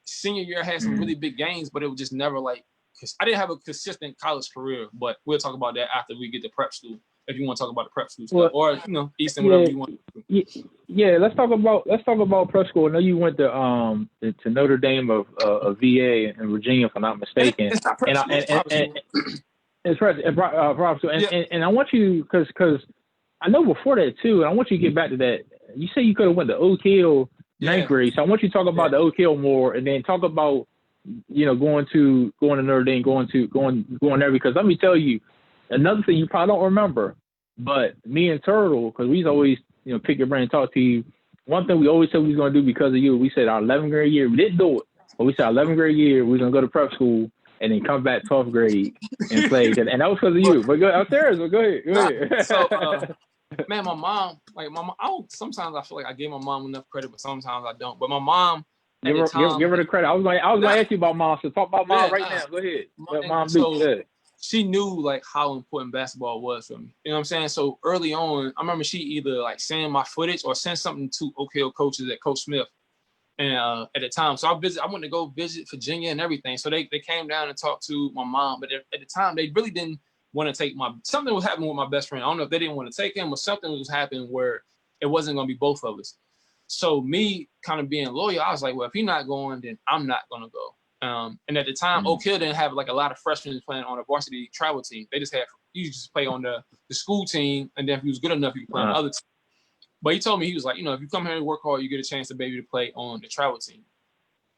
Senior year, I had some really big games, but it was just never like, because I didn't have a consistent college career. But we'll talk about that after we get to prep school. If you want to talk about the prep school stuff, or you know, Easton, whatever you want. Yeah, let's talk about prep school. I know you went to Notre Dame of VA in Virginia, if I'm not mistaken. It's not prep school. It's prep school. And I want you because I know before that too, and I want you to get back to that. You say you could have went to Oak Hill 9th grade, so I want you to talk about the Oak Hill more, and then talk about going to Notre Dame, going there, because let me tell you. Another thing you probably don't remember, but me and Turtle, because we always, pick your brain and talk to you. One thing we always said we was going to do because of you, we said our 11th grade year, we didn't do it, but we said our 11th grade year, we was going to go to prep school and then come back 12th grade and play. And that was because of you. But go ahead. So, man, my mom, sometimes I feel like I gave my mom enough credit, but sometimes I don't. But my mom, give her the credit. I was going to ask you about mom, so talk about mom right now. Go ahead. Let mom do that. She knew like how important basketball was for me. You know what I'm saying? So early on, I remember she either like send my footage or send something to Oak Hill coaches at Coach Smith. And at the time, so I went to go visit Virginia and everything. So they came down and talked to my mom, but at the time they really didn't want to take something was happening with my best friend. I don't know if they didn't want to take him or something was happening where it wasn't going to be both of us. So me kind of being loyal, I was like, well, if he's not going, then I'm not gonna go. And at the time, Oak Hill didn't have like a lot of freshmen playing on a varsity travel team. They just had you just play on the school team, and then if you was good enough, you could play on the other team. But he told me, he was like, you know, if you come here and work hard, you get a chance to be able to play on the travel team.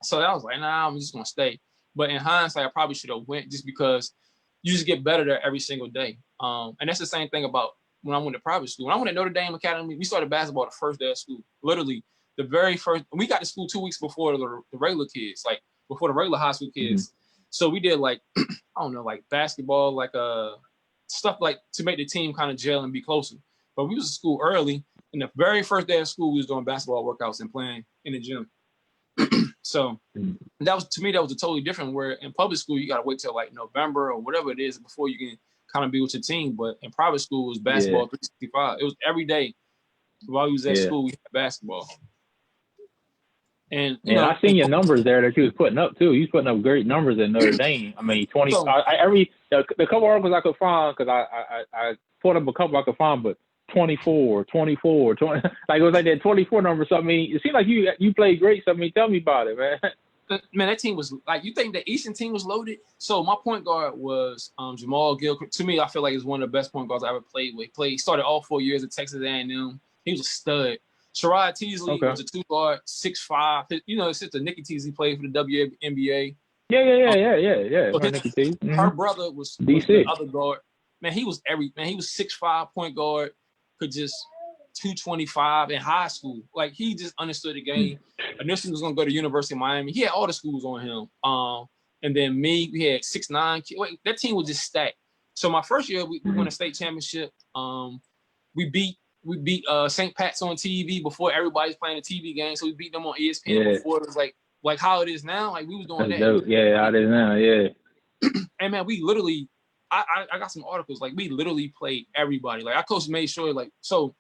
So I was like, nah, I'm just gonna stay. But in hindsight, I probably should have went just because you just get better there every single day. And that's the same thing about when I went to private school. When I went to Notre Dame Academy, we started basketball the first day of school. Literally, the very first. We got to school 2 weeks before the regular kids, like before the regular high school kids. Mm-hmm. So we did like, I don't know, like basketball, like stuff like to make the team kind of gel and be closer. But we was at school early. And the very first day of school, we was doing basketball workouts and playing in the gym. So that was, to me, that was a totally different, where in public school, you got to wait till like November or whatever it is before you can kind of be with your team. But in private school, it was basketball 365. It was every day while you was at school, we had basketball. And you know, I seen your numbers there that you was putting up too. You was putting up great numbers at Notre Dame. I mean, 20. The couple articles I could find, because I put up a couple I could find, but 24, 20, like it was like that 24 number. So I mean, it seemed like you played great. So I mean, tell me about it, man. Man, that team was like, you think the Easton team was loaded? So my point guard was Jamal Gilchrist. To me, I feel like he's one of the best point guards I ever played with. He started all 4 years at Texas A&M. He was a stud. Sherrod Teasley was a 2 guard, 6'5". You know, it's just a Nikki Teasley played for the WNBA. Yeah. So her brother was the other guard. Man, he was 6'5" point guard, could just 225 in high school. Like, he just understood the game. Initially, he was going to go to University of Miami. He had all the schools on him. And then me, we had 6'9". Wait, that team was just stacked. So my first year, we won a state championship. We beat St. Pat's on TV before everybody's playing a TV game. So we beat them on ESPN before it was like how it is now. Like, we was doing that. Dope. Yeah, how it is now. Yeah. And man, we literally, I got some articles. Like, we literally played everybody. Like, our coach made sure, like, so,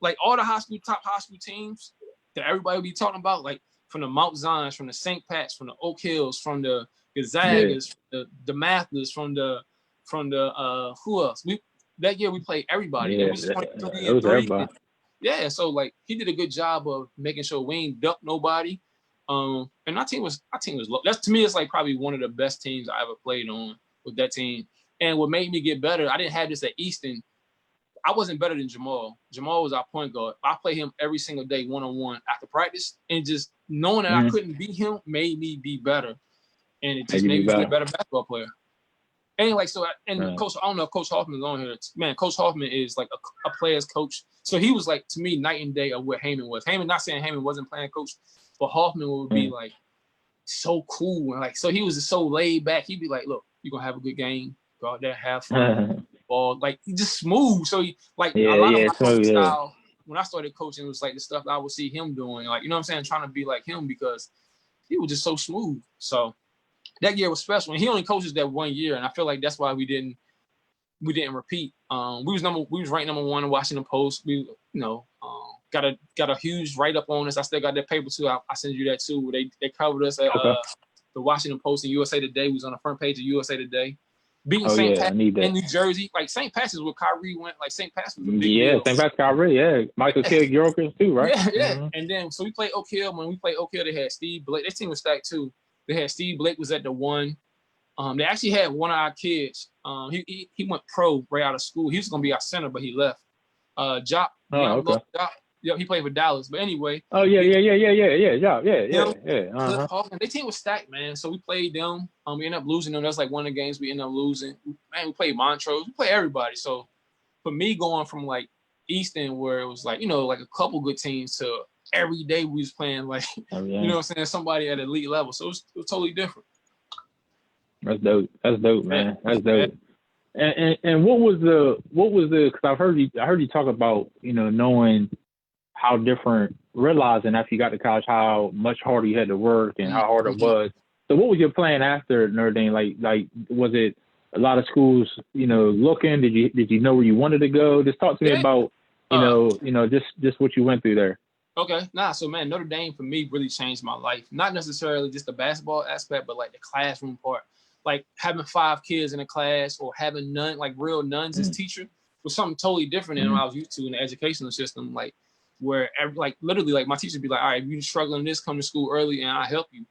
like, all the top high school teams that everybody would be talking about, like, from the Mount Zions, from the St. Pat's, from the Oak Hills, from the Gonzagas, the Mathers, from the who else? That year we played everybody. Yeah, it was 23 and 3. Yeah, so like, he did a good job of making sure we ain't duck nobody. And our team was low. That's, to me, it's like probably one of the best teams I ever played on with that team. And what made me get better, I didn't have this at Easton. I wasn't better than Jamal. Jamal was our point guard. I played him every single day, one-on-one after practice. And just knowing that I couldn't beat him made me be better. And it just made me be a better basketball player. And like, so, and Coach, I don't know if Coach Hoffman is on here. Man, Coach Hoffman is like a player's coach. So he was like, to me, night and day of what Heyman was. Heyman, not saying Heyman wasn't playing coach, but Hoffman would be like so cool. And like, so he was just so laid back. He'd be like, look, you're going to have a good game. Go out there, have fun. Ball. Like, he just smooth. So he, like, a lot of my coaching style, when I started coaching, it was like the stuff that I would see him doing. Like, you know what I'm saying? Trying to be like him, because he was just so smooth. So that year was special. And he only coaches that 1 year. And I feel like that's why we didn't repeat. We was ranked number 1 in Washington Post. We, got a huge write-up on us. I still got that paper too. I send you that too. They covered us at the Washington Post and USA Today. We was on the front page of USA Today. Beating St. Pat in New Jersey. Like, St. Pat's is where Kyrie went. Like, St. Pat's was a big deal. St. Pat's Kyrie, Michael Kidd-Gilchrist too, right? Yeah. Mm-hmm. And then, so we played Oak Hill. When we played Oak Hill, they had Steve Blake. This team was stacked too. They had Steve Blake was at the 1. They actually had one of our kids. He went pro right out of school. He was going to be our center, but he left. Jop. Yeah, he played for Dallas. But anyway. Oh, yeah. Their team was stacked, man. So we played them. We ended up losing them. That's like one of the games we ended up losing. Man, we played Montrose. We played everybody. So for me, going from like Easton, where it was like, like a couple good teams, to every day we was playing like, you know what I'm saying, somebody at elite level. So it was totally different. That's dope, man. That's dope. And what was the? Because I heard you talk about, knowing how different, realizing after you got to college how much harder you had to work and how hard it was. So what was your plan after Notre Dame? Like was it a lot of schools, looking? Did you know where you wanted to go? Just talk to me about, just what you went through there. Okay. So man, Notre Dame for me really changed my life. Not necessarily just the basketball aspect, but like the classroom part. Like having 5 kids in a class, or having none, like real nuns as teacher, was something totally different than what I was used to in the educational system. Like, where like literally like my teacher would be like, all right, if you're struggling this, come to school early and I'll help you.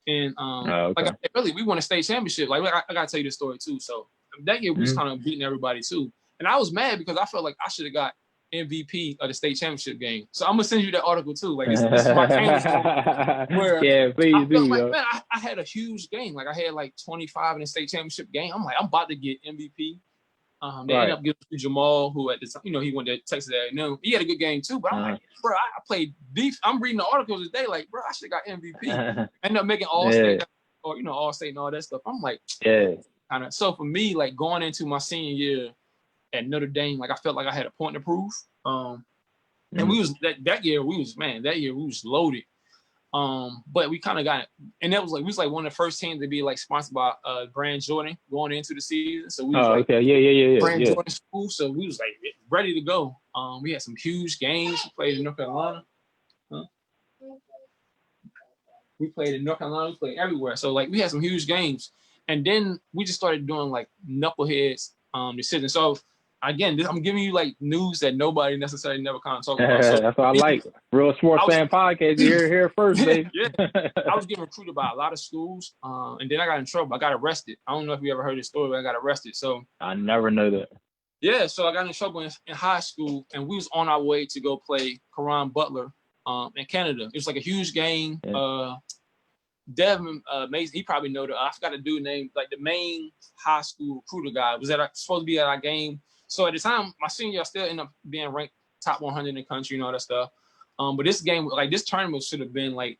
And okay. like I said, really, we won a state championship. Like I gotta tell you this story too. So that year we was kind of beating everybody too. And I was mad because I felt like I should have got MVP of the state championship game. So I'm gonna send you that article too. Like this is my famous where please I felt do, like, man, I had a huge game. Like I had like 25 in the state championship game. I'm like, I'm about to get MVP. They ended up giving to Jamal, who at the time, he went to Texas A&M. He had a good game too, but I'm like, bro, I played beef. I'm reading the articles today, like, bro, I should have got MVP. Ended up making all state or all state and all that stuff. I'm like, kind of. So for me, like going into my senior year at Notre Dame, like I felt like I had a point to prove. And we was that year we was loaded. But we kind of got it, and that was like we was like one of the first teams to be like sponsored by Brand Jordan going into the season. So we was Brand Jordan school. So we was like ready to go. We had some huge games. We played in North Carolina. We played in North Carolina. We played everywhere. So like we had some huge games, and then we just started doing like knuckleheads decisions. So again, I'm giving you like news that nobody necessarily never kind of talk about. So that's what I like. Real Sports Fan Podcast. You're here first, baby. I was getting recruited by a lot of schools, and then I got in trouble. I got arrested. I don't know if you ever heard this story, but I got arrested. So I never know that. Yeah, so I got in trouble in high school, and we was on our way to go play Karan Butler in Canada. It was like a huge game. Devin Mason, he probably know I forgot the dude name, like the main high school recruiter guy was supposed to be at our game. So at the time, my senior year, I still ended up being ranked top 100 in the country and all that stuff. But this game, like this tournament should have been like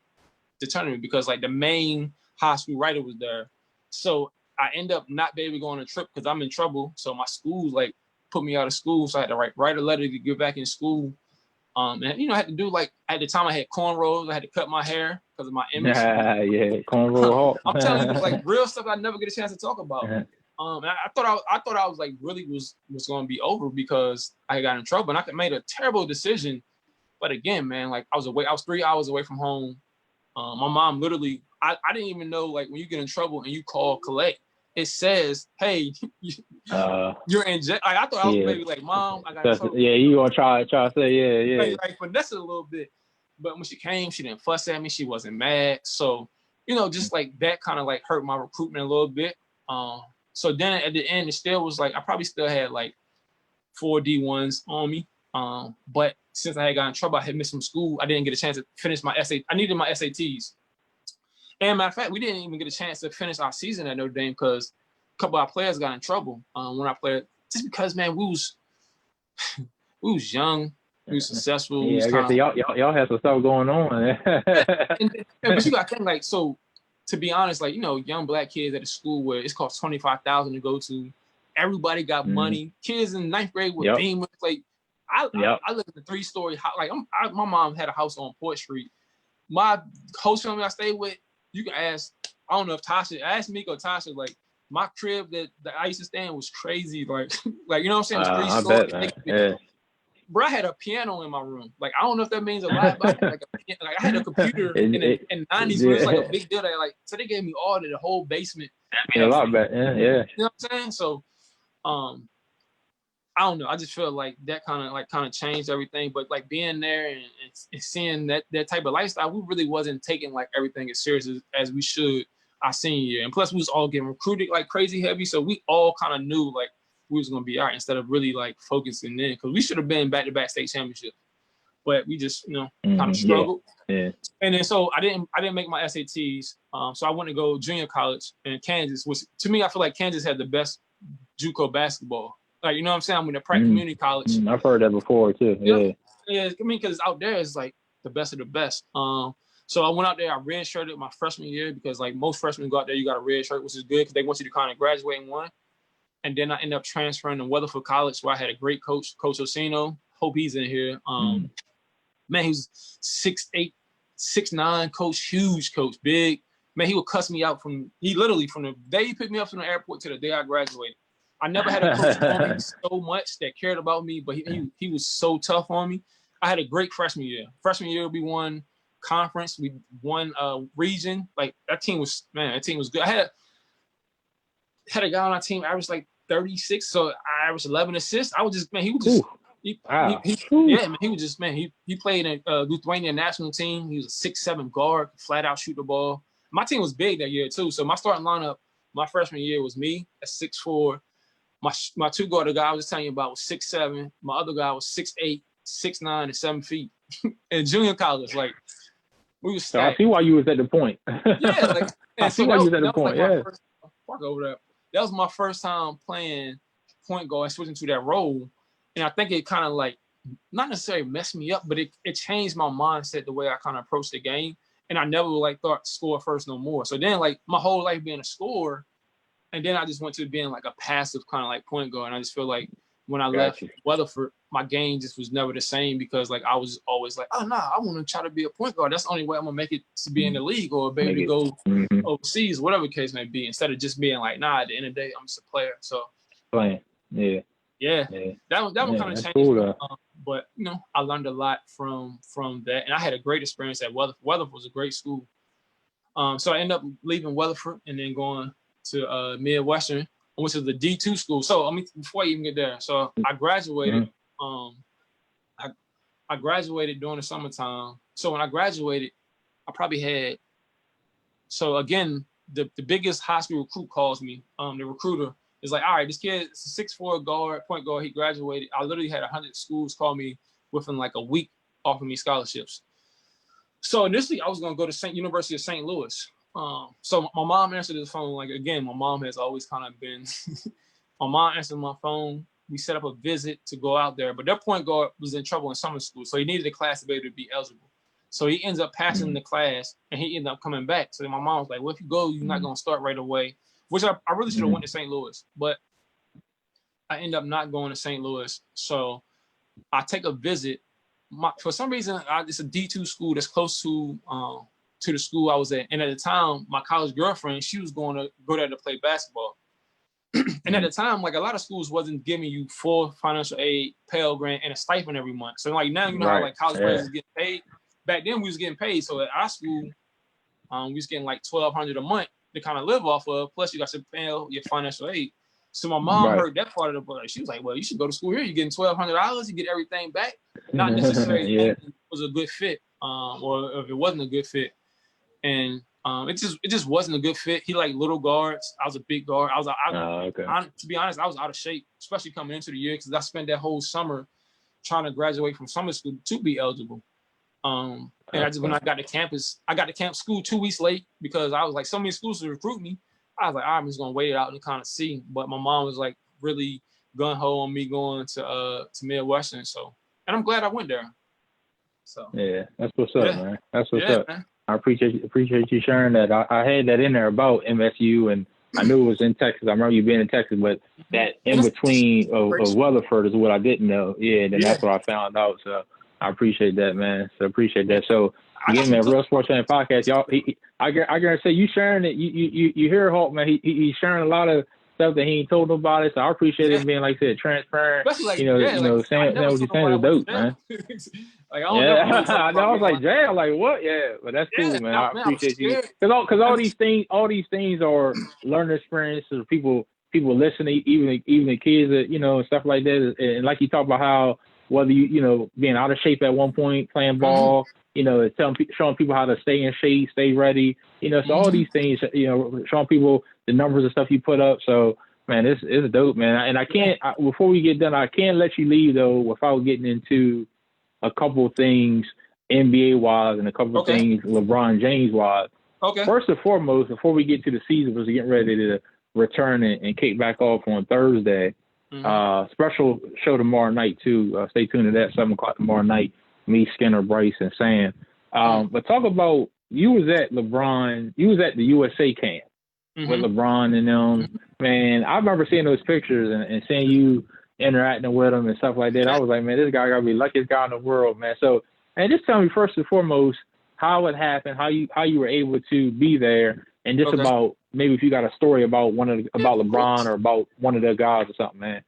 the tournament because like the main high school writer was there. So I end up not being able to go on a trip because I'm in trouble. So my school like put me out of school. So I had to write a letter to get back in school. And I had to do like at the time I had cornrows. I had to cut my hair because of my image. Cornrow. I'm telling you, like real stuff I never get a chance to talk about. And I thought I was like really was going to be over because I got in trouble and I made a terrible decision. But again, man, like I was 3 hours away from home. My mom literally, I didn't even know like when you get in trouble and you call collect, it says, hey, you're in jail. Like, I thought I was maybe like, Mom, I got in trouble. Yeah, you gonna try to say, Like finesse it a little bit. But when she came, she didn't fuss at me. She wasn't mad. So, just like that kind of like hurt my recruitment a little bit. So then at the end, it still was like, I probably still had like 4 D1s on me. But since I had gotten in trouble, I had missed some school. I didn't get a chance to finish my SAT. I needed my SATs. And matter of fact, we didn't even get a chance to finish our season at Notre Dame because a couple of our players got in trouble when I played. Just because, man, we was young, we was successful. Yeah, I guess y'all had some stuff going on. But you got to think like, so to be honest, like young black kids at a school where it's cost $25,000 to go to. Everybody got money. Kids in 9th grade with Beamers. Like I lived in a 3-story house. Like my mom had a house on Port Street. My host family I stayed with. You can ask, I don't know if Tasha, ask Miko or Tasha, like my crib that I used to stay in was crazy. Like you know what I'm saying? It was 3 stories. Bro, I had a piano in my room. Like, I don't know if that means a lot, but I had a computer in the 90s when it was like a big deal. So they gave me all the whole basement. A lot better. Yeah. You know what I'm saying? So, I don't know. I just feel like that kind of changed everything. But like being there and seeing that type of lifestyle, we really wasn't taking like everything as serious as we should our senior year. And plus we was all getting recruited like crazy heavy. So we all kind of knew like we was going to be all right instead of really like focusing in because we should have been back-to-back state championships. But we just, kind of struggled. Yeah. And then so I didn't make my SATs. So I went to go junior college in Kansas, which to me, I feel like Kansas had the best JUCO basketball. Like, you know what I'm saying? I'm in a Pratt Community College. I've heard that before too. Yeah. I mean, because out there is like the best of the best. So I went out there, I redshirted my freshman year because like most freshmen go out there, you got a red shirt, which is good because they want you to kind of graduate in one. And then I ended up transferring to Weatherford College where I had a great coach, Coach Osino. Hope he's in here. Man, he was 6'8", 6'9", coach, huge coach, big. Man, he would cuss me out from the day he picked me up from the airport to the day I graduated. I never had a coach on me so much that cared about me, but he was so tough on me. I had a great freshman year. Freshman year, we won conference. We won region. Like that team was good. I had a guy on our team averaged like 36, so I averaged 11 assists. I was just, man, he was just, Yeah, man. He was just, man. He played in Lithuania national team. He was a 6'7" guard, flat out shoot the ball. My team was big that year too. So my starting lineup, my freshman year was me at 6'4". My two guard, the guy I was just telling you about, was 6'7". My other guy was 6'8", 6'9", and 7 feet. In junior college, like we was stacked. So I see why you was at the point. Yeah, like I see why you was at the point. Yeah. That was my first time playing point guard, switching to that role. And I think it kind of like, not necessarily messed me up, but it changed my mindset, the way I kind of approached the game. And I never like thought score first no more. So then like my whole life being a scorer, and then I just went to being like a passive kind of like point guard. And I just feel like when I left Weatherford, my game just was never the same, because like I was always like, oh no, I want to try to be a point guard. That's the only way I'm gonna make it to be in the league or be able to go overseas, whatever the case may be, instead of just being like, nah, at the end of the day, I'm just a player. So playing. Yeah. That one kind of changed. Cool, but you know, I learned a lot from that, and I had a great experience at Weatherford. Weatherford was a great school. So I ended up leaving Weatherford and then going to Midwestern, which is the D2 school. So I mean, before I even get there, so I graduated. I graduated during the summertime. So when I graduated, I probably had. So again, the biggest high school recruit calls me. The recruiter is like, all right, this kid is a 6'4" guard, point guard. He graduated. I literally had 100 schools call me within like a week, offering me scholarships. So initially, I was going to go to University of St. Louis. So my mom answered the phone. Like, again, my mom has always kind of been, my mom answered my phone. We set up a visit to go out there, but their point guard was in trouble in summer school. So he needed a class to be able to be eligible. So he ends up passing the class, and he ended up coming back. So then my mom was like, well, if you go, you're not going to start right away, which I really should have went to St. Louis, but I end up not going to St. Louis. So I take a visit. For some reason, it's a D2 school that's close to the school I was at. And at the time, my college girlfriend, she was going to go there to play basketball. And at the time, like a lot of schools wasn't giving you full financial aid, Pell Grant, and a stipend every month. So like now, you know how like college players is getting paid. Back then, we was getting paid. So at our school, we was getting like $1,200 a month to kind of live off of. Plus, you got to pay your financial aid. So my mom heard that part of the book. She was like, well, you should go to school here. You're getting $1,200. You get everything back. Not necessarily it was a good fit, or if it wasn't a good fit. And it just wasn't a good fit. He liked little guards. I was a big guard. To be honest, I was out of shape, especially coming into the year, because I spent that whole summer trying to graduate from summer school to be eligible. And when I got to campus, I got to camp school 2 weeks late, because I was like, so many schools to recruit me. I was like, I'm just gonna wait it out and kind of see. But my mom was like really gung ho on me going to Midwestern. So, and I'm glad I went there. So yeah, that's what's up, man. That's what's up. Man. I appreciate you sharing that. I had that in there about MSU, and I knew it was in Texas. I remember you being in Texas, but that in between of Weatherford is what I didn't know. Yeah, then that's what I found out. So I appreciate that, man. So appreciate that. So again, man, Real Sports Fan Podcast, y'all. I gotta say, you sharing it. You hear Hulk, man. He's sharing a lot of stuff that he ain't told nobody. So I appreciate it being, like I said, transparent. Like, saying what you're saying is dope, man. Like, I was like, damn, like what? Yeah, but that's cool, man. I appreciate you, because all these things are learning experiences for people listening, even the kids that and stuff like that. And like you talk about how whether you being out of shape at one point, playing ball, showing people how to stay in shape, stay ready, so all these things, showing people the numbers and stuff you put up. So man, it's dope, man. And I can't before we get done, I can't let you leave though without getting into a couple of things NBA wise and a couple of things LeBron James wise. Okay. First and foremost, before we get to the season, was getting ready to return and kick back off on Thursday. Special show tomorrow night too. Stay tuned to that 7:00 tomorrow night. Me, Skinner, Bryce, and Sam. But talk about, you was at the USA camp with LeBron and them. Man, I remember seeing those pictures and seeing you interacting with him and stuff like that. I was like, man, this guy gotta be the luckiest guy in the world, man. So, and just tell me first and foremost how it happened, how you were able to be there, and just about maybe if you got a story about about LeBron or about one of their guys or something, man.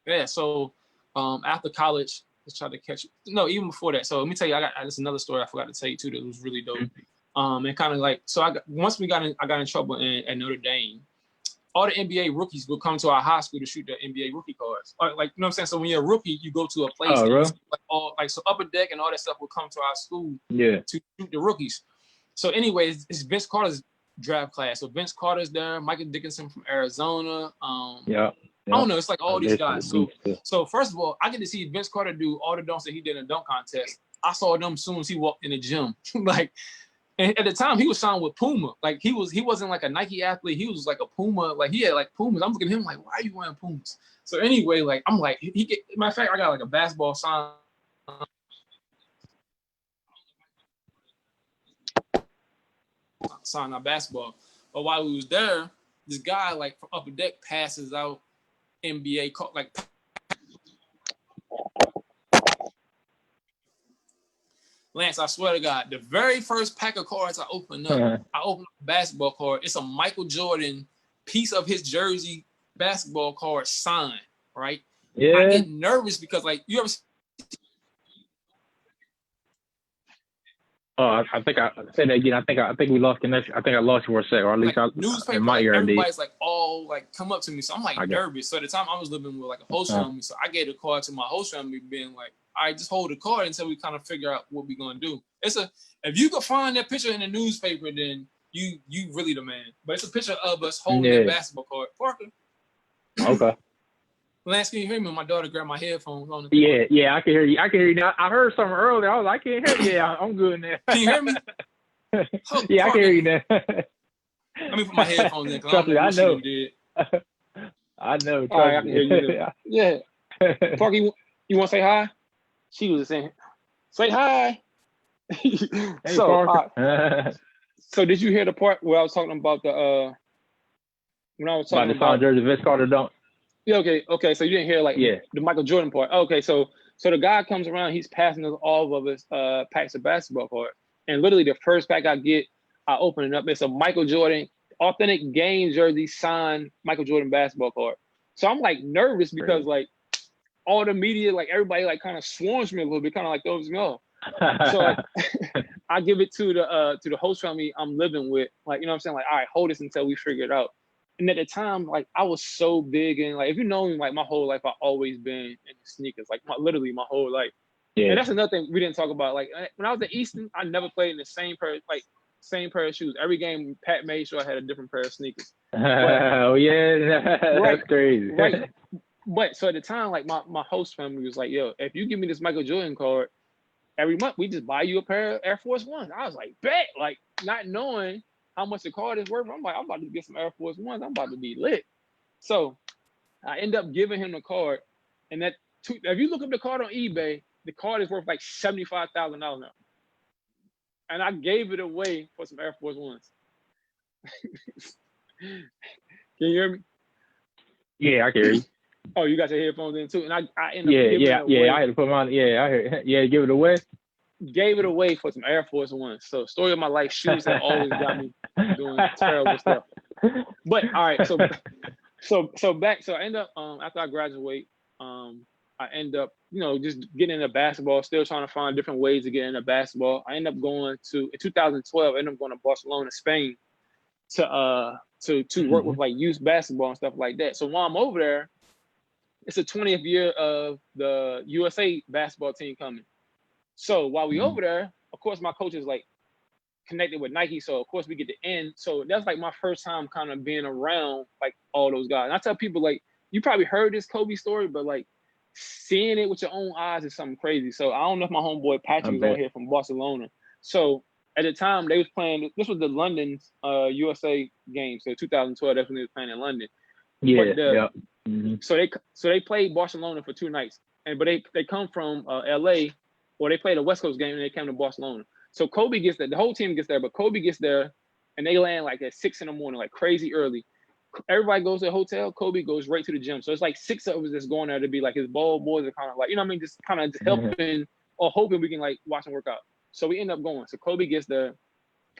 Yeah. So, after college, let's try to catch it. No, even before that. So let me tell you, there's another story I forgot to tell you too that was really dope. And kind of like, so once I got in trouble at Notre Dame. all the NBA rookies would come to our high school to shoot the NBA rookie cards. Or, like, you know what I'm saying? So when you're a rookie, you go to a place and really? so Upper Deck and all that stuff will come to our school to shoot the rookies. So anyways, it's Vince Carter's draft class. So Vince Carter's there, Michael Dickinson from Arizona. I don't know. It's like all these guys. So first of all, I get to see Vince Carter do all the dunks that he did in a dunk contest. I saw them as soon as he walked in the gym. Like, and at the time he was signed with Puma. Like he wasn't like a Nike athlete. He was like a Puma. Like he had like Pumas. I'm looking at him like, why are you wearing Pumas? So anyway, like I'm like, matter of fact, I got like a basketball sign. Sign our basketball. But while we was there, this guy like from Upper Deck passes out NBA like. Lance, I swear to God, the very first pack of cards I opened up, I opened up a basketball card. It's a Michael Jordan piece of his jersey basketball card signed, right? Yeah. I get nervous because, like, you ever? Oh, I think I said that again. I think we lost connection. I think I lost you for a second, or at least like, newspaper. In my like, ear, everybody's like all like come up to me, so I'm like nervous. So at the time I was living with like a host family, so I gave the card to my host family, being like, "All right, just hold the card until we kind of figure out what we're gonna do." If you could find that picture in the newspaper, then you really the man. But it's a picture of us holding that basketball card. Parker. Okay. Lance, can you hear me? My daughter grabbed my headphones on. Yeah, I can hear you. I can hear you now. I heard something earlier. I was like, I can't hear you. Yeah, I'm good now. Can you hear me? Yeah, I can hear you now. Let me put my headphones in. Trust me, I know. I know. All right, I can hear you. Yeah. Parker, you want to say hi? She was saying, say hi. Hey, so did you hear the part where I was talking about when I was talking about the Vince Carter dunk? Yeah, okay. So you didn't hear the Michael Jordan part. Okay, so the guy comes around, he's passing us all of his packs of basketball cards. And literally the first pack I get, I open it up. It's a Michael Jordan authentic game jersey signed Michael Jordan basketball card. So I'm like nervous because like all the media, like everybody like kind of swarms me a little bit, kind of like throws me off. So like, I give it to the host family I'm living with, like, you know what I'm saying? Like, all right, hold this until we figure it out. And at the time, like, I was so big in, like, if you know me, like, my whole life, I've always been in sneakers, like, literally my whole life. Yeah. And that's another thing we didn't talk about. Like, when I was at Easton, I never played in the same pair of shoes. Every game, Pat made sure I had a different pair of sneakers. Oh, yeah. That's crazy. Right. But so at the time, like, my host family was like, yo, if you give me this Michael Jordan card, every month we just buy you a pair of Air Force Ones. I was like, bet, like, not knowing how much the card is worth. I'm like, I'm about to get some Air Force Ones. I'm about to be lit. So I end up giving him the card. And if you look up the card on eBay, the card is worth like $75,000 now. And I gave it away for some Air Force Ones. Can you hear me? Yeah, I can hear you. Oh, you got your headphones in too. And I end up giving it away. Yeah, I had to put them on. Yeah, I heard. Yeah, give it away. Gave it away for some Air Force Ones. So story of my life, shoes have always got me doing terrible stuff. But all right, so I end up after I graduate, I end up, just getting into basketball, still trying to find different ways to get into basketball. I end up going in 2012, I ended up going to Barcelona, Spain to work with like youth basketball and stuff like that. So while I'm over there, it's the 20th year of the USA basketball team coming. So while we over there, of course, my coach is like connected with Nike. So of course we get the end. So that's like my first time kind of being around like all those guys. And I tell people, like, you probably heard this Kobe story, but like seeing it with your own eyes is something crazy. So I don't know if my homeboy Patrick was on here from Barcelona. So at the time they was playing, this was the London USA game. So 2012, that's when they was playing in London. Yeah. So they played Barcelona for 2 nights. But they come from LA, or they played a West Coast game and they came to Barcelona. So Kobe gets there, the whole team gets there, but Kobe gets there and they land like at 6 a.m, like crazy early. Everybody goes to the hotel, Kobe goes right to the gym. So it's like 6 of us that's going there to be like his ball boys are kind of like, just kind of helping or hoping we can like watch him work out. So we end up going. So Kobe gets there,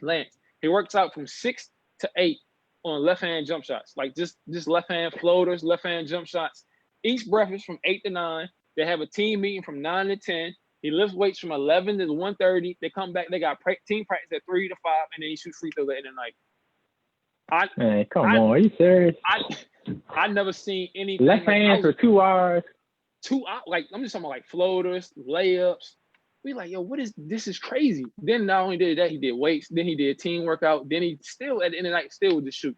Lance. He works out from 6 to 8 on left-hand jump shots, like just left-hand floaters, left-hand jump shots. Each breakfast from 8 to 9. They have a team meeting from 9 to 10. He lifts weights from 11 to 1:30. They come back. They got team practice at 3 to 5, and then he shoots free throws at the end of the night. Man, come on. Are you serious? I never seen anything. Left hand for 2 hours. 2 hours. Like, I'm just talking about like floaters, layups. We like, yo, this is crazy. Then not only did that, he did weights. Then he did team workout. Then he still, at the end of the night, still would just shoot.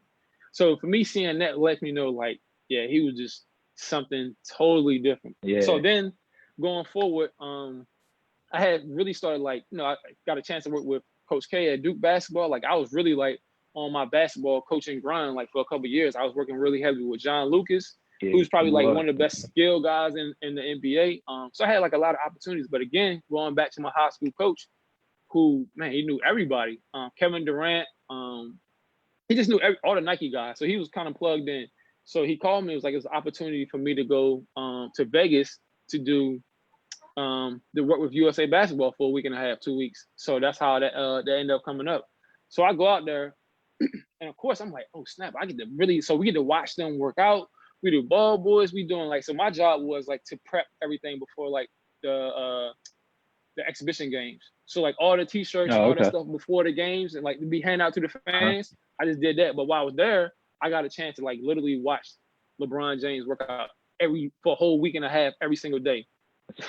So for me, seeing that let me know, like, yeah, he was just something totally different. Yeah. So then going forward, I had really started, like, I got a chance to work with Coach K at Duke basketball. Like, I was really like on my basketball coaching grind, like for a couple of years. I was working really heavy with John Lucas, who's probably like one of the best skill guys in the NBA. So I had like a lot of opportunities. But again, going back to my high school coach, who, man, he knew everybody. Kevin Durant, he just knew all the Nike guys. So he was kind of plugged in. So he called me. It was like, it was an opportunity for me to go to Vegas to do the work with USA Basketball for a week and a half, 2 weeks. So that's how that ended up coming up. So I go out there, and of course I'm like, oh snap! I get to really, so we get to watch them work out. We do ball boys. We doing like, so my job was like to prep everything before like the exhibition games. So like all the t-shirts, all that stuff before the games, and like to be handed out to the fans. I just did that. But while I was there, I got a chance to like literally watch LeBron James work out for a whole week and a half every single day.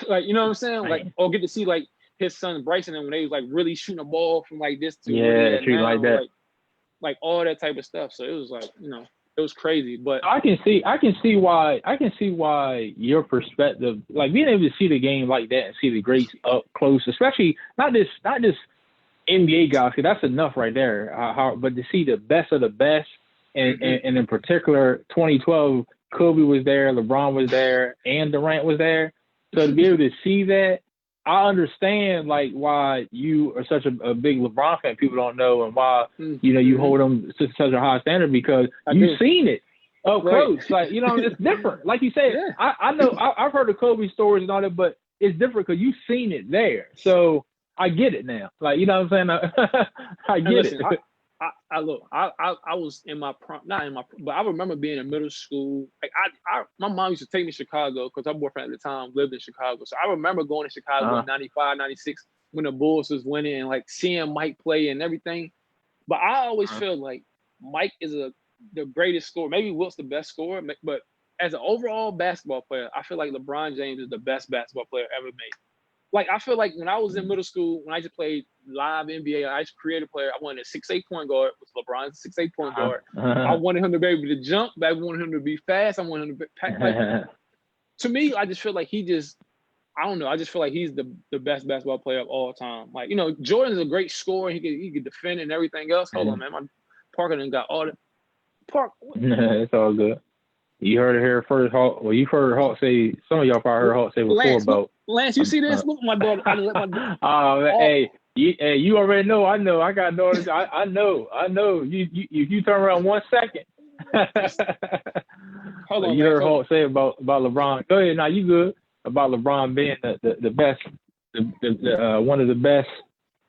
Like, you know what I'm saying? Like, or get to see like his son Bryson and when they was like really shooting a ball from like this to treat like that, like all that type of stuff. So it was like, it was crazy. But I can see why your perspective, like being able to see the game like that and see the greats up close, especially not just NBA guys, because that's enough right there. But to see the best of the best, and in particular 2012, Kobe was there, LeBron was there, and Durant was there. So to be able to see that, I understand like why you are such a big LeBron fan. People don't know, and why you hold him to such a high standard, because you've seen it up close. Like, it's different. Like you said, I know I've heard the Kobe stories and all that, but it's different because you've seen it there. So I get it now. Like, you know what I'm saying? I get it. I was in my not in my, but I remember being in middle school. Like my mom used to take me to Chicago because her boyfriend at the time lived in Chicago. So I remember going to Chicago in 95, 96 when the Bulls was winning and like seeing Mike play and everything. But I always feel like Mike is the greatest scorer. Maybe Wilt's the best scorer, but as an overall basketball player, I feel like LeBron James is the best basketball player ever made. Like, I feel like when I was in middle school, when I just played live NBA, I just created a player. I wanted a 6'8" point guard with LeBron's 6'8" point guard. I wanted him to be able to jump. I wanted him to be fast. I wanted him to be to me, I just feel like I don't know. I just feel like he's the best basketball player of all time. Like, Jordan's a great scorer. He could defend and everything else. Hold on, man. My Parker done got all the Park. It's all good. You heard it here first, Hawk. Well, you've heard Hawk say, some of y'all probably heard Hawk say before about. Lance, you see this? Look, my daughter. I let my daughter. Hey, you already know. I know. I got daughters. I know. You turn around 1 second. Hold on, you heard Hawk say about LeBron. Go ahead. Now you good about LeBron being the best, one of the best,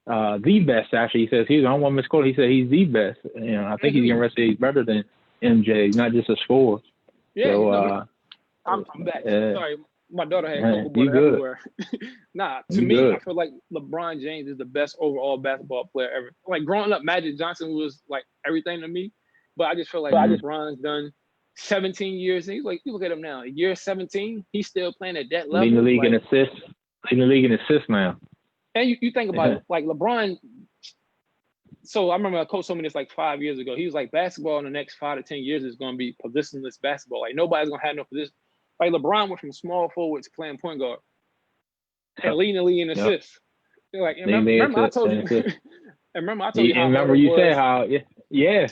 the best. Actually, he says I don't want to misquote. He said he's the best. I think he's gonna say he's better than MJ, not just a scorer. Yeah. So, I'm back. Sorry. My daughter had Cocoa Butter everywhere. To me, I feel like LeBron James is the best overall basketball player ever. Like, growing up, Magic Johnson was like everything to me, but I just feel like LeBron's done 17 years. And he's like, you look at him now, year 17, he's still playing at that level. Leading the league in assists. Leading the league in assists now. And you think about it, like LeBron. So I remember a coach told me this like 5 years ago. He was like, basketball in the next 5 to 10 years is going to be positionless basketball. Like, nobody's going to have no position. Like, LeBron went from small forward to playing point guard and leading the league in assists. Like, remember I told you. Remember I told you. Remember you said how? Yeah.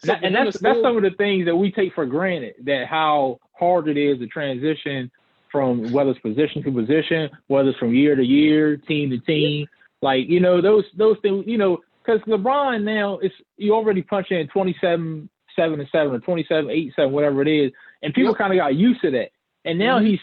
So and that's some of the things that we take for granted. That how hard it is to transition from whether it's position to position, whether it's from year to year, team to team. Like, those things. Because LeBron now you already punch in 27-7-7 or 27-8-7, whatever it is. And people kind of got used to that. And now he's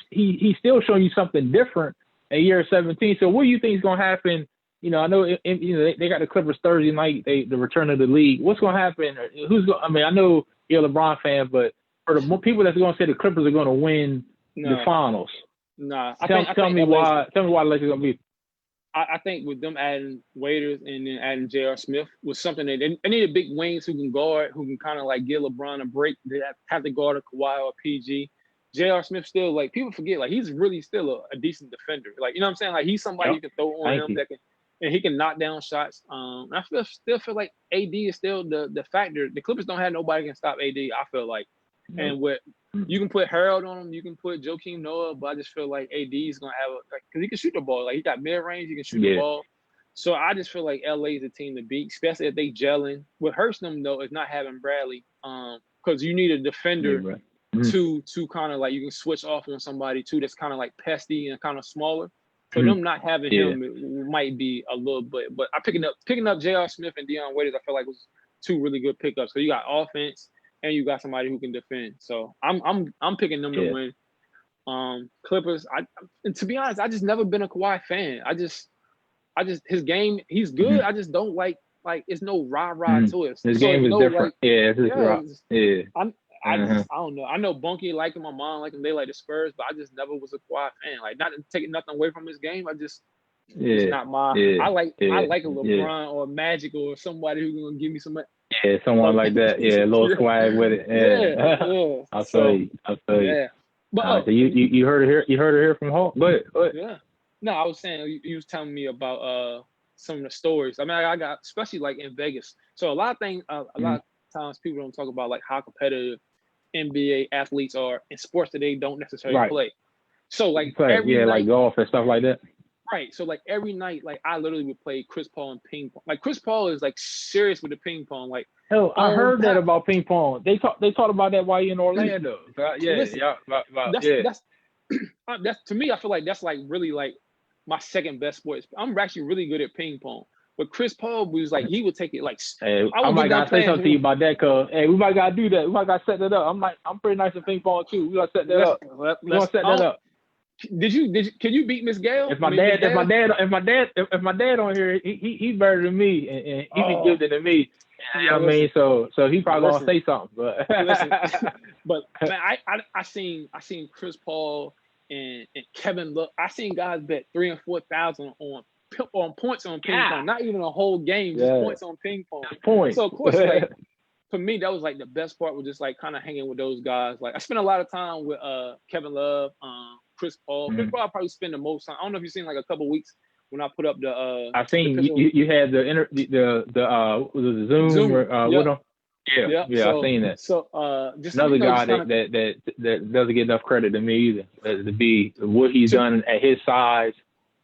still showing you something different in year 17. So what do you think is going to happen? I know they got the Clippers Thursday night, the return of the league. What's going to happen? I know you're a LeBron fan, but for the people that's going to say the Clippers are going to win the finals. Nah. Tell me why the Lakers are going to be. I think with them adding Waiters and then adding J.R. Smith was something that they needed big wings who can guard, who can kind of like give LeBron a break. They have to guard a Kawhi or PG. J.R. Smith still, like, people forget, like, he's really still a decent defender. Like, you know what I'm saying? Like, he's somebody you can throw on him that can, and he can knock down shots. I still feel like AD is still the factor. The Clippers don't have nobody can stop AD, I feel like. And with you can put Harold on him, you can put Joakim Noah, but I just feel like AD is gonna have because he can shoot the ball. Like, he got mid range, he can shoot the ball. So I just feel like LA is a team to beat, especially if they gelling. What hurts them though is not having Bradley, because you need a defender to kind of like you can switch off on somebody too that's kind of like pesty and kind of smaller. So them not having him it might be a little bit. But I picking up J.R. Smith and Dion Waiters, I feel like was two really good pickups. So you got offense and you got somebody who can defend. So I'm picking them to win. Clippers. And to be honest, I just never been a Kawhi fan. I just his game, he's good. I just don't like it's no rah-rah to it. His game is different. I don't know. I know Bunky like him, my mom like him, they like the Spurs, but I just never was a Kawhi fan. Like, not taking nothing away from his game. I just it's not my I like a LeBron or a Magic or somebody who's gonna give me some someone like that. A little swag with it. I'll tell you. Yeah. But so you heard it here. You heard it here from home. Go ahead. Yeah. No, I was saying you was telling me about some of the stories. I mean, I got, especially like in Vegas. So a lot of things, a lot of times people don't talk about like how competitive NBA athletes are in sports that they don't necessarily play. So like every night, like golf and stuff like that. Right. So like every night, like I literally would play Chris Paul and ping pong. Like Chris Paul is like serious with the ping pong. Like, hell, I heard that about ping pong. They talked about that while you're in Orlando. That's to me, I feel like that's like really like my second best sport. I'm actually really good at ping pong. But Chris Paul was like, he would take it like. I might gotta say something to you about that, cuz. Hey, we might gotta do that. We might gotta set that up. I'm pretty nice at ping pong too. We gotta set that up. We gonna set that up. Did you? Can you beat Miss Gale? If my dad on here, he's better than me, and he be gifted than me. You know what I mean? So he probably gonna say something. But but man, I seen Chris Paul and Kevin Love. I seen guys bet 3,000 and 4,000 on points on ping pong. Not even a whole game, just points on ping pong. Points. So of course, like for me, that was like the best part was just like kind of hanging with those guys. Like I spent a lot of time with Kevin Love, Chris Paul. Chris Paul probably spend the most time. I don't know if you've seen like a couple weeks when I put up the. I've seen you had the Zoom. With them. I've seen that. So just another guy that doesn't get enough credit to me either, to be what he's done at his size.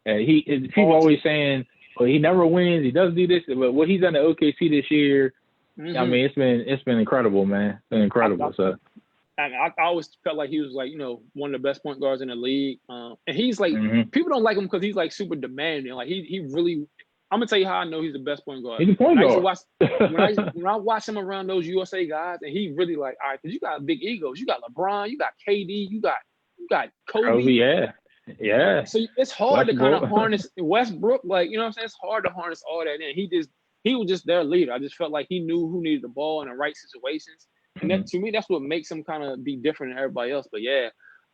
And people always saying, well, he never wins, he doesn't do this, but what he's done at OKC this year, I mean, it's been incredible, man. It's been incredible. I always felt like he was like, one of the best point guards in the league. And he's like, people don't like him because he's like super demanding. Like he really, I'm gonna tell you how I know he's the best point guard. He's a point guard. When I watch him around those USA guys, and he really like, all right, because you got big egos. You got LeBron, you got KD, you got Kobe. Oh, yeah. So it's hard to kind of harness Westbrook. Like, you know what I'm saying? It's hard to harness all that in. He was just their leader. I just felt like he knew who needed the ball in the right situations. And that, to me, that's what makes him kind of be different than everybody else. But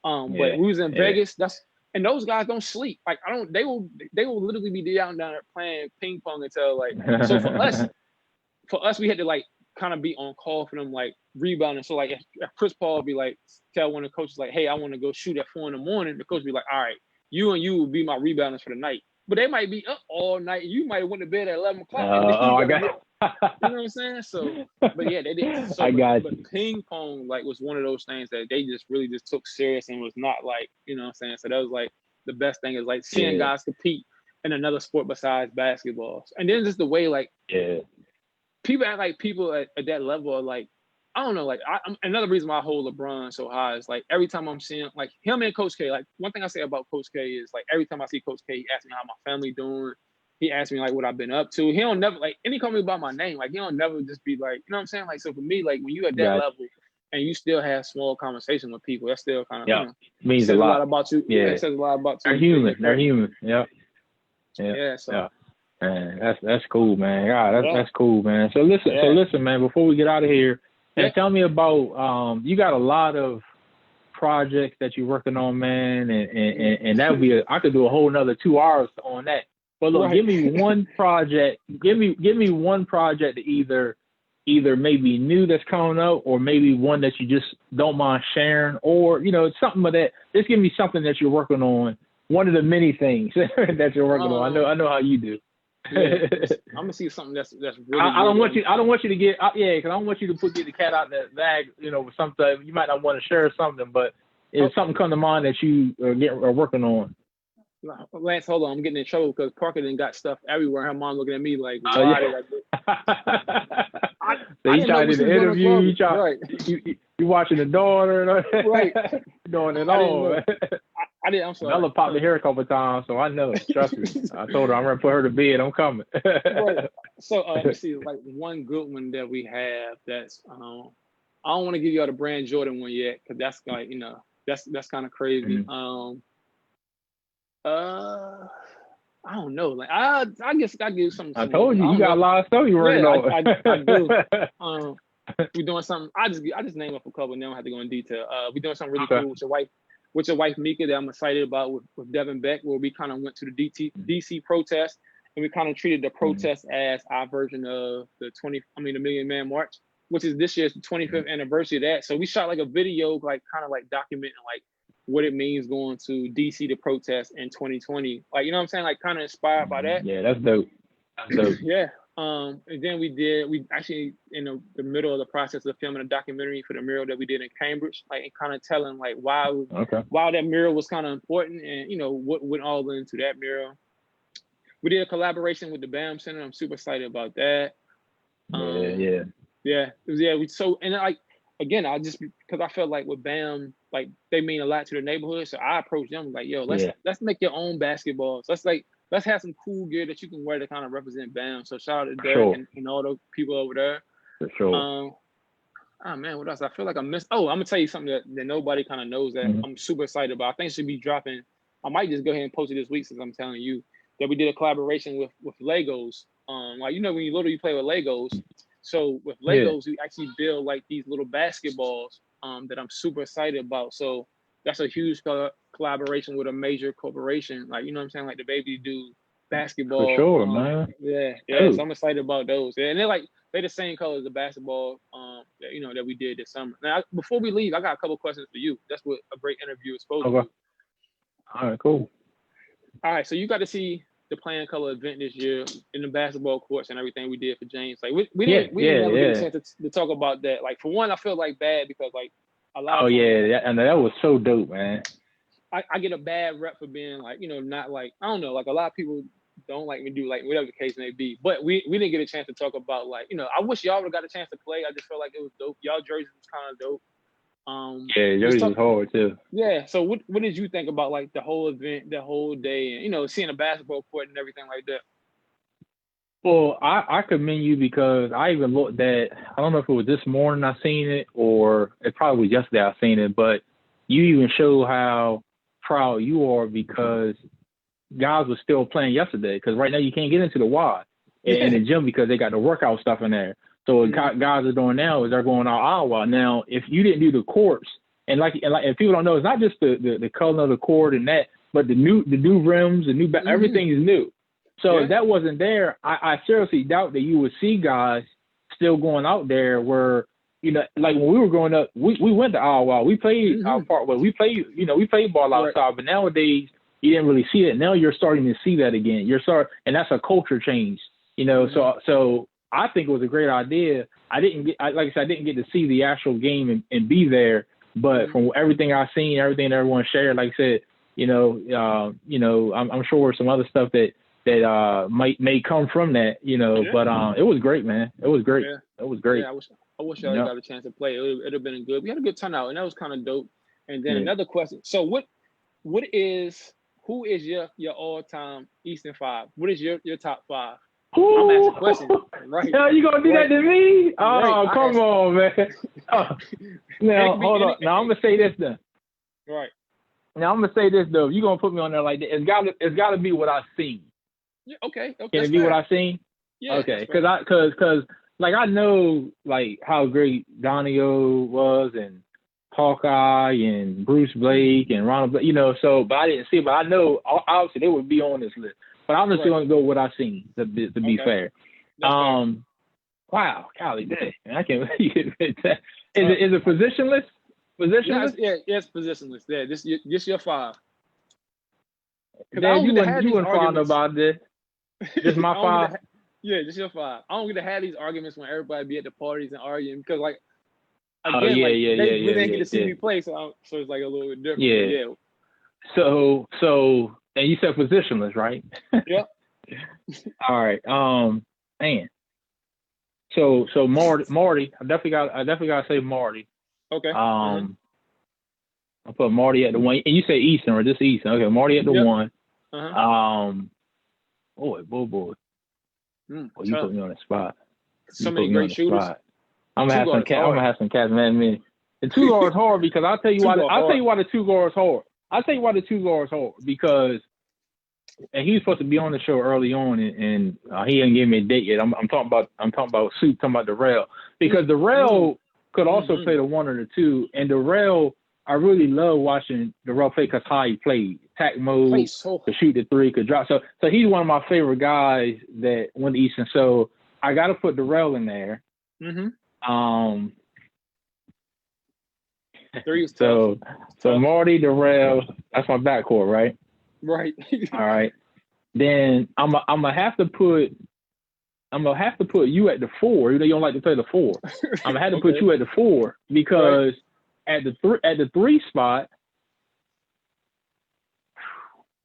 but we was in Vegas. And those guys don't sleep. Like they will literally be down there playing ping pong until like. So for us, we had to like kind of be on call for them, like rebounding. So like if Chris Paul would be like, tell one of the coaches like, hey, I want to go shoot at 4 a.m. The coach would be like, all right, you and you will be my rebounders for the night. But they might be up all night. You might went to bed at 11 o'clock. I got it. You know what I'm saying? So, but yeah, they did. So, but ping pong like was one of those things that they just really just took serious and was not like, you know what I'm saying? So that was like the best thing is like seeing guys compete in another sport besides basketball. And then just the way like people act like people at that level are like, I don't know, like another reason why I hold LeBron so high is like every time I'm seeing like him and Coach K, like one thing I say about Coach K is like every time I see Coach K, he asks me how my family doing. He asks me like what I've been up to. He don't never like any call me about my name. Like he don't never just be like, you know what I'm saying? Like so for me, like when you at that level and you still have small conversation with people, that still kind of means a lot about you. Yeah, it says a lot about you. They're human. Yeah. So man, that's cool, man. God, that's cool, man. So listen, man. Before we get out of here, tell me about you got a lot of projects that you're working on, man, and that would be I could do a whole nother 2 hours on that. But look, give me one project. Give me one project that either maybe new that's coming up, or maybe one that you just don't mind sharing, or something like that. Just give me something that you're working on. One of the many things that you're working on. I know how you do. Yeah, I'm gonna see something that's really. I don't want you to get because I don't want you to get the cat out of the bag. With something you might not want to share something, but if something come to mind that you are working on. Lance, hold on, I'm getting in trouble because Parker then got stuff everywhere. Her mom looking at me like, why did I do? So you trying to do the interview, you watching the daughter, right? Doing it all. I didn't. I'm sorry. Bella popped the hair a couple of times, so I know. Trust me. I told her I'm gonna put her to bed. I'm coming. Right. So let me see, like one good one that we have. That's I don't want to give y'all the Brand Jordan one yet, because that's like that's kind of crazy. Mm-hmm. I don't know. Like I guess I give something. I told you got a lot of stuff you working on. I do. We're doing something. I just name up a couple, and then I don't have to go in detail. We're doing something really cool with your wife Mika that I'm excited about with Devin Beck, where we kind of went to the DC protest, and we kind of treated the protest as our version of the Million Man March, which is this year's 25th anniversary of that. So we shot like a video, like kind of like documenting like what it means going to DC to protest in 2020. Like, you know what I'm saying? Like kind of inspired by that. Yeah, that's dope. Yeah. And then we actually in the middle of the process of filming a documentary for the mural that we did in Cambridge, like and kind of telling like why that mural was kind of important, and what went all into that mural. We did a collaboration with the BAM Center. I'm super excited about that. Again, I just because I felt like with BAM, like they mean a lot to the neighborhood, so I approached them like, yo, let's make your own basketballs. Let's have some cool gear that you can wear to kind of represent BAM. So shout out to Derek and all those people over there. For sure. Oh man, what else? I feel like I missed. Oh, I'm gonna tell you something that nobody kind of knows that I'm super excited about. I think it should be dropping. I might just go ahead and post it this week since I'm telling you that we did a collaboration with Legos. Like when you literally play with Legos. So with Legos, we actually build like these little basketballs that I'm super excited about. So that's a huge collaboration with a major corporation. Like, you know what I'm saying? Like the baby do basketball. For sure, man. Yeah. So I'm excited about those. Yeah, and they're the same color as the basketball that we did this summer. Now, before we leave, I got a couple questions for you. That's what a great interview is supposed to do. All right, cool. All right, so you got to see the Playing Color event this year in the basketball courts and everything we did for James. Like we didn't ever get a chance to talk about that. Like for one, I feel like bad because like a lot. And that was so dope, man. I get a bad rep for being like not like I don't know, like a lot of people don't like me do like whatever the case may be. But we didn't get a chance to talk about like I wish y'all would have got a chance to play. I just felt like it was dope. Y'all jerseys was kind of dope. Jerseys was hard too. Yeah. So what did you think about like the whole event, the whole day, and seeing a basketball court and everything like that? Well, I commend you because I even looked at, I don't know if it was this morning I seen it or it probably was yesterday I seen it, but you even show how proud you are because guys were still playing yesterday because right now you can't get into the Y in the gym because they got the workout stuff in there. So what guys are doing now is they're going all out. Now, if you didn't do the courts, and people don't know, it's not just the color of the court and that, but the new rims, the new everything is new. So if that wasn't there, I seriously doubt that you would see guys still going out there where, like when we were growing up, we went to Iowa. We played our part, but we played ball outside. But nowadays, you didn't really see it. Now you're starting to see that again. And that's a culture change, So I think it was a great idea. I didn't get to see the actual game and be there, but from everything I've seen, everything everyone shared, like I said, I'm sure some other stuff that may come from that, but it was great, man. It was great. It was great. Yeah, I wish y'all got a chance to play. It'd have been good. We had a good turnout, and that was kind of dope. And then another question. So who is your all-time Easton 5? What is your top 5? I'm asking questions. Right. Hell, you gonna do that to me? Oh, come on, man. Now, hold on. Now I'm gonna say this then. Right. Now I'm gonna say this though. You're gonna put me on there like that. It's gotta be what I've seen. Yeah, okay. Can it be what I've seen? Yeah. Okay. Because like I know like how great Donio was and Hawkeye and Bruce Blake and Ronald, but I didn't see it. But I know obviously they would be on this list. but I'm just going to go with what I've seen to be fair. Fair. Wow, golly, dang, I can't believe that. Is it positionless? Positionless? Yeah, it's positionless. Yeah, just your 5. Dad, you wouldn't find about this. Just my 5. Yeah, just your 5. I don't get to have these arguments when everybody be at the parties and arguing because, like, again, they didn't get to see me play, so it's like a little bit different. Yeah. So, and you said positionless, right? Yep. All right. Man. So Marty, I definitely gotta say Marty. Okay. I put Marty at the 1, and you say Easton, or just Easton? Okay, Marty at the 1. Boy. Boy, you put me on the spot. So many great shooters. I'm gonna have some cats, man. The 2 guards hard because I'll tell you why. I'll tell you why the 2 guards hard. Because, and he was supposed to be on the show early on, and he didn't give me a date yet. I'm talking about Soup, talking about Darrell, because Darrell could also play the 1 or the 2, and Darrell, I really love watching Darrell play because how he played. Attack mode, could shoot the 3, could drop. So he's one of my favorite guys that went to Easton. So I got to put Darrell in there. So Marty, Darrell, that's my backcourt, right? Right. All right. Then I'm gonna have to put you at the 4. You don't like to play the 4. I'm gonna have to put you at the 4 because at the 3 spot,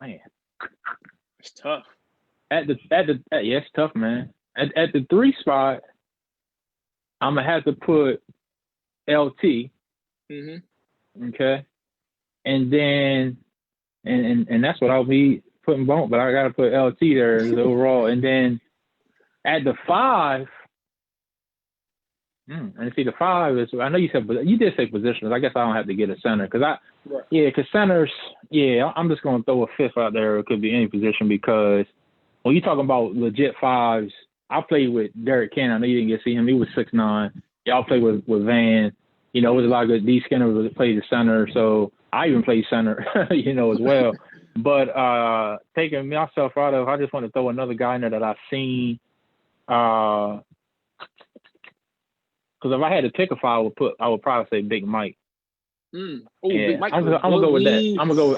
man, it's tough. It's tough, man. At the 3 spot, I'm gonna have to put LT. Okay. And then and that's what I'll be putting Bump, but I gotta put LT there as overall. And then at the 5, and see the 5 is, I know you did say positions. I guess I don't have to get a center because centers, I'm just gonna throw a 5th out there. It could be any position because when you're talking about legit 5s, I played with Derek Cannon. I know you didn't get to see him. He was 6'9". Y'all played with Van. You know, it was a lot of good. D. Skinner played the center, so I even played center, as well. But taking myself out of, I just want to throw another guy in there that I've seen. Because if I had to pick a 5, I would probably say Big Mike. Big Mike. I'm gonna go with that. I'm gonna go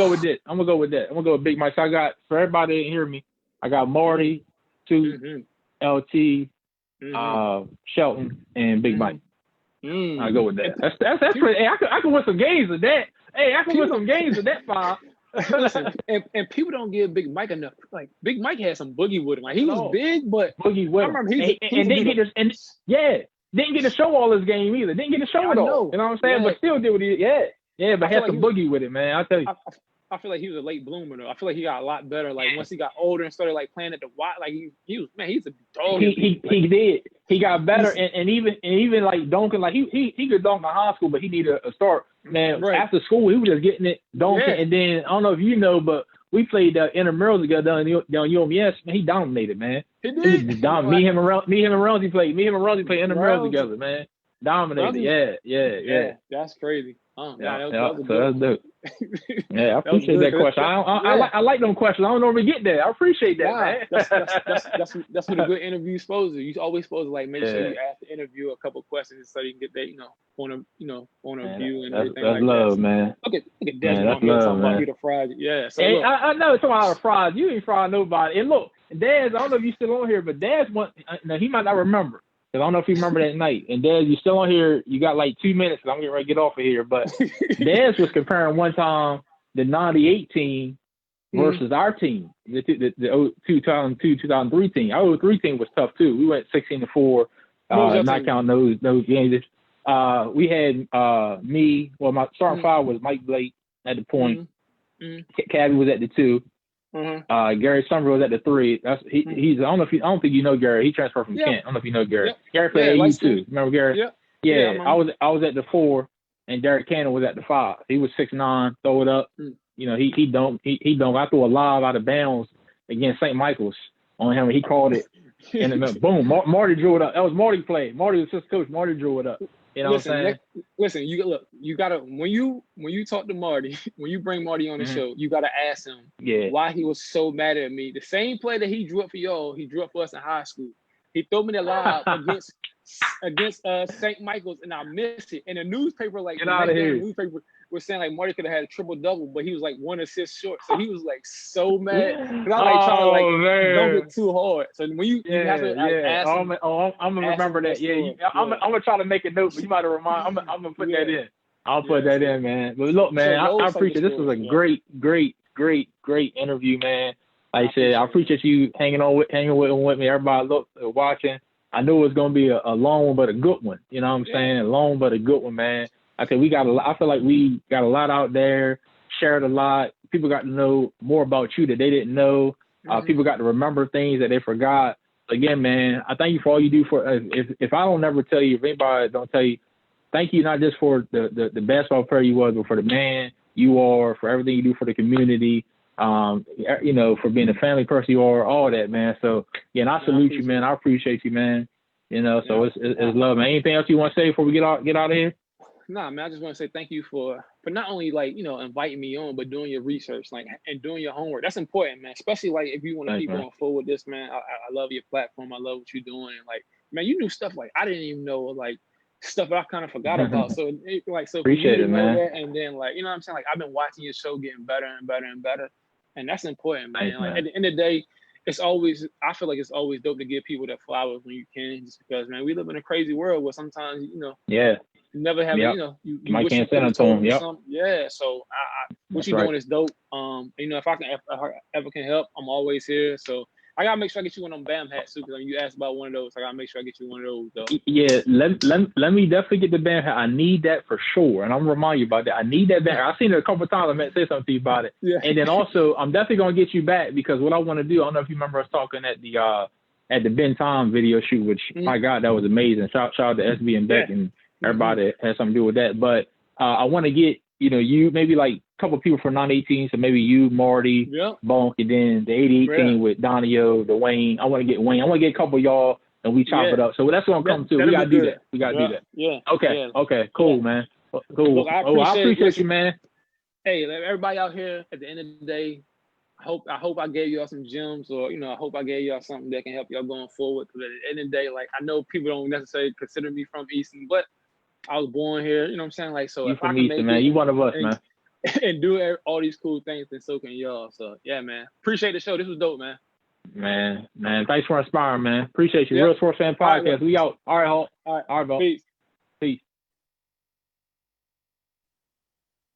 with that. I'm gonna go with Big Mike. So I got, for everybody that didn't hear me, I got Marty, 2, LT, Shelton, and Big Mike. I go with that. That's pretty. Hey, I can win some games with that. Hey, I can win some games with that 5. Listen, and people don't give Big Mike enough. Like, Big Mike had some boogie with him. Like, he was big, but boogie with him. I remember didn't get to show all his game either. Didn't get to show it all. You know what I'm saying? But still did what he did. Yeah, but had some boogie with it, man. I'll tell you. I feel like he was a late bloomer though. I feel like he got a lot better. Like once he got older and started like playing at the Y, like he was, man, he's a dog. He did. He got better and even like dunking, like he could dunk in high school, but he needed a start. Man, after school he was just getting it dunking, and then I don't know if you know, but we played intramurals together down UMS. Man, he dominated, man. He did. Me, him and Ramsey played intramurals together, man. Dominated. Yeah. That's crazy. That's dope. Yeah, I appreciate that question. I like them questions. I don't normally get that. I appreciate that, man. That's what a good interview is supposed to. You're always supposed to like make sure you ask the interview a couple questions so you can get that, point of view and everything like love, that. Man. Look at Desmond on here talking about you the fries. Yeah. So hey, I know it's talking about the fries. You ain't frying nobody. And look, Daz, I don't know if you still on here, but Daz he might not remember. Because I don't know if you remember that night. And Daz, you still on here. You got like 2 minutes. I'm getting ready to get off of here. But Daz was comparing one time the 98 team versus our team, the 2002, 2003 team. Our 03 team was tough too. We went 16-4, not counting those games. We had me. Well, my starting 5 was Mike Blake at the point. Cabby was at the 2. Gary Summer was at the 3. He's. I don't think you know Gary. He transferred from Kent. I don't know if you know Gary. Gary played AU too. Remember Gary? Yeah. I was at the 4, and Derek Cannon was at the 5. He was 6'9", throw it up. He don't. I threw a lob out of bounds against St. Michael's on him. He called it, and then boom, Marty drew it up. That was Marty play. Marty was just coach. Marty drew it up. You know what I'm saying? Listen, you gotta when you talk to Marty, when you bring Marty on the show, you gotta ask him why he was so mad at me. The same play that he drew up for y'all, he drew up for us in high school. He threw me the lob against St. Michael's, and I missed it. And the newspaper, like the newspaper was saying like Marty could have had a triple double, but he was like 1 assist short. So he was like so mad. Cause I like trying to like don't get too hard. So when you have to ask him, I'm gonna remember that. I'm gonna try to make a note, but you might have remind. I'm gonna put that in. I'll put that in, man. But look, man, I appreciate this. Was a great interview, man. Like I said, I appreciate you hanging with me. Everybody watching. I knew it was gonna be a long one, but a good one. You know what I'm saying? A long but a good one, man. I feel like we got a lot out there, shared a lot. People got to know more about you that they didn't know. People got to remember things that they forgot. Again, man, I thank you for all you do for us. If I don't ever tell you, if anybody don't tell you, thank you not just for the basketball player you was, but for the man you are, for everything you do for the community. You know, for being the family person you are, all that, man. So, and I salute you, man. I appreciate you, man. You know, so it's love, man. Anything else you want to say before we get out of here? Nah, man, I just want to say thank you for not only like, you know, inviting me on, but doing your research, like, and doing your homework. That's important, man. Especially like if you want to keep going forward with this, man. I love your platform. I love what you're doing. And like, man, you knew stuff like I didn't even know, like stuff that I kind of forgot about. So appreciate it, man. That, and then like, you know what I'm saying? Like I've been watching your show getting better and better and better. And that's important, man. Thanks, like man. At the end of the day, I feel like it's always dope to give people their flowers when you can, just because, man, we live in a crazy world where sometimes, you know, you never have, you know, you might can't send them to them. Yeah. So what you're doing is dope. You know, if I ever can help, I'm always here. So I gotta make sure I get you one of them BAM hats too, because you asked about one of those. I gotta make sure I get you one of those though. Yeah, let me definitely get the BAM hat. I need that for sure, and I'm gonna remind you about that. I need that BAM. I've seen it a couple of times. I meant to say something to you about it. Yeah. And then also, I'm definitely gonna get you back, because what I want to do. I don't know if you remember us talking at the Ben Tom video shoot, which my God, that was amazing. Shout out to SB and Beck and everybody that had something to do with that. But I want to get, you know, you maybe like a couple of people for 918, so maybe you, Marty, Bonk, and then the 88 team with Donio, Dwayne. I want to get Wayne. I want to get a couple of y'all, and we chop it up. So that's what I'm coming to. We got to do that. We got to do that. Yeah. Okay. Cool, man. Cool. Look, I appreciate you, man. Hey, everybody out here, at the end of the day, I hope I gave y'all some gems, or, you know, I hope I gave y'all something that can help y'all going forward. Because at the end of the day, like, I know people don't necessarily consider me from Easton, but I was born here, you know what I'm saying? Like, so you if from I can Easton, make man. it, You one of us, man. And do all these cool things, then so can y'all. So yeah, man. Appreciate the show. This was dope, man. Man. Thanks for inspiring, man. Appreciate you. Real Sports Fan Podcast. We out. All right, Hulk. All right, bro. Peace.